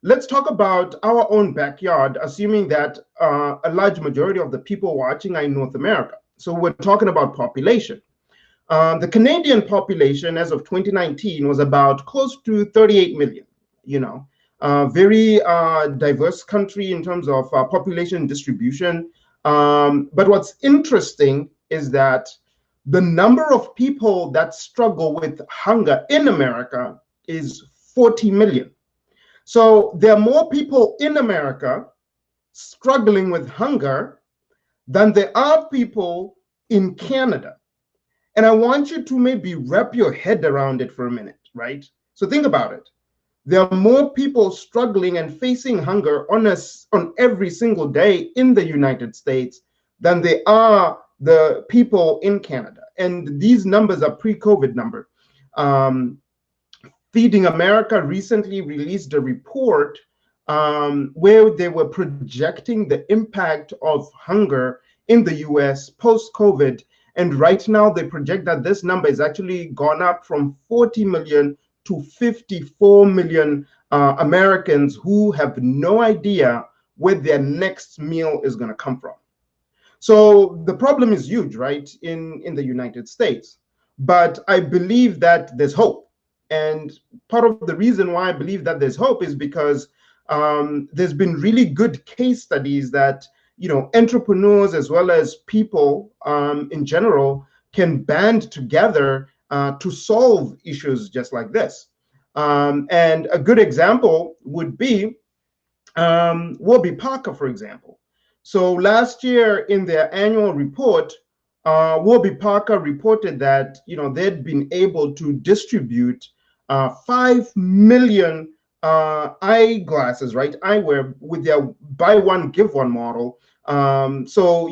let's talk about our own backyard, assuming that a large majority of the people watching are in North America. So we're talking about population. The Canadian population as of 2019 was about close to 38 million, very diverse country in terms of population distribution. But what's interesting is that the number of people that struggle with hunger in America is 40 million. So there are more people in America struggling with hunger than there are people in Canada. And I want you to maybe wrap your head around it for a minute, right? So think about it. There are more people struggling and facing hunger on every single day in the United States than there are the people in Canada. And these numbers are pre-COVID numbers. Feeding America recently released a report where they were projecting the impact of hunger in the US post-COVID. And right now they project that this number is actually gone up from 40 million to 54 million Americans who have no idea where their next meal is going to come from. So the problem is huge, right, in the United States. But I believe that there's hope. And part of the reason why I believe that there's hope is because there's been really good case studies that, entrepreneurs as well as people in general can band together to solve issues just like this. And a good example would be Warby Parker, for example. So last year in their annual report, Warby Parker reported that they'd been able to distribute 5 million eyeglasses, right, eyewear, with their buy one give one model. So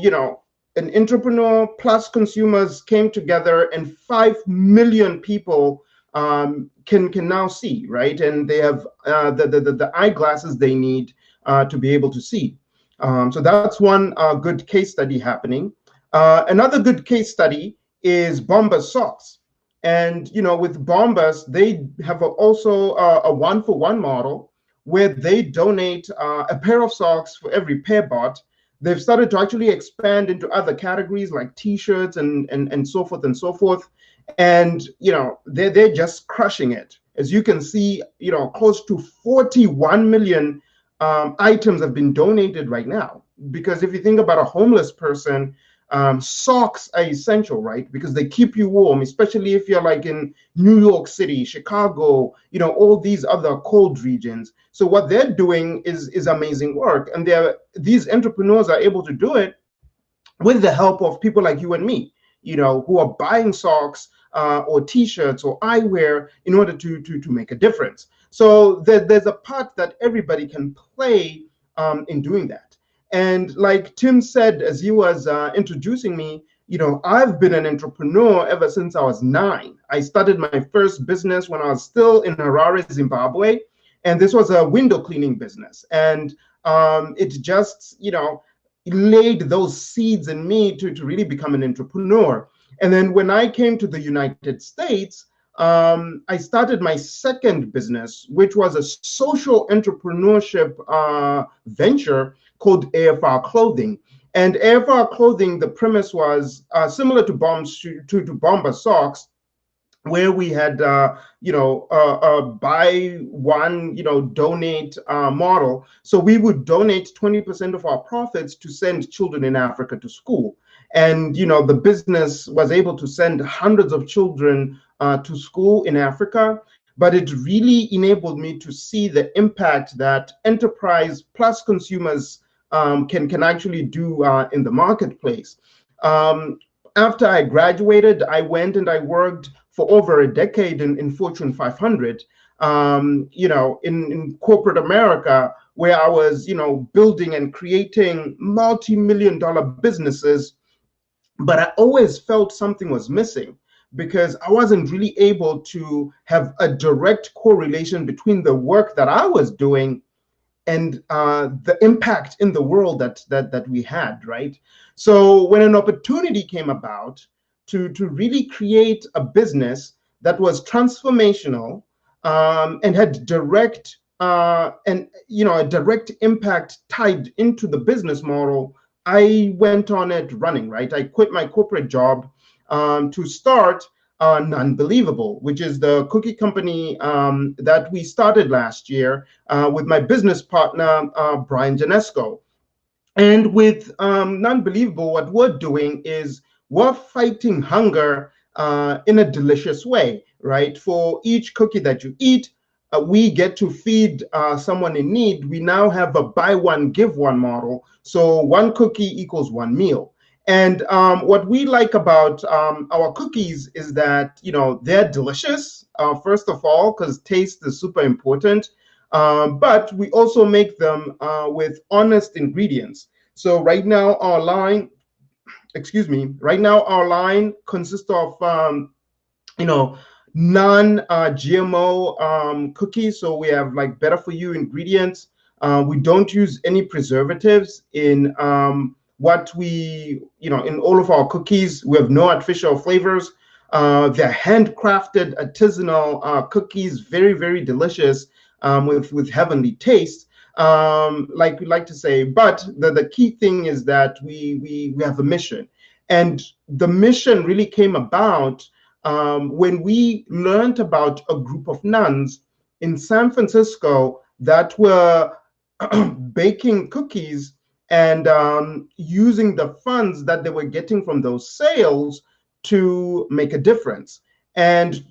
an entrepreneur plus consumers came together, and 5 million people can now see, right, and they have the eyeglasses they need to be able to see. So that's one good case study happening. Another good case study is Bombas socks. And, with Bombas, they have also a one-for-one model where they donate a pair of socks for every pair bought. They've started to actually expand into other categories like T-shirts and so forth and so forth. And, they're just crushing it. As you can see, close to 41 million items have been donated right now. Because if you think about a homeless person, socks are essential, right? Because they keep you warm, especially if you're like in New York City, Chicago, all these other cold regions. So what they're doing is amazing work. And these entrepreneurs are able to do it with the help of people like you and me, who are buying socks or T-shirts or eyewear in order to make a difference. So there's a part that everybody can play in doing that. And like Tim said, as he was introducing me, I've been an entrepreneur ever since I was 9. I started my first business when I was still in Harare, Zimbabwe, and this was a window cleaning business. And it just, laid those seeds in me to really become an entrepreneur. And then when I came to the United States, I started my second business, which was a social entrepreneurship venture called AFR Clothing. And AFR Clothing, the premise was similar to Bombas socks, where we had buy one, donate model. So we would donate 20% of our profits to send children in Africa to school. And the business was able to send hundreds of children to school in Africa. But it really enabled me to see the impact that enterprise plus consumers can actually do in the marketplace. After I graduated, I went and I worked for over a decade in Fortune 500, in corporate America, where I was, building and creating multi-million-dollar businesses. but I always felt something was missing because I wasn't really able to have a direct correlation between the work that I was doing and the impact in the world that we had, right? So when an opportunity came about to really create a business that was transformational and had direct and a direct impact tied into the business model, I went on it running, right? I quit my corporate job to start Unbelievable, which is the cookie company that we started last year with my business partner, Brian Janesco. And with Unbelievable, what we're doing is we're fighting hunger in a delicious way, right? For each cookie that you eat, we get to feed someone in need. We now have a buy one, give one model. So one cookie equals one meal. And what we like about our cookies is that, they're delicious, first of all, because taste is super important. But we also make them with honest ingredients. So right now our line consists of, non-GMO cookies. So we have like better for you ingredients. We don't use any preservatives in in all of our cookies. We have no artificial flavors. They're handcrafted artisanal cookies, very, very delicious, with heavenly taste, like we like to say. But the key thing is that we have a mission. And the mission really came about when we learned about a group of nuns in San Francisco that were baking cookies and using the funds that they were getting from those sales to make a difference. And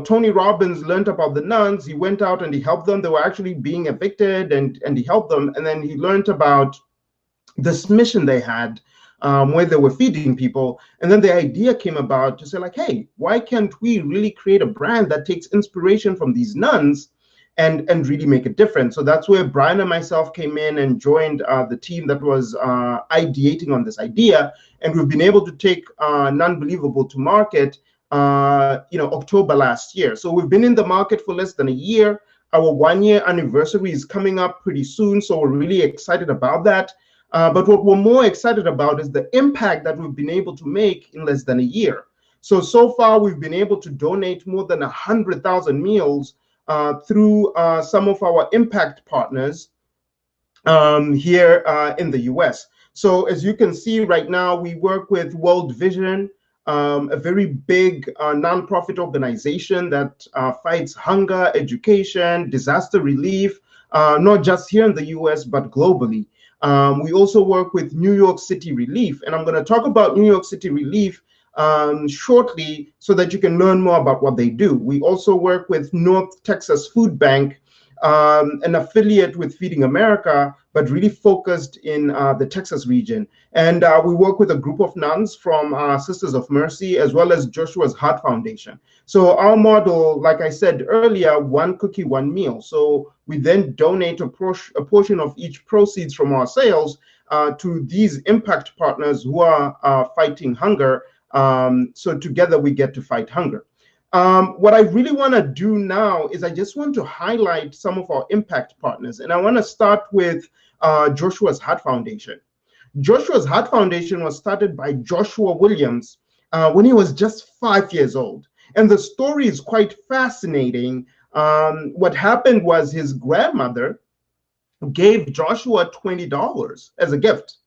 Tony Robbins learned about the nuns. He went out and he helped them. They were actually being evicted, and he helped them. And then he learned about this mission they had, where they were feeding people. And then the idea came about to say, like, hey, why can't we really create a brand that takes inspiration from these nuns and really make a difference? So that's where Brian and myself came in and joined the team that was ideating on this idea. And we've been able to take Unbelievable to market October last year. So we've been in the market for less than a year. Our 1-year anniversary is coming up pretty soon, so we're really excited about that. But what we're more excited about is the impact that we've been able to make in less than a year. So far, we've been able to donate more than 100,000 meals through some of our impact partners here in the US. So as you can see right now, we work with World Vision, a very big nonprofit organization that fights hunger, education, disaster relief, not just here in the US, but globally. We also work with New York City Relief, and I'm going to talk about New York City Relief shortly so that you can learn more about what they do. We also work with North Texas Food Bank, an affiliate with Feeding America, but really focused in the Texas region. And we work with a group of nuns from Sisters of Mercy, as well as Joshua's Heart Foundation. So our model, like I said earlier, one cookie, one meal. So we then donate a portion of each proceeds from our sales to these impact partners who are fighting hunger. So together we get to fight hunger. What I really want to do now is I just want to highlight some of our impact partners. And I want to start with Joshua's Heart Foundation. Joshua's Heart Foundation was started by Joshua Williams when he was just 5 years old. And the story is quite fascinating. What happened was his grandmother gave Joshua $20 as a gift.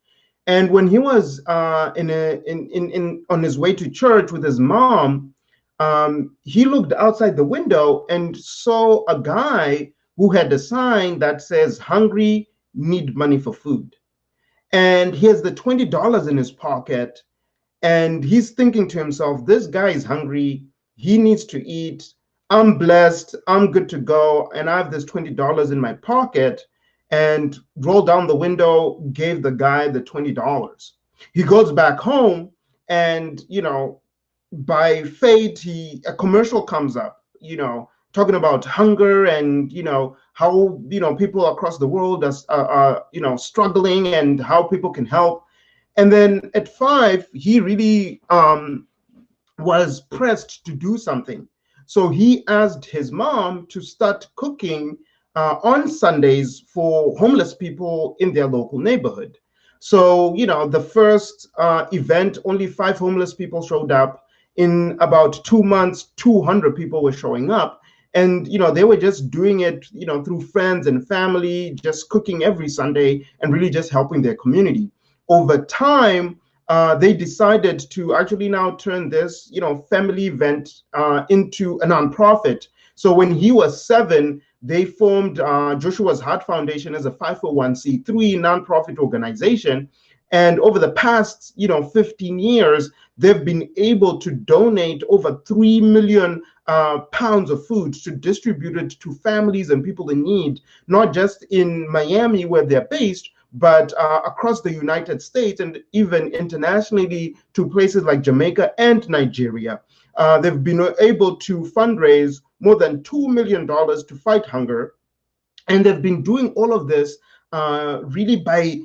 And when he was on his way to church with his mom, he looked outside the window and saw a guy who had a sign that says, "Hungry, need money for food." And he has the $20 in his pocket. And he's thinking to himself, this guy is hungry. He needs to eat. I'm blessed. I'm good to go. And I have this $20 in my pocket. And rolled down the window, gave the guy the $20. He goes back home and, by fate, a commercial comes up, talking about hunger and, how, people across the world are struggling and how people can help. And then at 5, he really was pressed to do something. So he asked his mom to start cooking on Sundays for homeless people in their local neighborhood. So, the first event, only 5 homeless people showed up. In about 2 months, 200 people were showing up. And, they were just doing it, through friends and family, just cooking every Sunday and really just helping their community. Over time, they decided to actually now turn this, family event into a nonprofit. So when he was 7, they formed Joshua's Heart Foundation as a 501c3 nonprofit organization. And over the past, 15 years, they've been able to donate over 3 million pounds of food to distribute it to families and people in need, not just in Miami where they're based, but across the United States and even internationally to places like Jamaica and Nigeria. They've been able to fundraise more than $2 million to fight hunger. And they've been doing all of this really by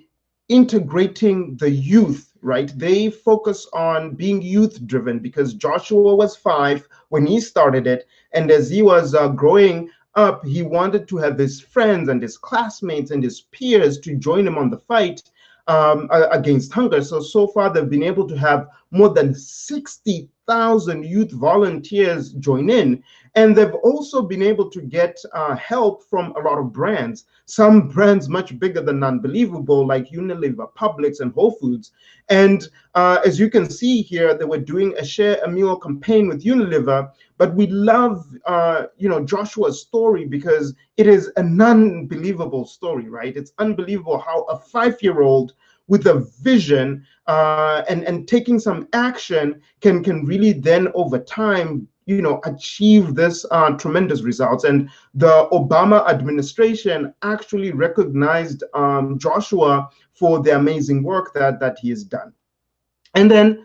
integrating the youth, right? They focus on being youth driven because Joshua was 5 when he started it. And as he was growing up, he wanted to have his friends and his classmates and his peers to join him on the fight against hunger. So far, they've been able to have more than 60,000 youth volunteers join in. And they've also been able to get help from a lot of brands, some brands much bigger than Unbelievable, like Unilever, Publix, and Whole Foods. And as you can see here, they were doing a Share a Meal campaign with Unilever. But we love, Joshua's story because it is an unbelievable story, right? It's unbelievable how a 5-year-old with a vision and taking some action can really then over time achieve this tremendous results. And the Obama administration actually recognized Joshua for the amazing work that he has done. And then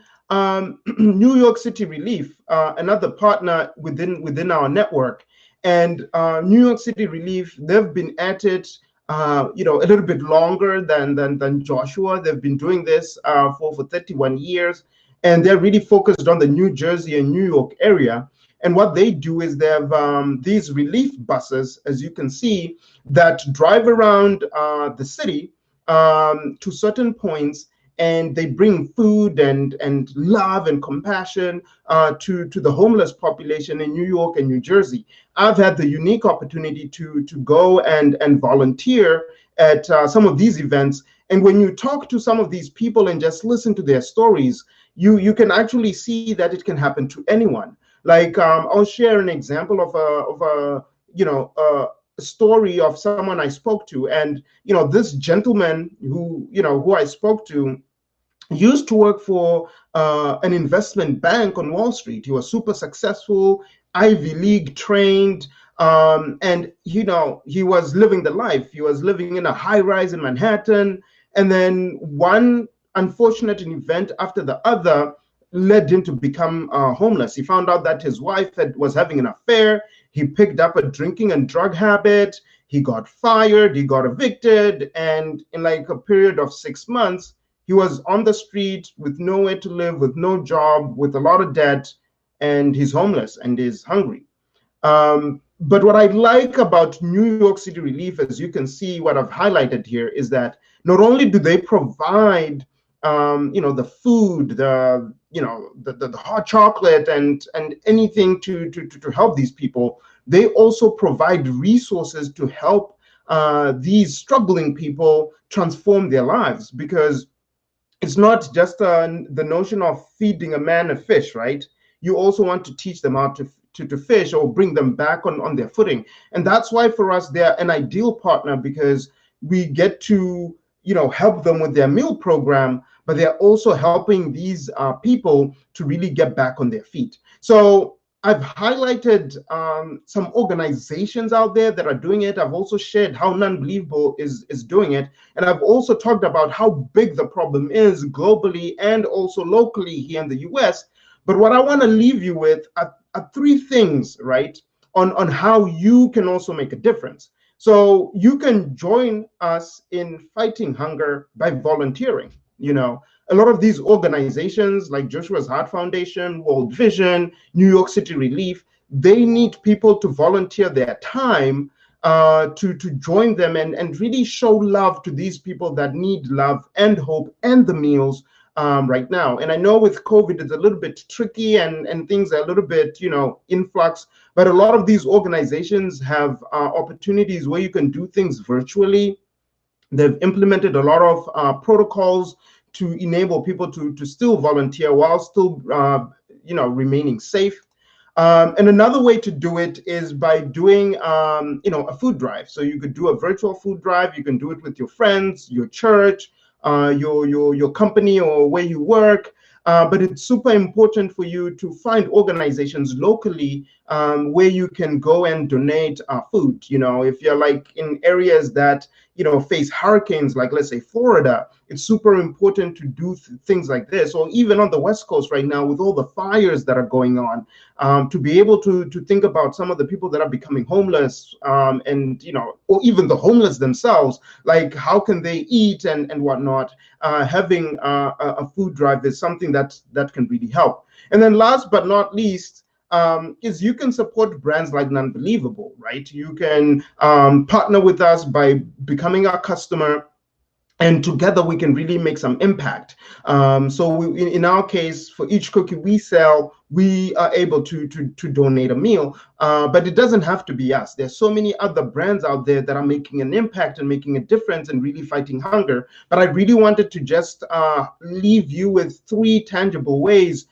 New York City Relief, another partner within our network, and New York City Relief, they've been at it a little bit longer than Joshua. They've been doing this for 31 years, and they're really focused on the New Jersey and New York area. And what they do is they have these relief buses, as you can see, that drive around the city to certain points, and they bring food and love and compassion to the homeless population in New York and New Jersey. I've had the unique opportunity to go and volunteer at some of these events. And when you talk to some of these people and just listen to their stories, you can actually see that it can happen to anyone. Like I'll share an example of a story of someone I spoke to, and this gentleman who I spoke to used to work for an investment bank on Wall Street. He was super successful, Ivy League trained, and he was living the life. He was living in a high rise in Manhattan, and then one unfortunate event after the other led him to become homeless. He found out that his wife was having an affair. He picked up a drinking and drug habit. He got fired. He got evicted. And in like a period of 6 months, he was on the street with nowhere to live, with no job, with a lot of debt, and he's homeless and is hungry. But what I like about New York City Relief, as you can see, what I've highlighted here, is that not only do they provide the food, the hot chocolate and anything to help these people, they also provide resources to help these struggling people transform their lives. Because it's not just the notion of feeding a man a fish, right? You also want to teach them how to fish or bring them back on their footing. And that's why for us, they're an ideal partner, because we get to help them with their meal program, but they're also helping these people to really get back on their feet. So I've highlighted some organizations out there that are doing it. I've also shared how Unbelievable is doing it. And I've also talked about how big the problem is globally and also locally here in the US. But what I want to leave you with are 3 things, right, on how you can also make a difference. So you can join us in fighting hunger by volunteering. A lot of these organizations like Joshua's Heart Foundation, World Vision, New York City Relief, they need people to volunteer their time to join them and really show love to these people that need love and hope and the meals right now. And I know with COVID, it's a little bit tricky and things are a little bit, in flux, but a lot of these organizations have opportunities where you can do things virtually. They've implemented a lot of protocols to enable people to still volunteer while still, remaining safe. And another way to do it is by doing, a food drive. So you could do a virtual food drive. You can do it with your friends, your church, your company, or where you work. But it's super important for you to find organizations locally where you can go and donate food. If you're like in areas that face hurricanes, like let's say Florida, it's super important to do things like this. Or even on the West Coast right now with all the fires that are going on, to be able to think about some of the people that are becoming homeless, and or even the homeless themselves, like how can they eat and whatnot. Having a food drive is something that can really help. And then last but not least, is you can support brands like Nonbelievable, right? You can partner with us by becoming our customer, and together we can really make some impact. So in our case, for each cookie we sell, we are able to donate a meal. But it doesn't have to be us. There's so many other brands out there that are making an impact and making a difference and really fighting hunger. But I really wanted to just leave you with 3 tangible ways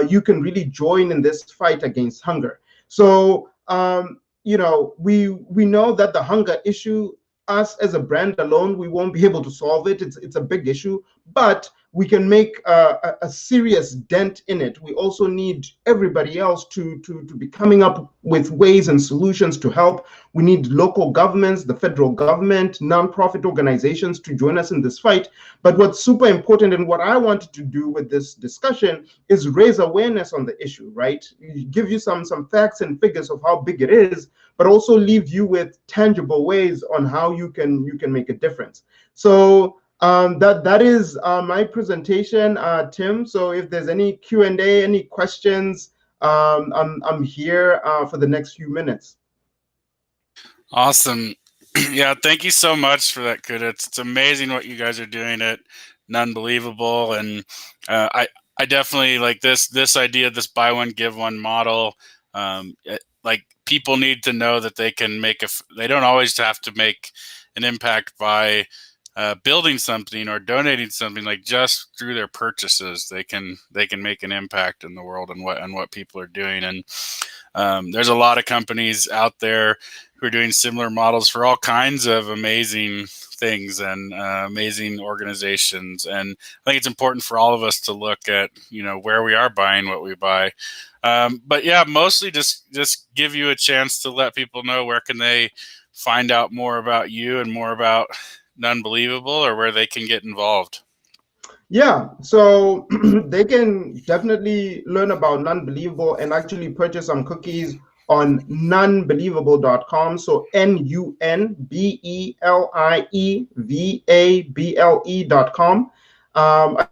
you can really join in this fight against hunger. So, we know that the hunger issue, us as a brand alone, we won't be able to solve it. It's a big issue, but we can make a serious dent in it. We also need everybody else to be coming up with ways and solutions to help. We need local governments, the federal government, nonprofit organizations to join us in this fight. But what's super important and what I wanted to do with this discussion is raise awareness on the issue, right? Give you some facts and figures of how big it is, but also leave you with tangible ways on how you can make a difference. So that is my presentation, Tim. So if there's any Q&A, any questions, I'm here for the next few minutes. Awesome. Yeah, thank you so much for that, Kuda. It's amazing what you guys are doing at Unbelievable, and I definitely like this idea, this buy one give one model. Like people need to know that they can they don't always have to make an impact by building something or donating something. Like just through their purchases, they can make an impact in the world and what people are doing. And there's a lot of companies out there who are doing similar models for all kinds of amazing things and amazing organizations. And I think it's important for all of us to look at where we are buying what we buy. But yeah, mostly just give you a chance to let people know where can they find out more about you and more about Unbelievable, or where they can get involved. Yeah, so they can definitely learn about Unbelievable and actually purchase some cookies on nonbelievable.com. So NUNBELIEVABLE.com.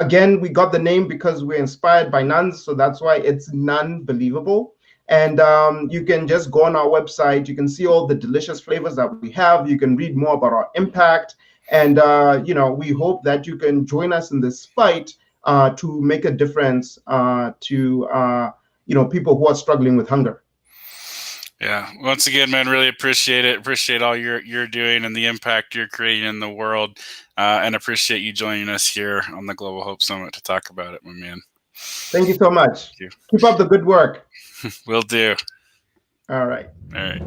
Again, we got the name because we're inspired by nuns, so that's why it's Nonbelievable. And you can just go on our website. You can see all the delicious flavors that we have. You can read more about our impact. And, we hope that you can join us in this fight to make a difference to, people who are struggling with hunger. Yeah. Once again, man, really appreciate it. Appreciate all you're doing and the impact you're creating in the world. And appreciate you joining us here on the Global Hope Summit to talk about it, my man. Thank you so much. Thank you. Keep up the good work. Will do. All right. All right.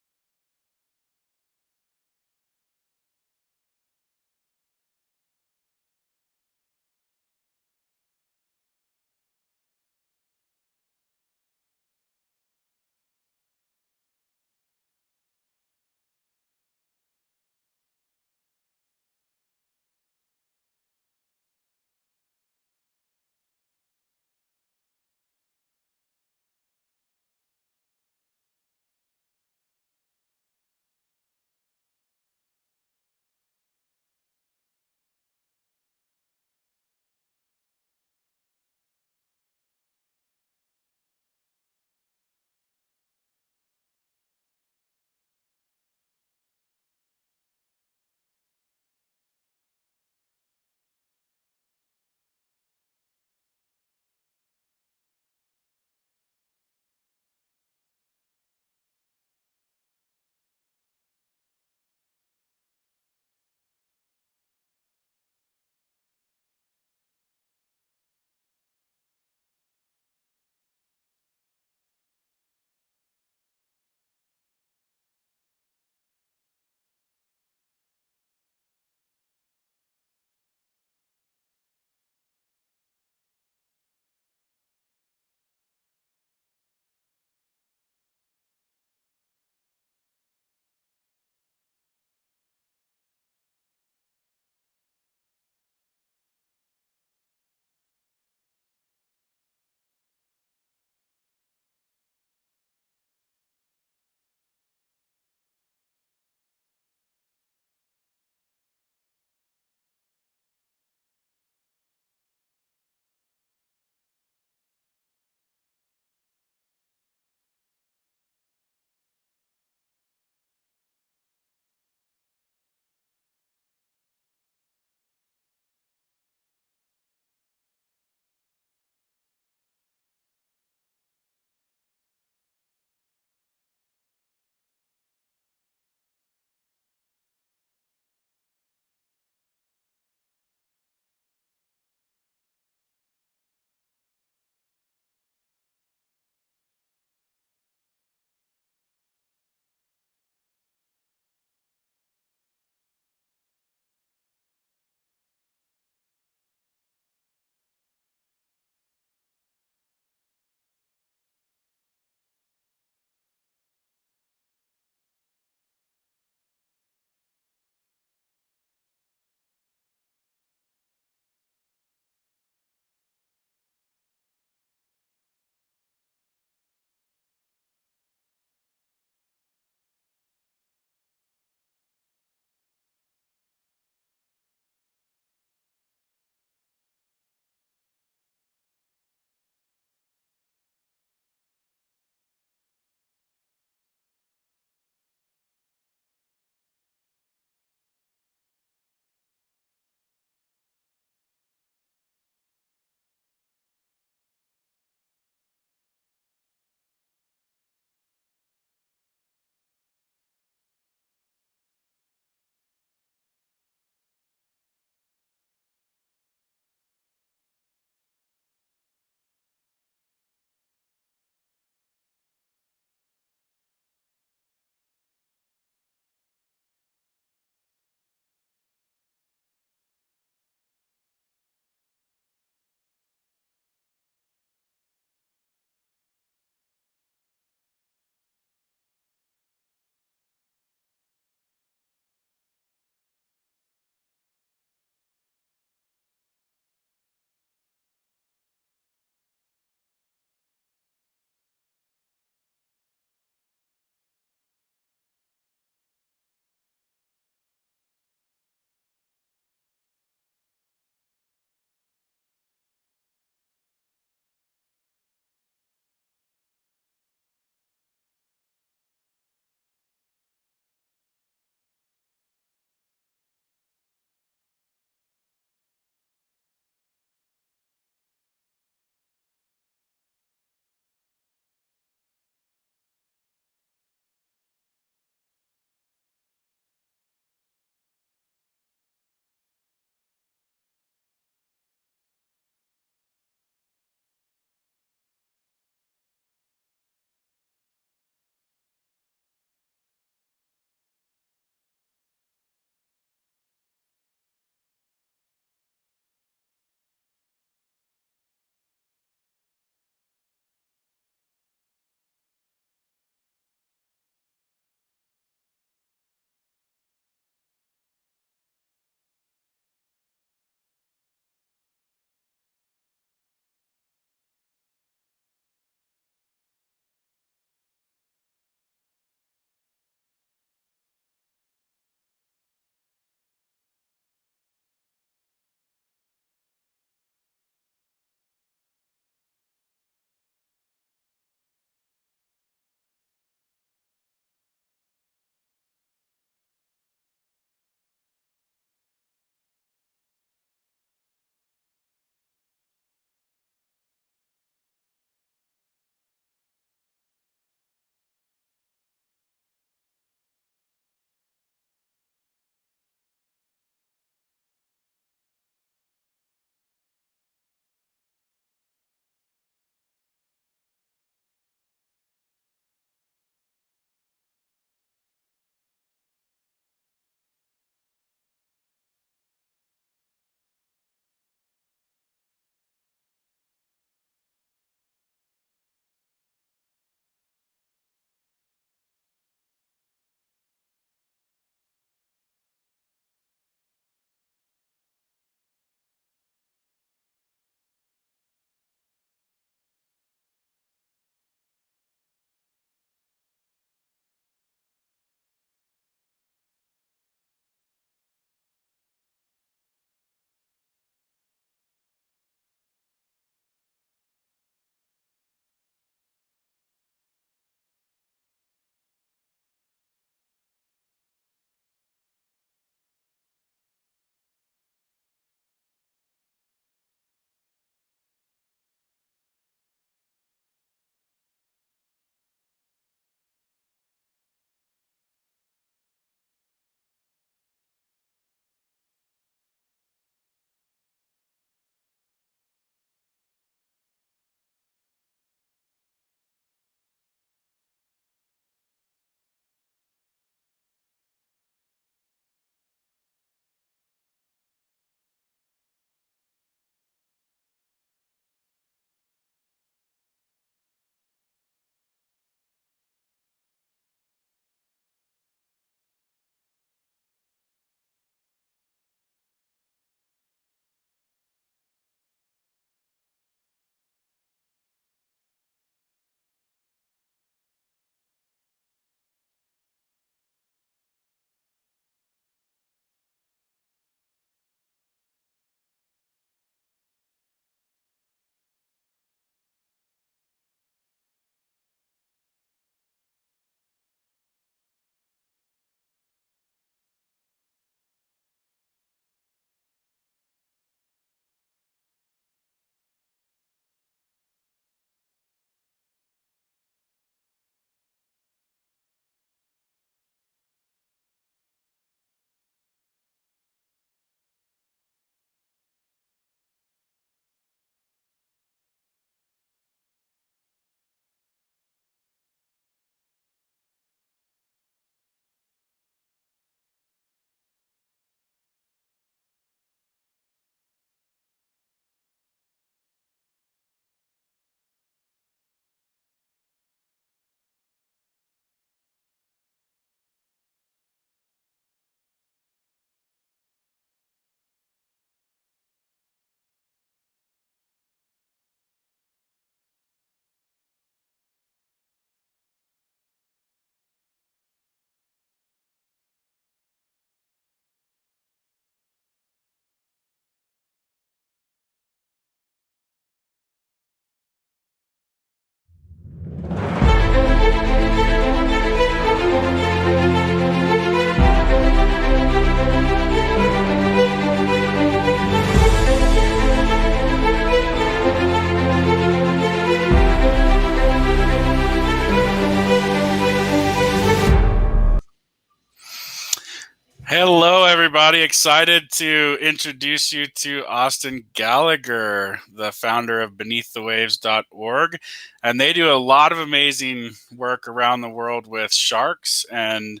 Hello, everybody. Excited to introduce you to Austin Gallagher, the founder of BeneathTheWaves.org. And they do a lot of amazing work around the world with sharks and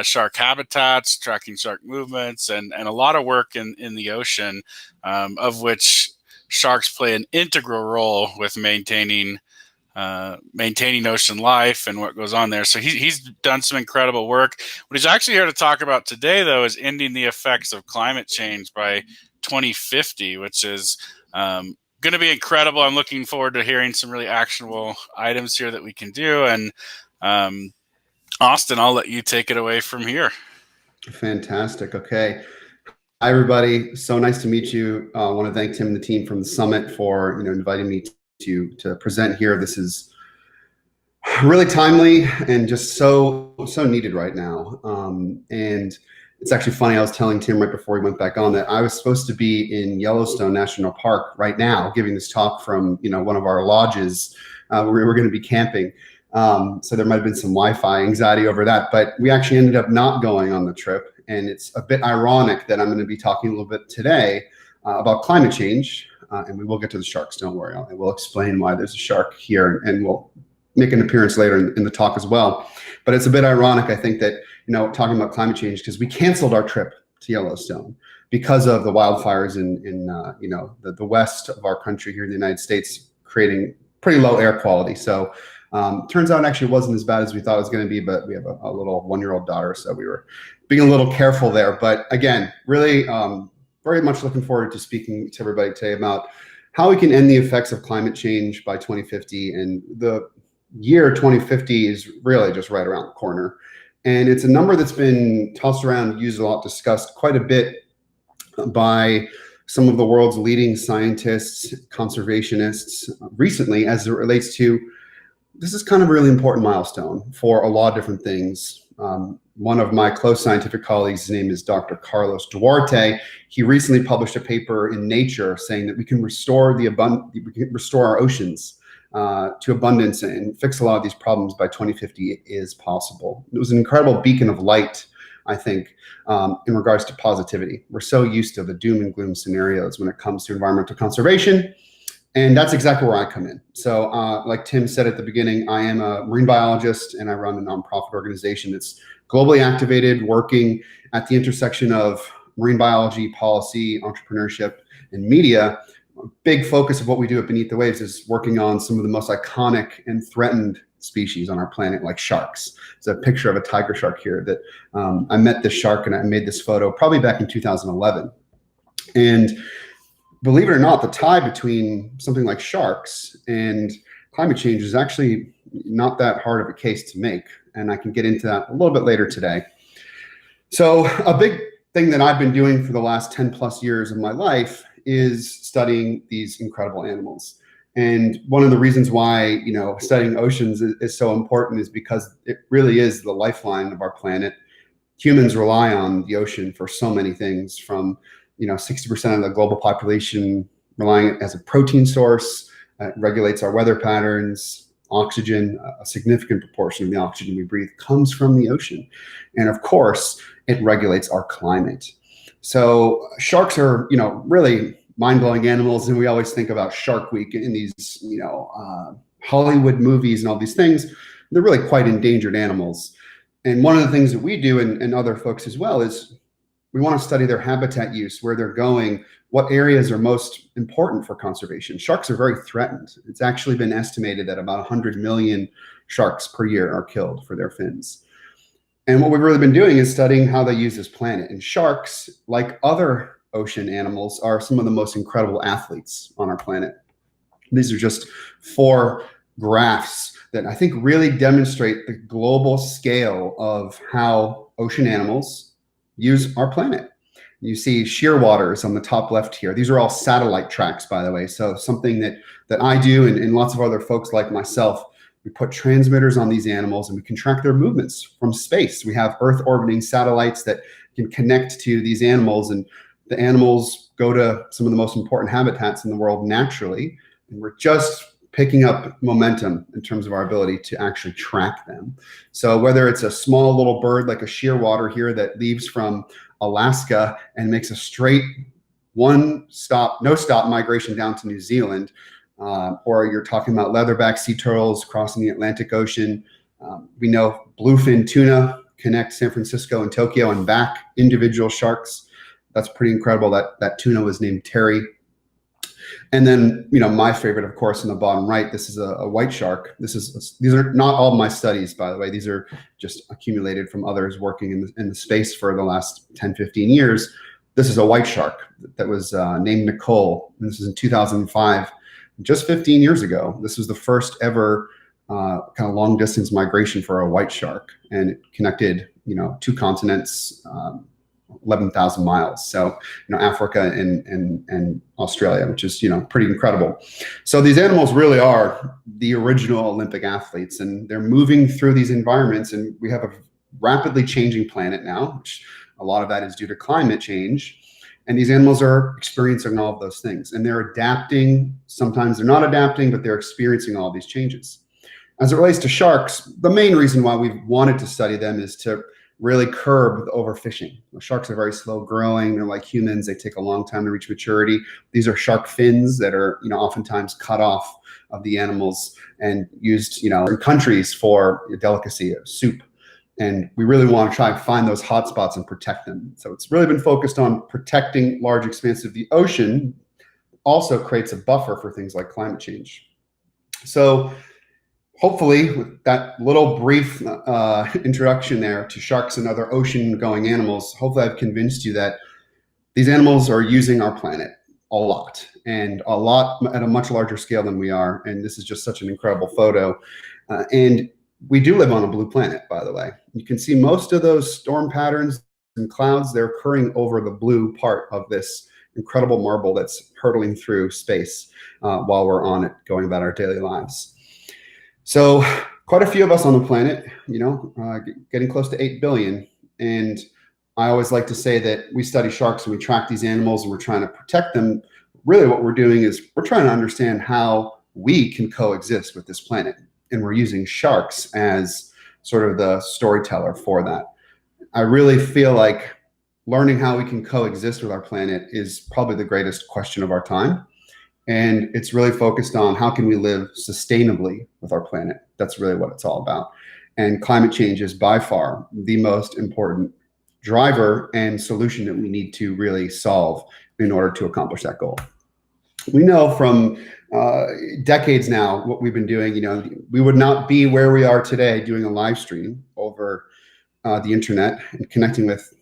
shark habitats, tracking shark movements, and a lot of work in the ocean, of which sharks play an integral role with maintaining ocean life and what goes on there. So he's done some incredible work. What he's actually here to talk about today, though, is ending the effects of climate change by 2050, which is going to be incredible. I'm looking forward to hearing some really actionable items here that we can do. And Austin, I'll let you take it away from here. Fantastic. Okay. Hi, everybody. So nice to meet you. I want to thank Tim and the team from the summit for inviting me to present here. This is really timely and just so needed right now. And it's actually funny, I was telling Tim right before he went back on that I was supposed to be in Yellowstone National Park right now giving this talk from one of our lodges where we were going to be camping. So there might have been some Wi-Fi anxiety over that, but we actually ended up not going on the trip. And it's a bit ironic that I'm going to be talking a little bit today about climate change. And we will get to the sharks, don't worry. I will explain why there's a shark here, and we'll make an appearance later in the talk as well. But it's a bit ironic, I think, that, talking about climate change, because we canceled our trip to Yellowstone because of the wildfires in the west of our country here in the United States, creating pretty low air quality. So turns out it actually wasn't as bad as we thought it was going to be, but we have a little 1-year-old daughter, so we were being a little careful there. But again, really, very much looking forward to speaking to everybody today about how we can end the effects of climate change by 2050. And the year 2050 is really just right around the corner. And it's a number that's been tossed around, used a lot, discussed quite a bit by some of the world's leading scientists, conservationists recently, as it relates to this is kind of a really important milestone for a lot of different things. One of my close scientific colleagues, his name is Dr. Carlos Duarte. He recently published a paper in Nature saying that we can restore our oceans to abundance and fix a lot of these problems by 2050. It is possible. It was an incredible beacon of light, I think, in regards to positivity. We're so used to the doom and gloom scenarios when it comes to environmental conservation. And that's exactly where I come in. So like Tim said at the beginning, I am a marine biologist and I run a nonprofit organization that's globally activated, working at the intersection of marine biology, policy, entrepreneurship, and media. A big focus of what we do at Beneath the Waves is working on some of the most iconic and threatened species on our planet, like sharks. There's a picture of a tiger shark here that I met this shark and I made this photo probably back in 2011. And believe it or not, the tie between something like sharks and climate change is actually not that hard of a case to make. And I can get into that a little bit later today. So a big thing that I've been doing for the last 10 plus years of my life is studying these incredible animals. And one of the reasons why, studying oceans is so important is because it really is the lifeline of our planet. Humans rely on the ocean for so many things, from 60% of the global population relying as a protein source. It regulates our weather patterns. Oxygen, a significant proportion of the oxygen we breathe comes from the ocean. And of course, it regulates our climate. So sharks are, really mind-blowing animals. And we always think about Shark Week in these, Hollywood movies and all these things. They're really quite endangered animals. And one of the things that we do, and other folks as well, is we want to study their habitat use, where they're going, what areas are most important for conservation. Sharks are very threatened. It's actually been estimated that about 100 million sharks per year are killed for their fins. And what we've really been doing is studying how they use this planet. And sharks, like other ocean animals, are some of the most incredible athletes on our planet. These are just 4 graphs that I think really demonstrate the global scale of how ocean animals use our planet. You see shearwaters on the top left here. These are all satellite tracks, by the way. So something that I do and lots of other folks like myself, we put transmitters on these animals and we can track their movements from space. We have Earth orbiting satellites that can connect to these animals, and the animals go to some of the most important habitats in the world naturally. And we're just picking up momentum in terms of our ability to actually track them. So whether it's a small little bird like a shearwater here that leaves from Alaska and makes a straight no stop migration down to New Zealand. Or you're talking about leatherback sea turtles crossing the Atlantic Ocean. We know bluefin tuna connect San Francisco and Tokyo and back, individual sharks. That's pretty incredible. That tuna was named Terry. And then, my favorite, of course, in the bottom right, this is a white shark. These are not all my studies, by the way. These are just accumulated from others working in the space for the last 10, 15 years. This is a white shark that was named Nicole. This is in 2005, just 15 years ago. This was the first ever kind of long distance migration for a white shark, and it connected, 2 continents, 11,000 miles. So, Africa and Australia, which is, pretty incredible. So these animals really are the original Olympic athletes, and they're moving through these environments. And we have a rapidly changing planet now, which a lot of that is due to climate change. And these animals are experiencing all of those things, and they're adapting. Sometimes they're not adapting, but they're experiencing all these changes. As it relates to sharks, the main reason why we've wanted to study them is to really curb the overfishing. Sharks are very slow growing. They're like humans. They take a long time to reach maturity. These are shark fins that are, oftentimes cut off of the animals and used, in countries for a delicacy of soup. And we really want to try and find those hot spots and protect them. So it's really been focused on protecting large expanses of the ocean. Also creates a buffer for things like climate change. So hopefully, with that little brief introduction there to sharks and other ocean-going animals, hopefully I've convinced you that these animals are using our planet a lot, and a lot at a much larger scale than we are. And this is just such an incredible photo. And we do live on a blue planet, by the way. You can see most of those storm patterns and clouds, they're occurring over the blue part of this incredible marble that's hurtling through space while we're on it, going about our daily lives. So quite a few of us on the planet, getting close to 8 billion. And I always like to say that we study sharks and we track these animals and we're trying to protect them. Really what we're doing is we're trying to understand how we can coexist with this planet. And we're using sharks as sort of the storyteller for that. I really feel like learning how we can coexist with our planet is probably the greatest question of our time. And it's really focused on how can we live sustainably with our planet. That's really what it's all about. And climate change is by far the most important driver and solution that we need to really solve in order to accomplish that goal. We know from decades now what we've been doing. We would not be where we are today doing a live stream over the internet and connecting with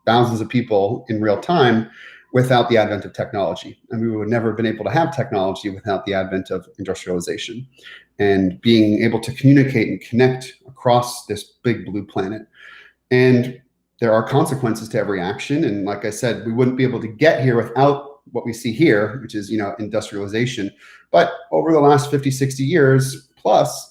thousands of people in real time without the advent of technology. And we would never have been able to have technology without the advent of industrialization and being able to communicate and connect across this big blue planet. And there are consequences to every action. And like I said, we wouldn't be able to get here without what we see here, which is, industrialization. But over the last 50, 60 years plus,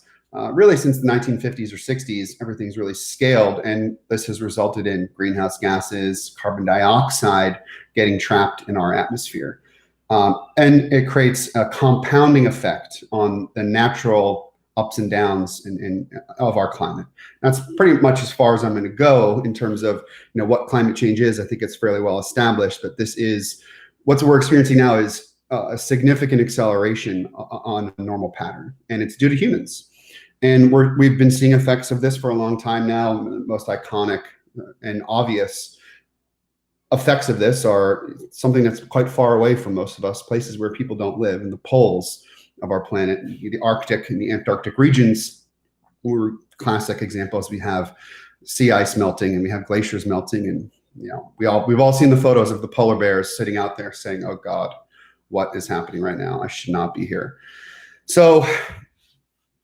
really since the 1950s or 60s, everything's really scaled. And this has resulted in greenhouse gases, carbon dioxide getting trapped in our atmosphere. And it creates a compounding effect on the natural ups and downs of our climate. That's pretty much as far as I'm going to go in terms of what climate change is. I think it's fairly well established, but this is what we're experiencing now is a significant acceleration on a normal pattern, and it's due to humans. And we've been seeing effects of this for a long time now. The most iconic and obvious effects of this are something that's quite far away from most of us, places where people don't live, in the poles of our planet, the Arctic and the Antarctic regions. We're classic examples. We have sea ice melting and we have glaciers melting, and we've all seen the photos of the polar bears sitting out there saying, "Oh God, what is happening right now? I should not be here." So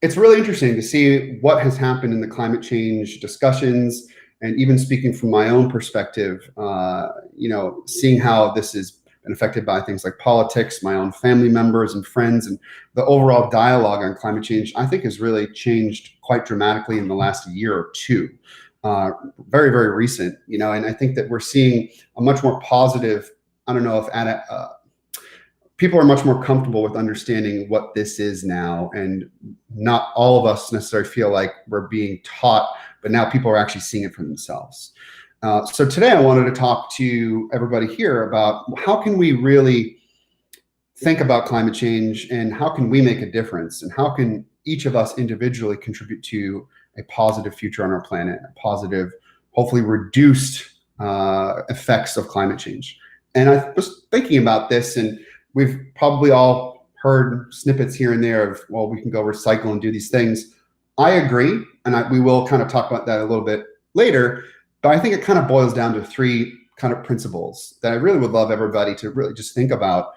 it's really interesting to see what has happened in the climate change discussions, and even speaking from my own perspective, seeing how this has been affected by things like politics, my own family members and friends, and the overall dialogue on climate change, I think has really changed quite dramatically in the last year or two. Very, very recent, and I think that we're seeing a much more positive, I don't know if people are much more comfortable with understanding what this is now, and not all of us necessarily feel like we're being taught, but now people are actually seeing it for themselves. So today I wanted to talk to everybody here about how can we really think about climate change and how can we make a difference and how can each of us individually contribute to a positive future on our planet, a positive, hopefully reduced effects of climate change. And I was thinking about this, and we've probably all heard snippets here and there of, well, we can go recycle and do these things. I agree, and we will kind of talk about that a little bit later, but I think it kind of boils down to three kind of principles that I really would love everybody to really just think about.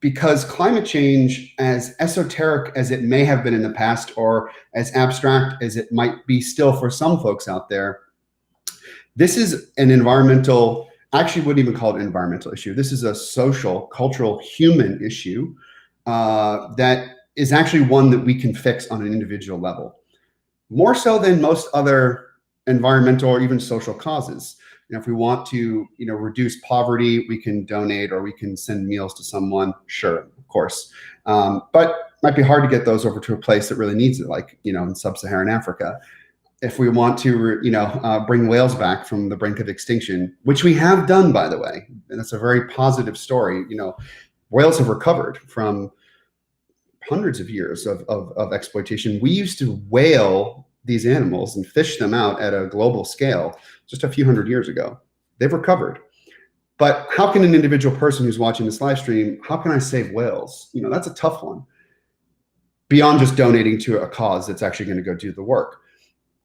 Because climate change, as esoteric as it may have been in the past, or as abstract as it might be still for some folks out there, this is an environmental, I actually wouldn't even call it an environmental issue. This is a social, cultural, human issue that is actually one that we can fix on an individual level, more so than most other environmental or even social causes. If we want to, reduce poverty, we can donate or we can send meals to someone. Sure, of course. But it might be hard to get those over to a place that really needs it, like, in sub-Saharan Africa. If we want to, bring whales back from the brink of extinction, which we have done, by the way, and that's a very positive story. Whales have recovered from hundreds of years of exploitation. We used to whale these animals and fish them out at a global scale just a few hundred years ago. They've recovered. But how can an individual person who's watching this live stream, how can I save whales? That's a tough one. Beyond just donating to a cause that's actually going to go do the work.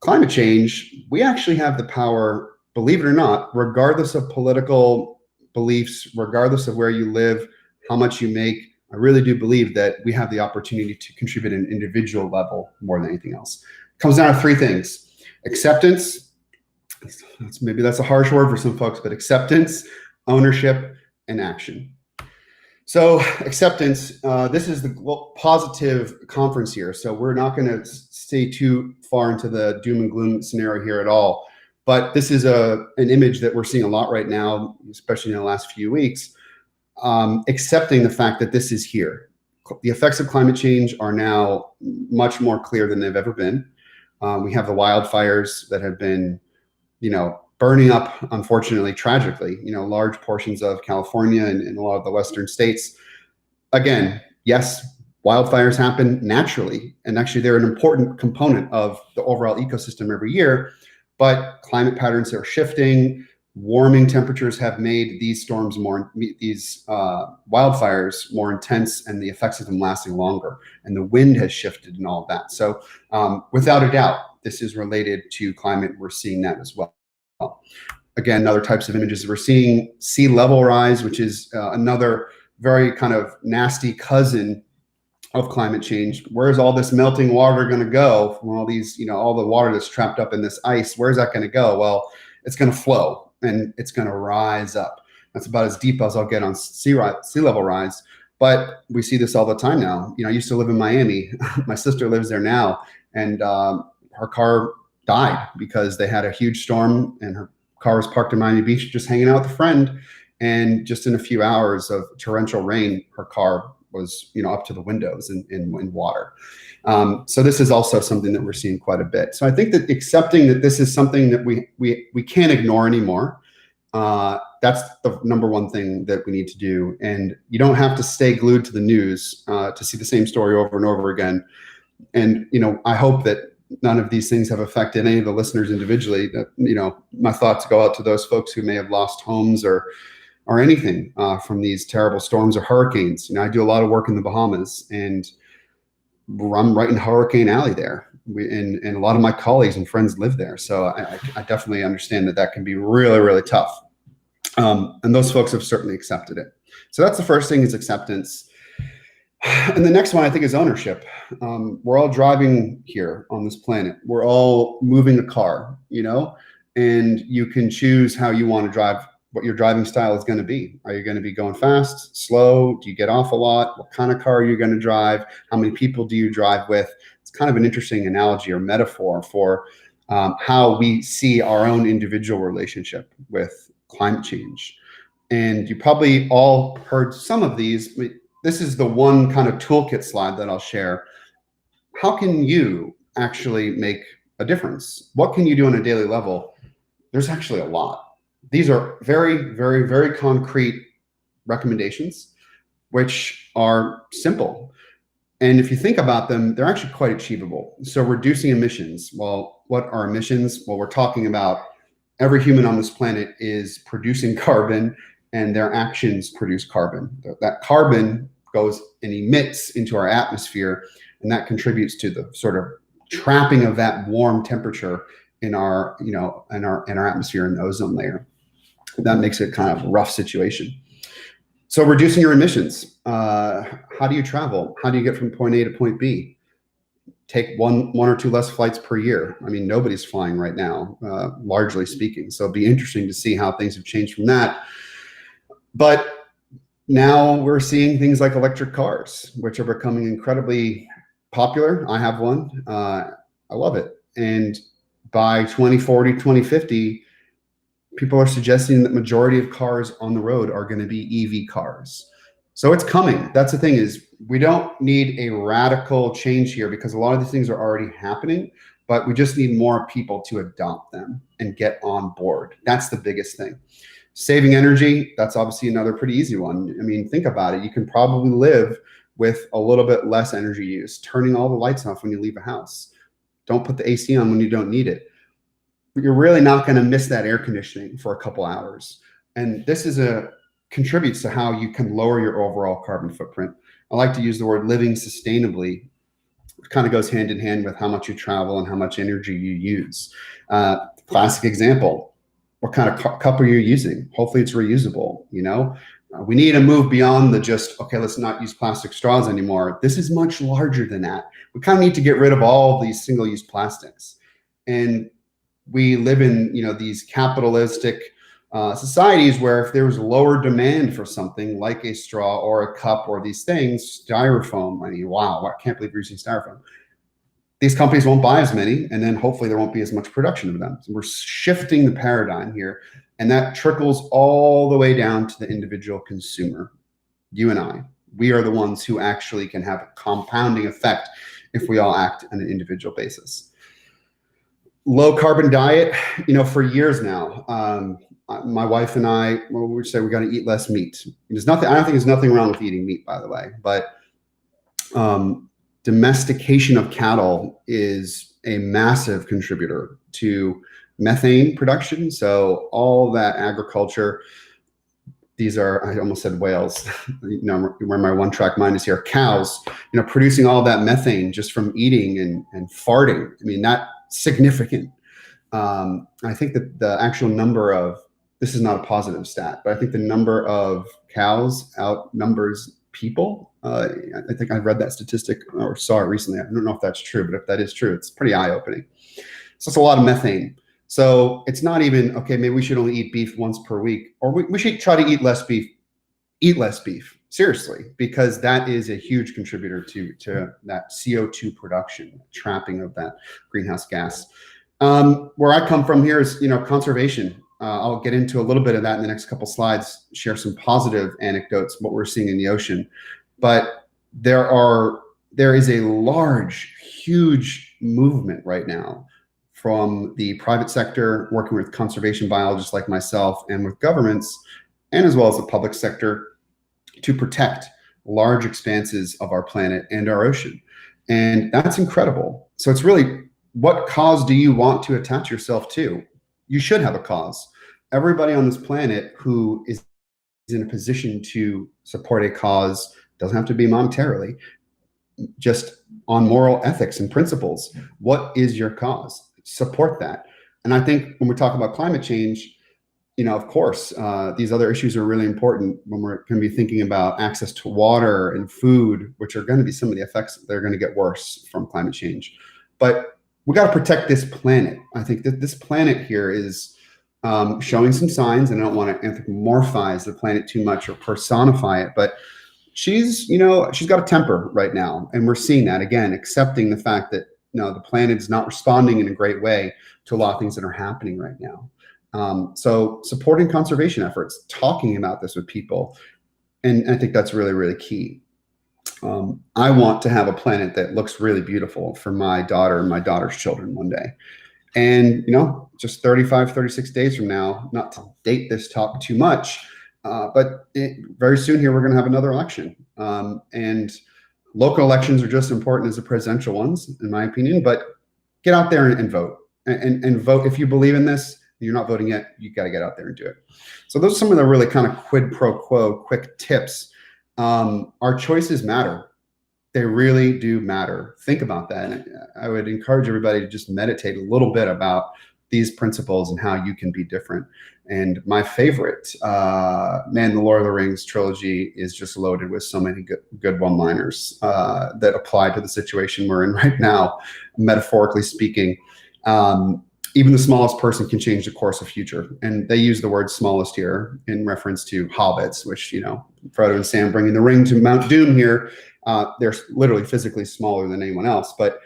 Climate change, we actually have the power, believe it or not, regardless of political beliefs, regardless of where you live, how much you make, I really do believe that we have the opportunity to contribute at an individual level more than anything else. It comes down to three things: acceptance, maybe that's a harsh word for some folks, but acceptance, ownership, and action. So acceptance, this is the positive conference here. So we're not going to stay too far into the doom and gloom scenario here at all. But this is an image that we're seeing a lot right now, especially in the last few weeks, accepting the fact that this is here. The effects of climate change are now much more clear than they've ever been. We have the wildfires that have been, burning up, unfortunately, tragically, large portions of California and a lot of the western states. Again, yes, wildfires happen naturally, and actually they're an important component of the overall ecosystem every year, but climate patterns are shifting. Warming temperatures have made these storms wildfires more intense, and the effects of them lasting longer. And the wind has shifted and all of that. So without a doubt, this is related to climate. We're seeing that as well. Again, other types of images. We're seeing sea level rise, which is another very kind of nasty cousin of climate change. Where's all this melting water going to go from all these, all the water that's trapped up in this ice? Where's that going to go? Well, it's going to flow and it's going to rise up. That's about as deep as I'll get on sea level rise. But we see this all the time now. I used to live in Miami. My sister lives there now, and her car died because they had a huge storm and her car was parked in Miami Beach just hanging out with a friend. And just in a few hours of torrential rain, her car was, up to the windows in water. So this is also something that we're seeing quite a bit. So I think that accepting that this is something that we can't ignore anymore, that's the number one thing that we need to do. And you don't have to stay glued to the news to see the same story over and over again. And, I hope that none of these things have affected any of the listeners individually. That, my thoughts go out to those folks who may have lost homes or anything from these terrible storms or hurricanes. I do a lot of work in the Bahamas, and I'm right in Hurricane Alley there. And a lot of my colleagues and friends live there. So I definitely understand that can be really, really tough. And those folks have certainly accepted it. So that's the first thing, is acceptance. And the next one, I think, is ownership. We're all driving here on this planet. We're all moving a car, and you can choose how you want to drive, what your driving style is going to be. Are you going to be going fast, slow? Do you get off a lot? What kind of car are you going to drive? How many people do you drive with? It's kind of an interesting analogy or metaphor for how we see our own individual relationship with climate change. And you probably all heard some of these. This is the one kind of toolkit slide that I'll share. How can you actually make a difference? What can you do on a daily level There's actually a lot. These are very, very, very concrete recommendations, which are simple. And if you think about them, they're actually quite achievable. So reducing emissions. Well, what are emissions? Well, we're talking about every human on this planet is producing carbon, and their actions produce carbon. That carbon goes and emits into our atmosphere, and that contributes to the sort of trapping of that warm temperature in our, in our atmosphere and the ozone layer. That makes it kind of a rough situation. So reducing your emissions. How do you travel? How do you get from point A to point B? Take one or two less flights per year. I mean, nobody's flying right now, largely speaking. So it'll be interesting to see how things have changed from that. But now we're seeing things like electric cars, which are becoming incredibly popular. I have one. I love it. And by 2040, 2050, people are suggesting that majority of cars on the road are going to be EV cars. So it's coming. That's the thing, is we don't need a radical change here, because a lot of these things are already happening, but we just need more people to adopt them and get on board. That's the biggest thing. Saving energy, that's obviously another pretty easy one. I mean, think about it. You can probably live with a little bit less energy use, turning all the lights off when you leave a house. Don't put the AC on when you don't need it. You're really not going to miss that air conditioning for a couple hours. And this contributes to how you can lower your overall carbon footprint. I like to use the word living sustainably. It kind of goes hand in hand with how much you travel and how much energy you use. Classic example, what kind of cup are you using? Hopefully it's reusable, we need to move beyond the just, okay, let's not use plastic straws anymore. This is much larger than that. We kind of need to get rid of all these single-use plastics. And we live in, these capitalistic societies where if there was lower demand for something like a straw or a cup or these things, styrofoam, I mean, wow, I can't believe we're using styrofoam. These companies won't buy as many, and then hopefully there won't be as much production of them. So we're shifting the paradigm here, and that trickles all the way down to the individual consumer. You and I, we are the ones who actually can have a compounding effect if we all act on an individual basis. Low carbon diet, for years now, my wife and I, we say we got to eat less meat. There's nothing, I don't think there's nothing wrong with eating meat, by the way, but domestication of cattle is a massive contributor to methane production. So all that agriculture, these are, I almost said whales, where my one-track mind is here, cows, producing all that methane just from eating and farting. I mean, that's significant. I think that the actual number of, this is not a positive stat, but I think the number of cows outnumbers people. I think I read that statistic or saw it recently. I don't know if that's true, but if that is true, it's pretty eye-opening. So it's a lot of methane. So it's not even, okay, maybe we should only eat beef once per week, or we should try to eat less beef. Eat less beef, seriously, because that is a huge contributor to that CO2 production, trapping of that greenhouse gas. Where I come from here is, conservation. I'll get into a little bit of that in the next couple slides, share some positive anecdotes, what we're seeing in the ocean. But there is a large, huge movement right now from the private sector, working with conservation biologists like myself, and with governments, and as well as the public sector, to protect large expanses of our planet and our ocean. And that's incredible. So it's really, what cause do you want to attach yourself to? You should have a cause. Everybody on this planet who is in a position to support a cause, doesn't have to be monetarily, just on moral ethics and principles. What is your cause? Support that. And I think when we talk about climate change, of course, these other issues are really important when we're going to be thinking about access to water and food, which are going to be some of the effects that are going to get worse from climate change. But we got to protect this planet. I think that this planet here is showing some signs, and I don't want to anthropomorphize the planet too much or personify it, but she's got a temper right now. And we're seeing that, again, accepting the fact that, the planet is not responding in a great way to a lot of things that are happening right now. So supporting conservation efforts, talking about this with people, and I think that's really, really key. I want to have a planet that looks really beautiful for my daughter and my daughter's children one day. And, just 35, 36 days from now, not to date this talk too much, but very soon here, we're going to have another election. And local elections are just as important as the presidential ones, in my opinion, but get out there and vote. And vote. If you believe in this, you're not voting yet, you got to get out there and do it. So those are some of the really kind of quid pro quo quick tips. Our choices matter. They really do matter. Think about that. And I would encourage everybody to just meditate a little bit about these principles and how you can be different. And my favorite, the Lord of the Rings trilogy is just loaded with so many good one-liners that apply to the situation we're in right now, metaphorically speaking. Even the smallest person can change the course of future. And they use the word smallest here in reference to hobbits, which, Frodo and Sam bringing the ring to Mount Doom here. They're literally physically smaller than anyone else, but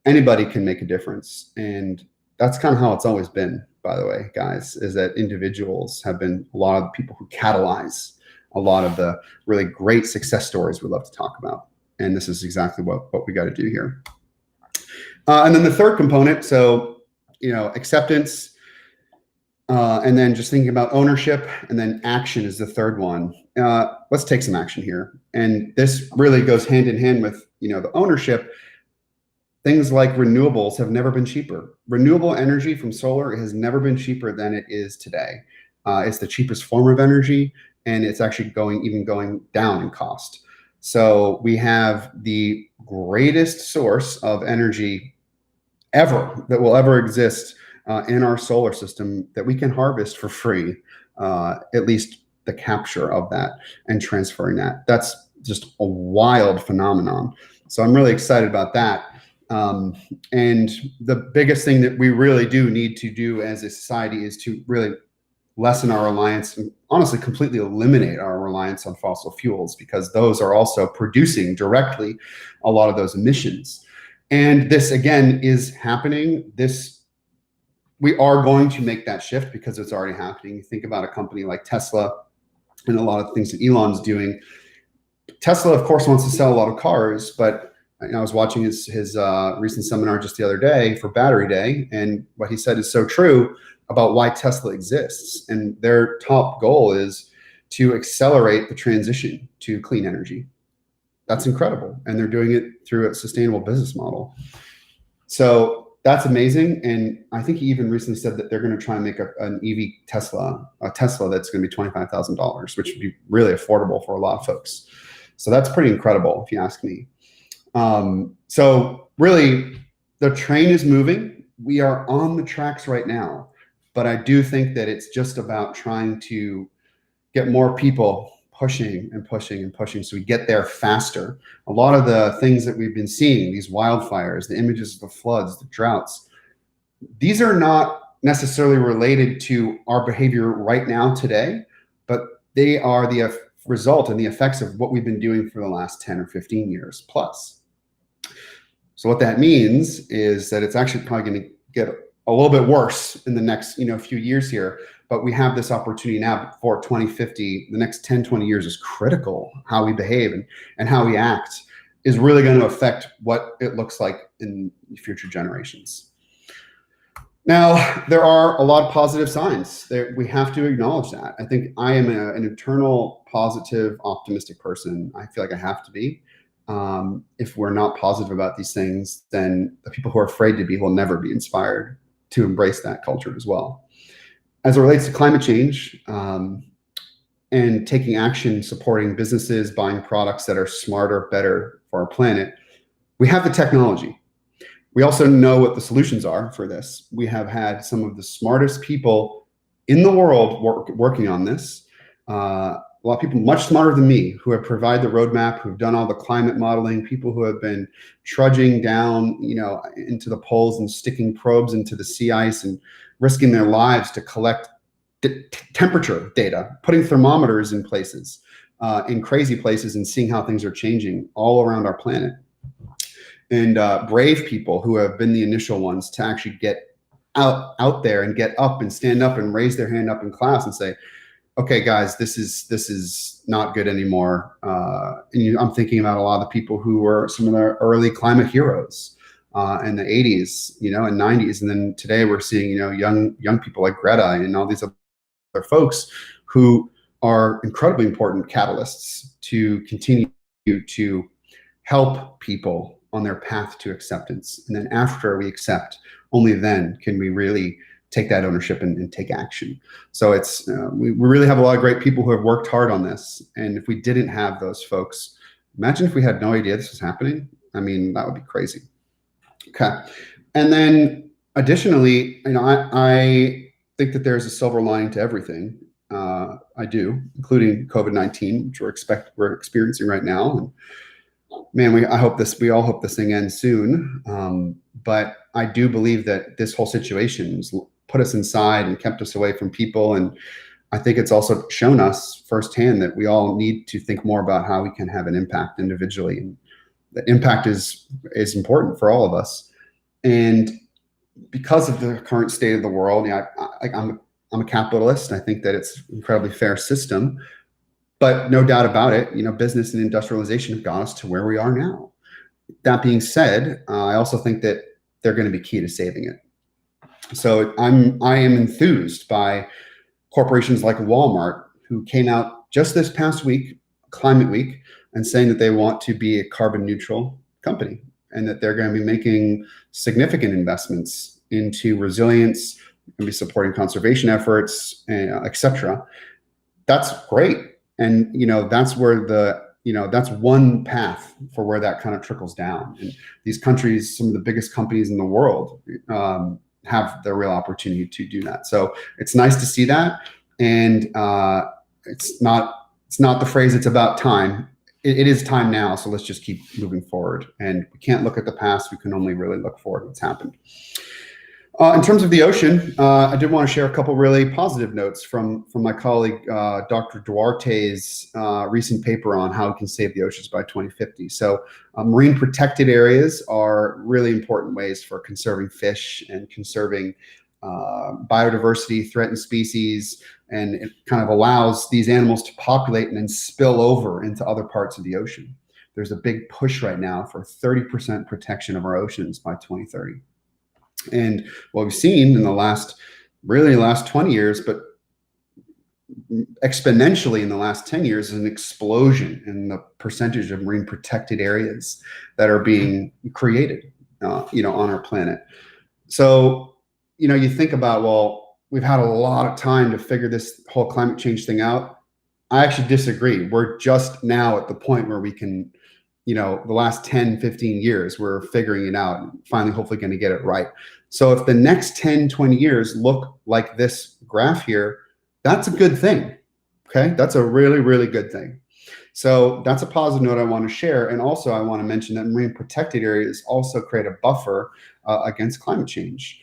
anybody can make a difference. And that's kind of how it's always been, by the way, guys, is that individuals have been a lot of the people who catalyze a lot of the really great success stories we love to talk about. And this is exactly what we got to do here. And then the third component, so, acceptance, and then just thinking about ownership, and then action is the third one. Let's take some action here. And this really goes hand in hand with, the ownership. Things like renewables have never been cheaper. Renewable energy from solar has never been cheaper than it is today. It's the cheapest form of energy, and it's actually going down in cost. So we have the greatest source of energy ever that will ever exist in our solar system that we can harvest for free, at least the capture of that and transferring that. That's just a wild phenomenon. So I'm really excited about that. And the biggest thing that we really do need to do as a society is to really lessen our reliance and honestly completely eliminate our reliance on fossil fuels, because those are also producing directly a lot of those emissions. And this, again, is happening. We are going to make that shift because it's already happening. You think about a company like Tesla and a lot of things that Elon's doing. Tesla, of course, wants to sell a lot of cars, but I was watching his recent seminar just the other day for Battery Day, and what he said is so true about why Tesla exists. And their top goal is to accelerate the transition to clean energy. That's incredible. And they're doing it through a sustainable business model. So that's amazing. And I think he even recently said that they're going to try and make an EV Tesla, a Tesla that's going to be $25,000, which would be really affordable for a lot of folks. So that's pretty incredible, if you ask me. So really, the train is moving. We are on the tracks right now, but I do think that it's just about trying to get more people pushing and pushing and pushing so we get there faster. A lot of the things that we've been seeing, these wildfires, the images of the floods, the droughts, these are not necessarily related to our behavior right now today, but they are the result and the effects of what we've been doing for the last 10 or 15 years plus. So what that means is that it's actually probably going to get a little bit worse in the next few years here. But we have this opportunity now for 2050. The next 10, 20 years is critical. How we behave and how we act is really going to affect what it looks like in future generations. Now, there are a lot of positive signs. We have to acknowledge that. I think I am an eternal, positive, optimistic person. I feel like I have to be. If we're not positive about these things, then the people who are afraid to be will never be inspired to embrace that culture as well. As it relates to climate change and taking action, supporting businesses, buying products that are smarter, better for our planet, we have the technology. We also know what the solutions are for this. We have had some of the smartest people in the world working on this. A lot of people much smarter than me who have provided the roadmap, who've done all the climate modeling, people who have been trudging down, into the poles and sticking probes into the sea ice and risking their lives to collect temperature data, putting thermometers in places, in crazy places, and seeing how things are changing all around our planet. And brave people who have been the initial ones to actually get out there and get up and stand up and raise their hand up in class and say, okay, guys, this is not good anymore. And I'm thinking about a lot of the people who were some of the early climate heroes, in the 80s, and 90s. And then today we're seeing, young people like Greta and all these other folks who are incredibly important catalysts to continue to help people on their path to acceptance. And then after we accept, only then can we really take that ownership and take action. So it's we really have a lot of great people who have worked hard on this. And if we didn't have those folks, imagine if we had no idea this was happening. I mean, that would be crazy. Okay. And then additionally, I think that there's a silver lining to everything. I do, including COVID-19, which we're experiencing right now. And man, we all hope this thing ends soon. But I do believe that this whole situation has put us inside and kept us away from people. And I think it's also shown us firsthand that we all need to think more about how we can have an impact individually. And the impact is important for all of us. And because of the current state of the world, I'm a capitalist. I think that it's an incredibly fair system. But no doubt about it, business and industrialization have got us to where we are now. That being said, I also think that they're going to be key to saving it. So I am enthused by corporations like Walmart, who came out just this past week, Climate Week, and saying that they want to be a carbon neutral company and that they're going to be making significant investments into resilience, going to be supporting conservation efforts, et cetera. That's great. And, that's where that's one path for where that kind of trickles down. And these countries, some of the biggest companies in the world, have the real opportunity to do that. So it's nice to see that. And it's not the phrase, it's about time. It is time now. So let's just keep moving forward. And we can't look at the past. We can only really look forward to what's happened. In terms of the ocean, I did want to share a couple really positive notes from my colleague, Dr. Duarte's recent paper on how we can save the oceans by 2050. So marine protected areas are really important ways for conserving fish and conserving biodiversity, threatened species, and it kind of allows these animals to populate and then spill over into other parts of the ocean. There's a big push right now for 30% protection of our oceans by 2030. And what we've seen in the last 20 years, but exponentially in the last 10 years, is an explosion in the percentage of marine protected areas that are being created, on our planet. So, you think about, well, we've had a lot of time to figure this whole climate change thing out. I actually disagree. We're just now at the point where we can, the last 10, 15 years, we're figuring it out and finally, hopefully going to get it right. So if the next 10, 20 years look like this graph here, that's a good thing. Okay. That's a really, really good thing. So that's a positive note I want to share. And also I want to mention that marine protected areas also create a buffer against climate change.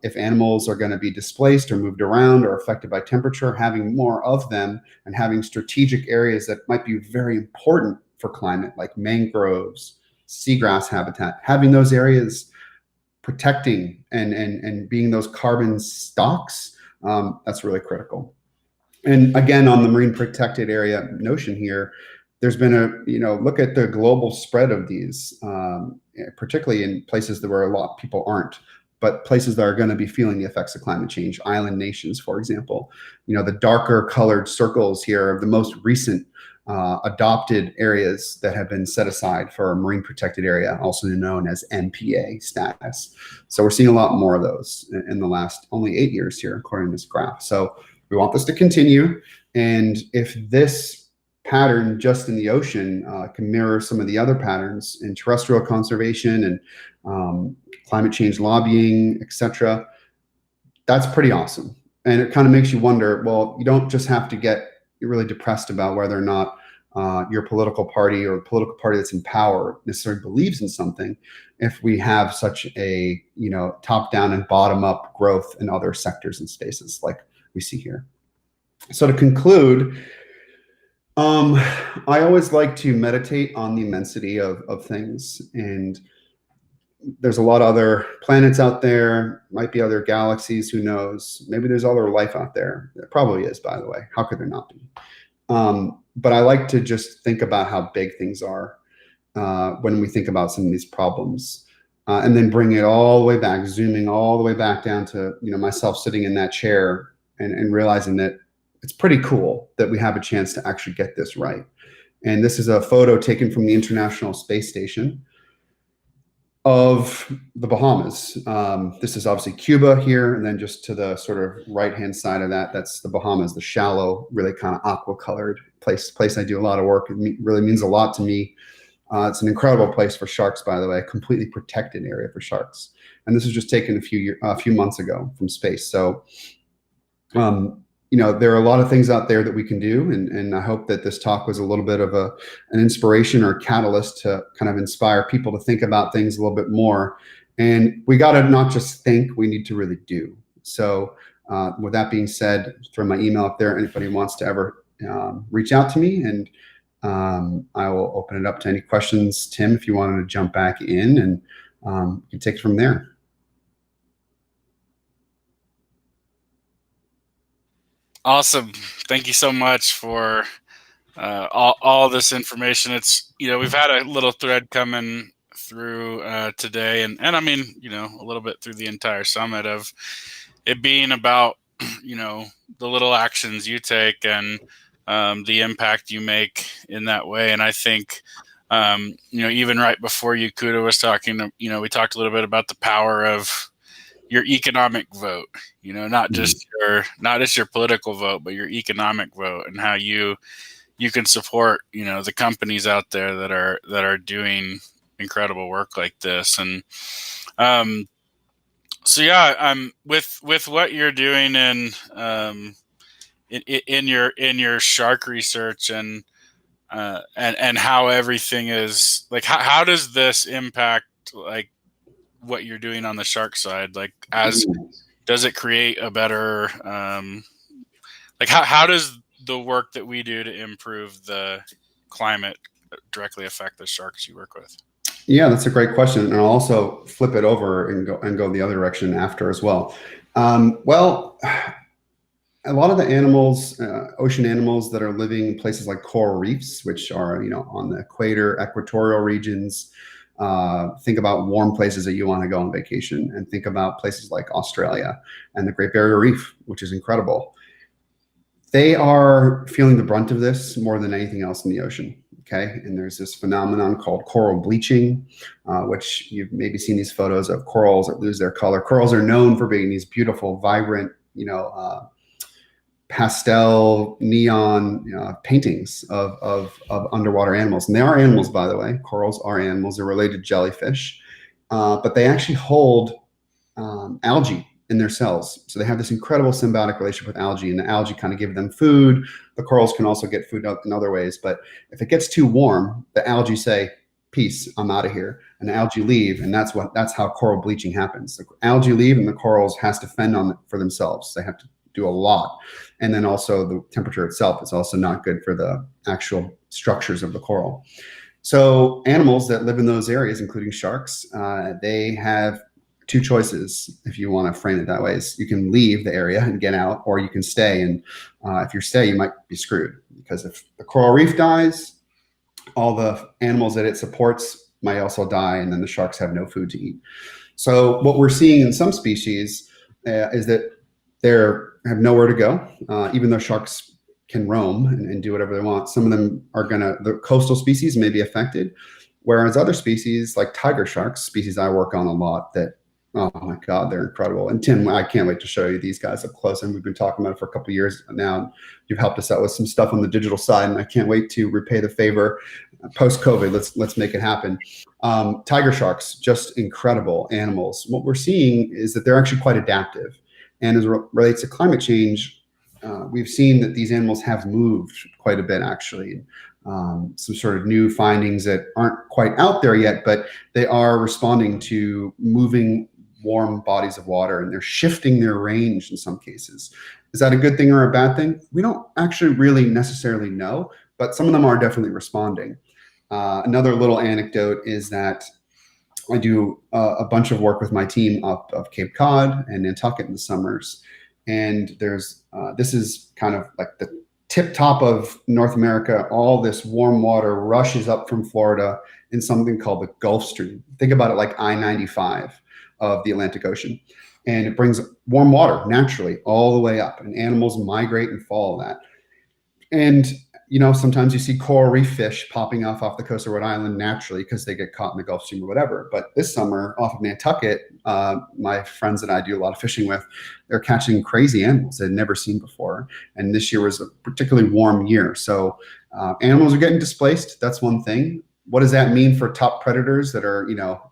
If animals are going to be displaced or moved around or affected by temperature, having more of them and having strategic areas that might be very important for climate, like mangroves, seagrass habitat, having those areas protecting and being those carbon stocks, that's really critical. And again, on the marine protected area notion here, there's been look at the global spread of these, particularly in places where a lot of people aren't, but places that are going to be feeling the effects of climate change, island nations, for example. The darker colored circles here are the most recent adopted areas that have been set aside for a marine protected area, also known as MPA status. So we're seeing a lot more of those in the last only 8 years here, according to this graph. So we want this to continue. And if this pattern just in the ocean can mirror some of the other patterns in terrestrial conservation and climate change lobbying, et cetera, that's pretty awesome. And it kind of makes you wonder, well, you don't just have to get really depressed about whether or not your political party or political party that's in power necessarily believes in something if we have such a top-down and bottom-up growth in other sectors and spaces like we see here. So to conclude, I always like to meditate on the immensity of things, and there's a lot of other planets out there, might be other galaxies, who knows? Maybe there's other life out there. There probably is, by the way. How could there not be? But I like to just think about how big things are when we think about some of these problems. and then bring it all the way back, zooming all the way back down to, myself sitting in that chair and realizing that it's pretty cool that we have a chance to actually get this right. And this is a photo taken from the International Space Station of the Bahamas. This is obviously Cuba here, and then just to the sort of right-hand side of that, that's the Bahamas, the shallow, really kind of aqua-colored place I do a lot of work. It really means a lot to me. It's an incredible place for sharks, by the way, a completely protected area for sharks. And this was just taken a few months ago from space. So, there are a lot of things out there that we can do. And I hope that this talk was a little bit of an inspiration or a catalyst to kind of inspire people to think about things a little bit more. And we got to not just think, we need to really do. So with that being said, throw my email up there. Anybody wants to ever reach out to me, and I will open it up to any questions. Tim, if you wanted to jump back in, and you can take it from there. Awesome. Thank you so much for all this information. It's, we've had a little thread coming through today, and I mean, a little bit through the entire summit of it being about, the little actions you take and the impact you make in that way. And I think, even right before you, Kuda, was talking, we talked a little bit about the power of your economic vote, not just your political vote, but your economic vote, and how you can support, the companies out there that are doing incredible work like this. And so yeah, with what you're doing in your shark research and how everything is like, how does this impact like what you're doing on the shark side? Like, does it create a better, like how does the work that we do to improve the climate directly affect the sharks you work with? Yeah, that's a great question. And I'll also flip it over and go the other direction after as well. Well, a lot of the animals, ocean animals that are living in places like coral reefs, which are, on the equator, equatorial regions. Think about warm places that you want to go on vacation, and think about places like Australia and the Great Barrier Reef, which is incredible. They are feeling the brunt of this more than anything else in the ocean. Okay. And there's this phenomenon called coral bleaching, which you've maybe seen these photos of corals that lose their color. Corals are known for being these beautiful, vibrant, pastel neon paintings of underwater animals. And they are animals, by the way. Corals are animals. They're related to jellyfish, but they actually hold algae in their cells. So they have this incredible symbiotic relationship with algae, and the algae kind of give them food. The corals can also get food in other ways. But if it gets too warm, the algae say, peace, I'm out of here. And the algae leave, and that's how coral bleaching happens. The algae leave, and the corals has to fend for themselves. They have to do a lot. And then also the temperature itself is also not good for the actual structures of the coral. So animals that live in those areas, including sharks, they have two choices, if you want to frame it that way. Is you can leave the area and get out, or you can stay. And if you stay, you might be screwed, because if the coral reef dies, all the animals that it supports might also die, and then the sharks have no food to eat. So what we're seeing in some species is that they have nowhere to go, even though sharks can roam and do whatever they want. Some of them the coastal species may be affected, whereas other species like tiger sharks, species I work on a lot, that, oh my God, they're incredible. And Tim, I can't wait to show you these guys up close. And we've been talking about it for a couple of years now. You've helped us out with some stuff on the digital side, and I can't wait to repay the favor post-COVID. Let's make it happen. Tiger sharks, just incredible animals. What we're seeing is that they're actually quite adaptive. And as it relates to climate change, we've seen that these animals have moved quite a bit, actually. Some sort of new findings that aren't quite out there yet, but they are responding to moving warm bodies of water, and they're shifting their range in some cases. Is that a good thing or a bad thing? We don't actually really necessarily know, but some of them are definitely responding. Another little anecdote is that I do a bunch of work with my team up of Cape Cod and Nantucket in the summers. And this is kind of like the tip top of North America, all this warm water rushes up from Florida in something called the Gulf Stream. Think about it like I-95 of the Atlantic Ocean. And it brings warm water naturally all the way up, and animals migrate and follow that. And sometimes you see coral reef fish popping off the coast of Rhode Island naturally because they get caught in the Gulf Stream or whatever. But this summer off of Nantucket, my friends that I do a lot of fishing with, they're catching crazy animals they'd never seen before. And this year was a particularly warm year. So animals are getting displaced. That's one thing. What does that mean for top predators that are,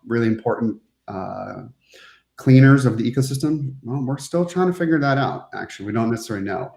really important cleaners of the ecosystem? Well, we're still trying to figure that out. Actually, we don't necessarily know.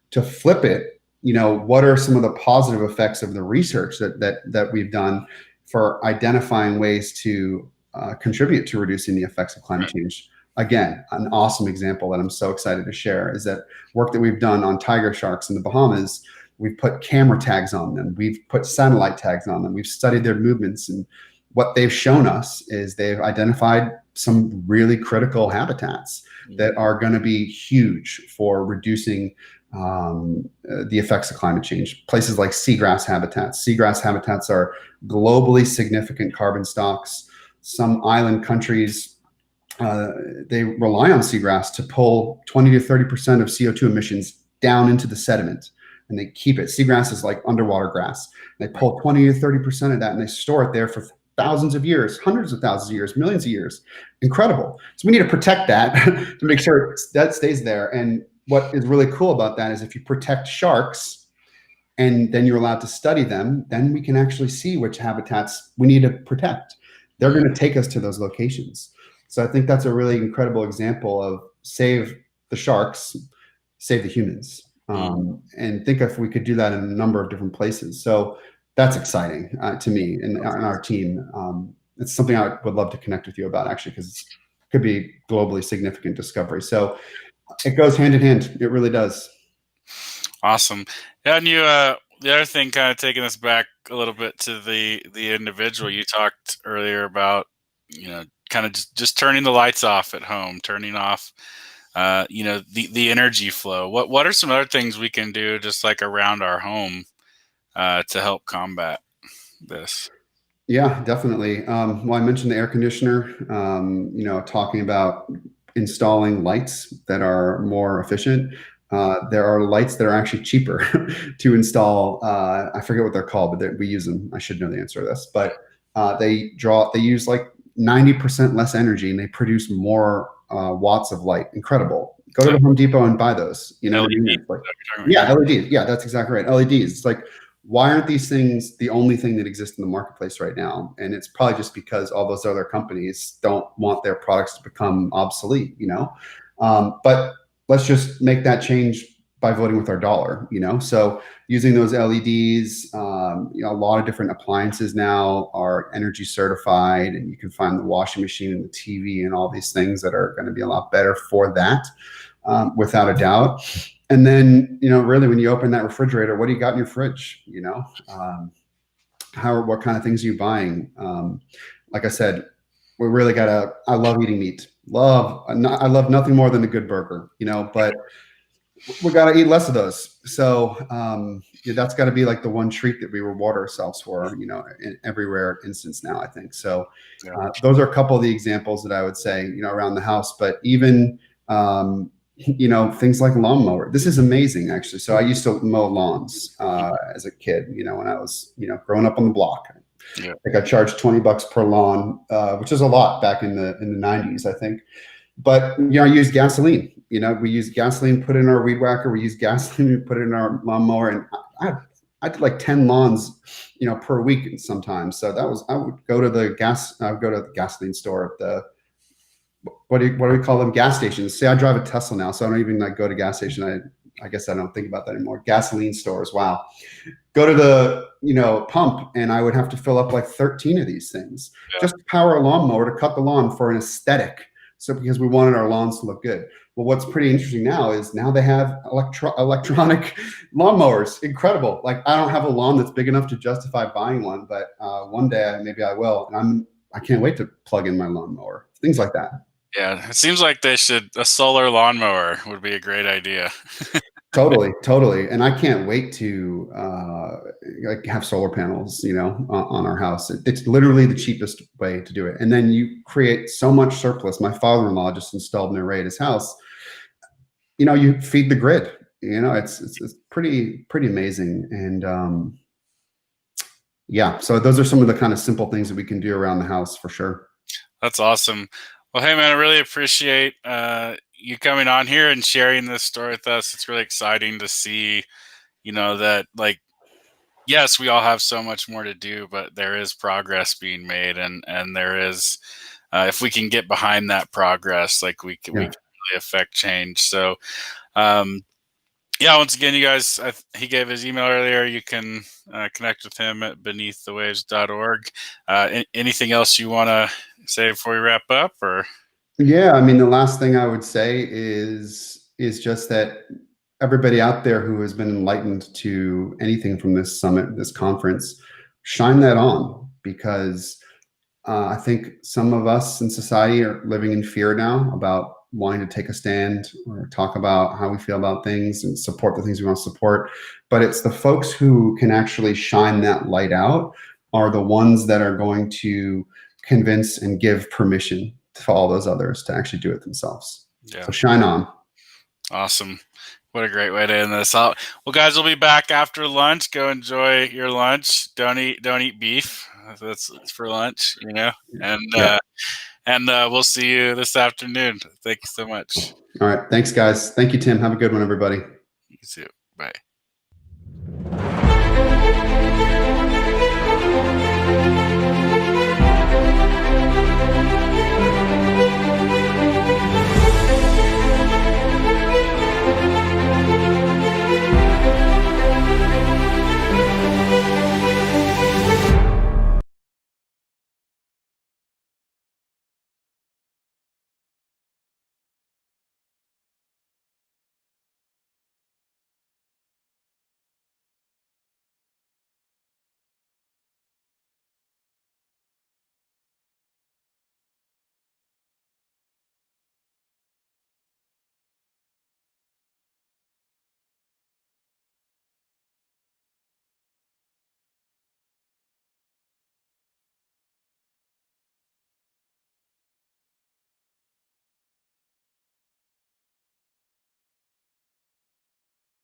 To flip it, what are some of the positive effects of the research that we've done for identifying ways to contribute to reducing the effects of climate change? Again, an awesome example that I'm so excited to share is that work that we've done on tiger sharks in the Bahamas. We've put camera tags on them. We've put satellite tags on them. We've studied their movements, and what they've shown us is they've identified some really critical habitats that are going to be huge for reducing the effects of climate change. Places like seagrass habitats. Seagrass habitats are globally significant carbon stocks. Some island countries, they rely on seagrass to pull 20 to 30% of CO2 emissions down into the sediment, and they keep it. Seagrass is like underwater grass. They pull 20 to 30% of that, and they store it there for thousands of years, hundreds of thousands of years, millions of years. Incredible. So we need to protect that to make sure that stays there. And what is really cool about that is if you protect sharks and then you're allowed to study them, then we can actually see which habitats we need to protect. They're going to take us to those locations. So I think that's a really incredible example of save the sharks, save the humans. And think if we could do that in a number of different places. So that's exciting to me and our team. It's something I would love to connect with you about, actually, because it could be globally significant discovery. So it goes hand in hand. It really does. Awesome. Yeah, and the other thing, kind of taking us back a little bit to the individual, you talked earlier about, kind of just turning the lights off at home, turning off, the energy flow. What are some other things we can do just like around our home to help combat this? Yeah, definitely. Well, I mentioned the air conditioner, talking about installing lights that are more efficient. There are lights that are actually cheaper to install. I forget what they're called, but we use them. I should know the answer to this, but they use like 90% less energy, and they produce more watts of light. Incredible. Go to the Home Depot and buy those. LED. Yeah, LEDs. Yeah, that's exactly right. LEDs. It's like, why aren't these things the only thing that exists in the marketplace right now? And it's probably just because all those other companies don't want their products to become obsolete, but let's just make that change by voting with our dollar, So using those LEDs, a lot of different appliances now are energy certified, and you can find the washing machine and the TV and all these things that are going to be a lot better for that, without a doubt. And then, really, when you open that refrigerator, what do you got in your fridge? What kind of things are you buying? Like I said, we really I love eating meat. I love nothing more than a good burger, but we got to eat less of those. So that's got to be like the one treat that we reward ourselves for, in every rare instance now, I think. So those are a couple of the examples that I would say, around the house, but even, things like lawnmower. This is amazing, actually. So I used to mow lawns as a kid, when I was, growing up on the block. Yeah. I got charged $20 per lawn, which is a lot back in the 90s, I think. But I used gasoline. We used gasoline, put in our weed whacker. We used gasoline, put it in our lawnmower, and I did like 10 lawns, per week sometimes. So I would go to the gasoline store at the, what do we call them? Gas stations. See, I drive a Tesla now, so I don't even go to gas station. I guess I don't think about that anymore. Gasoline stores. Wow. Go to the, pump, and I would have to fill up like 13 of these things. Just to power a lawnmower to cut the lawn for an aesthetic. So because we wanted our lawns to look good. Well, what's pretty interesting now is they have electronic lawnmowers. Incredible. Like, I don't have a lawn that's big enough to justify buying one, but one day maybe I will. And I can't wait to plug in my lawnmower. Things like that. Yeah, it seems like a solar lawnmower would be a great idea. Totally. And I can't wait to have solar panels, on our house. It's literally the cheapest way to do it. And then you create so much surplus. My father-in-law just installed an array at his house. You feed the grid. It's pretty amazing. And yeah, so those are some of the kind of simple things that we can do around the house for sure. That's awesome. Well, hey man, I really appreciate you coming on here and sharing this story with us. It's really exciting to see, that yes, we all have so much more to do, but there is progress being made, and there is, if we can get behind that progress, we can really affect change. So, once again, you guys, he gave his email earlier. You can connect with him at beneaththewaves.org. Anything else you want to say before we wrap up, or? Yeah, I mean, the last thing I would say is just that everybody out there who has been enlightened to anything from this summit, this conference, shine that on, because I think some of us in society are living in fear now about wanting to take a stand or talk about how we feel about things and support the things we want to support. But it's the folks who can actually shine that light out are the ones that are going to convince and give permission to all those others to actually do it themselves. Yeah. So shine on. Awesome. What a great way to end this. Well, guys, we'll be back after lunch. Go enjoy your lunch. Don't eat beef. That's for lunch, And we'll see you this afternoon. Thank you so much. All right. Thanks, guys. Thank you, Tim. Have a good one, everybody. You too. Bye.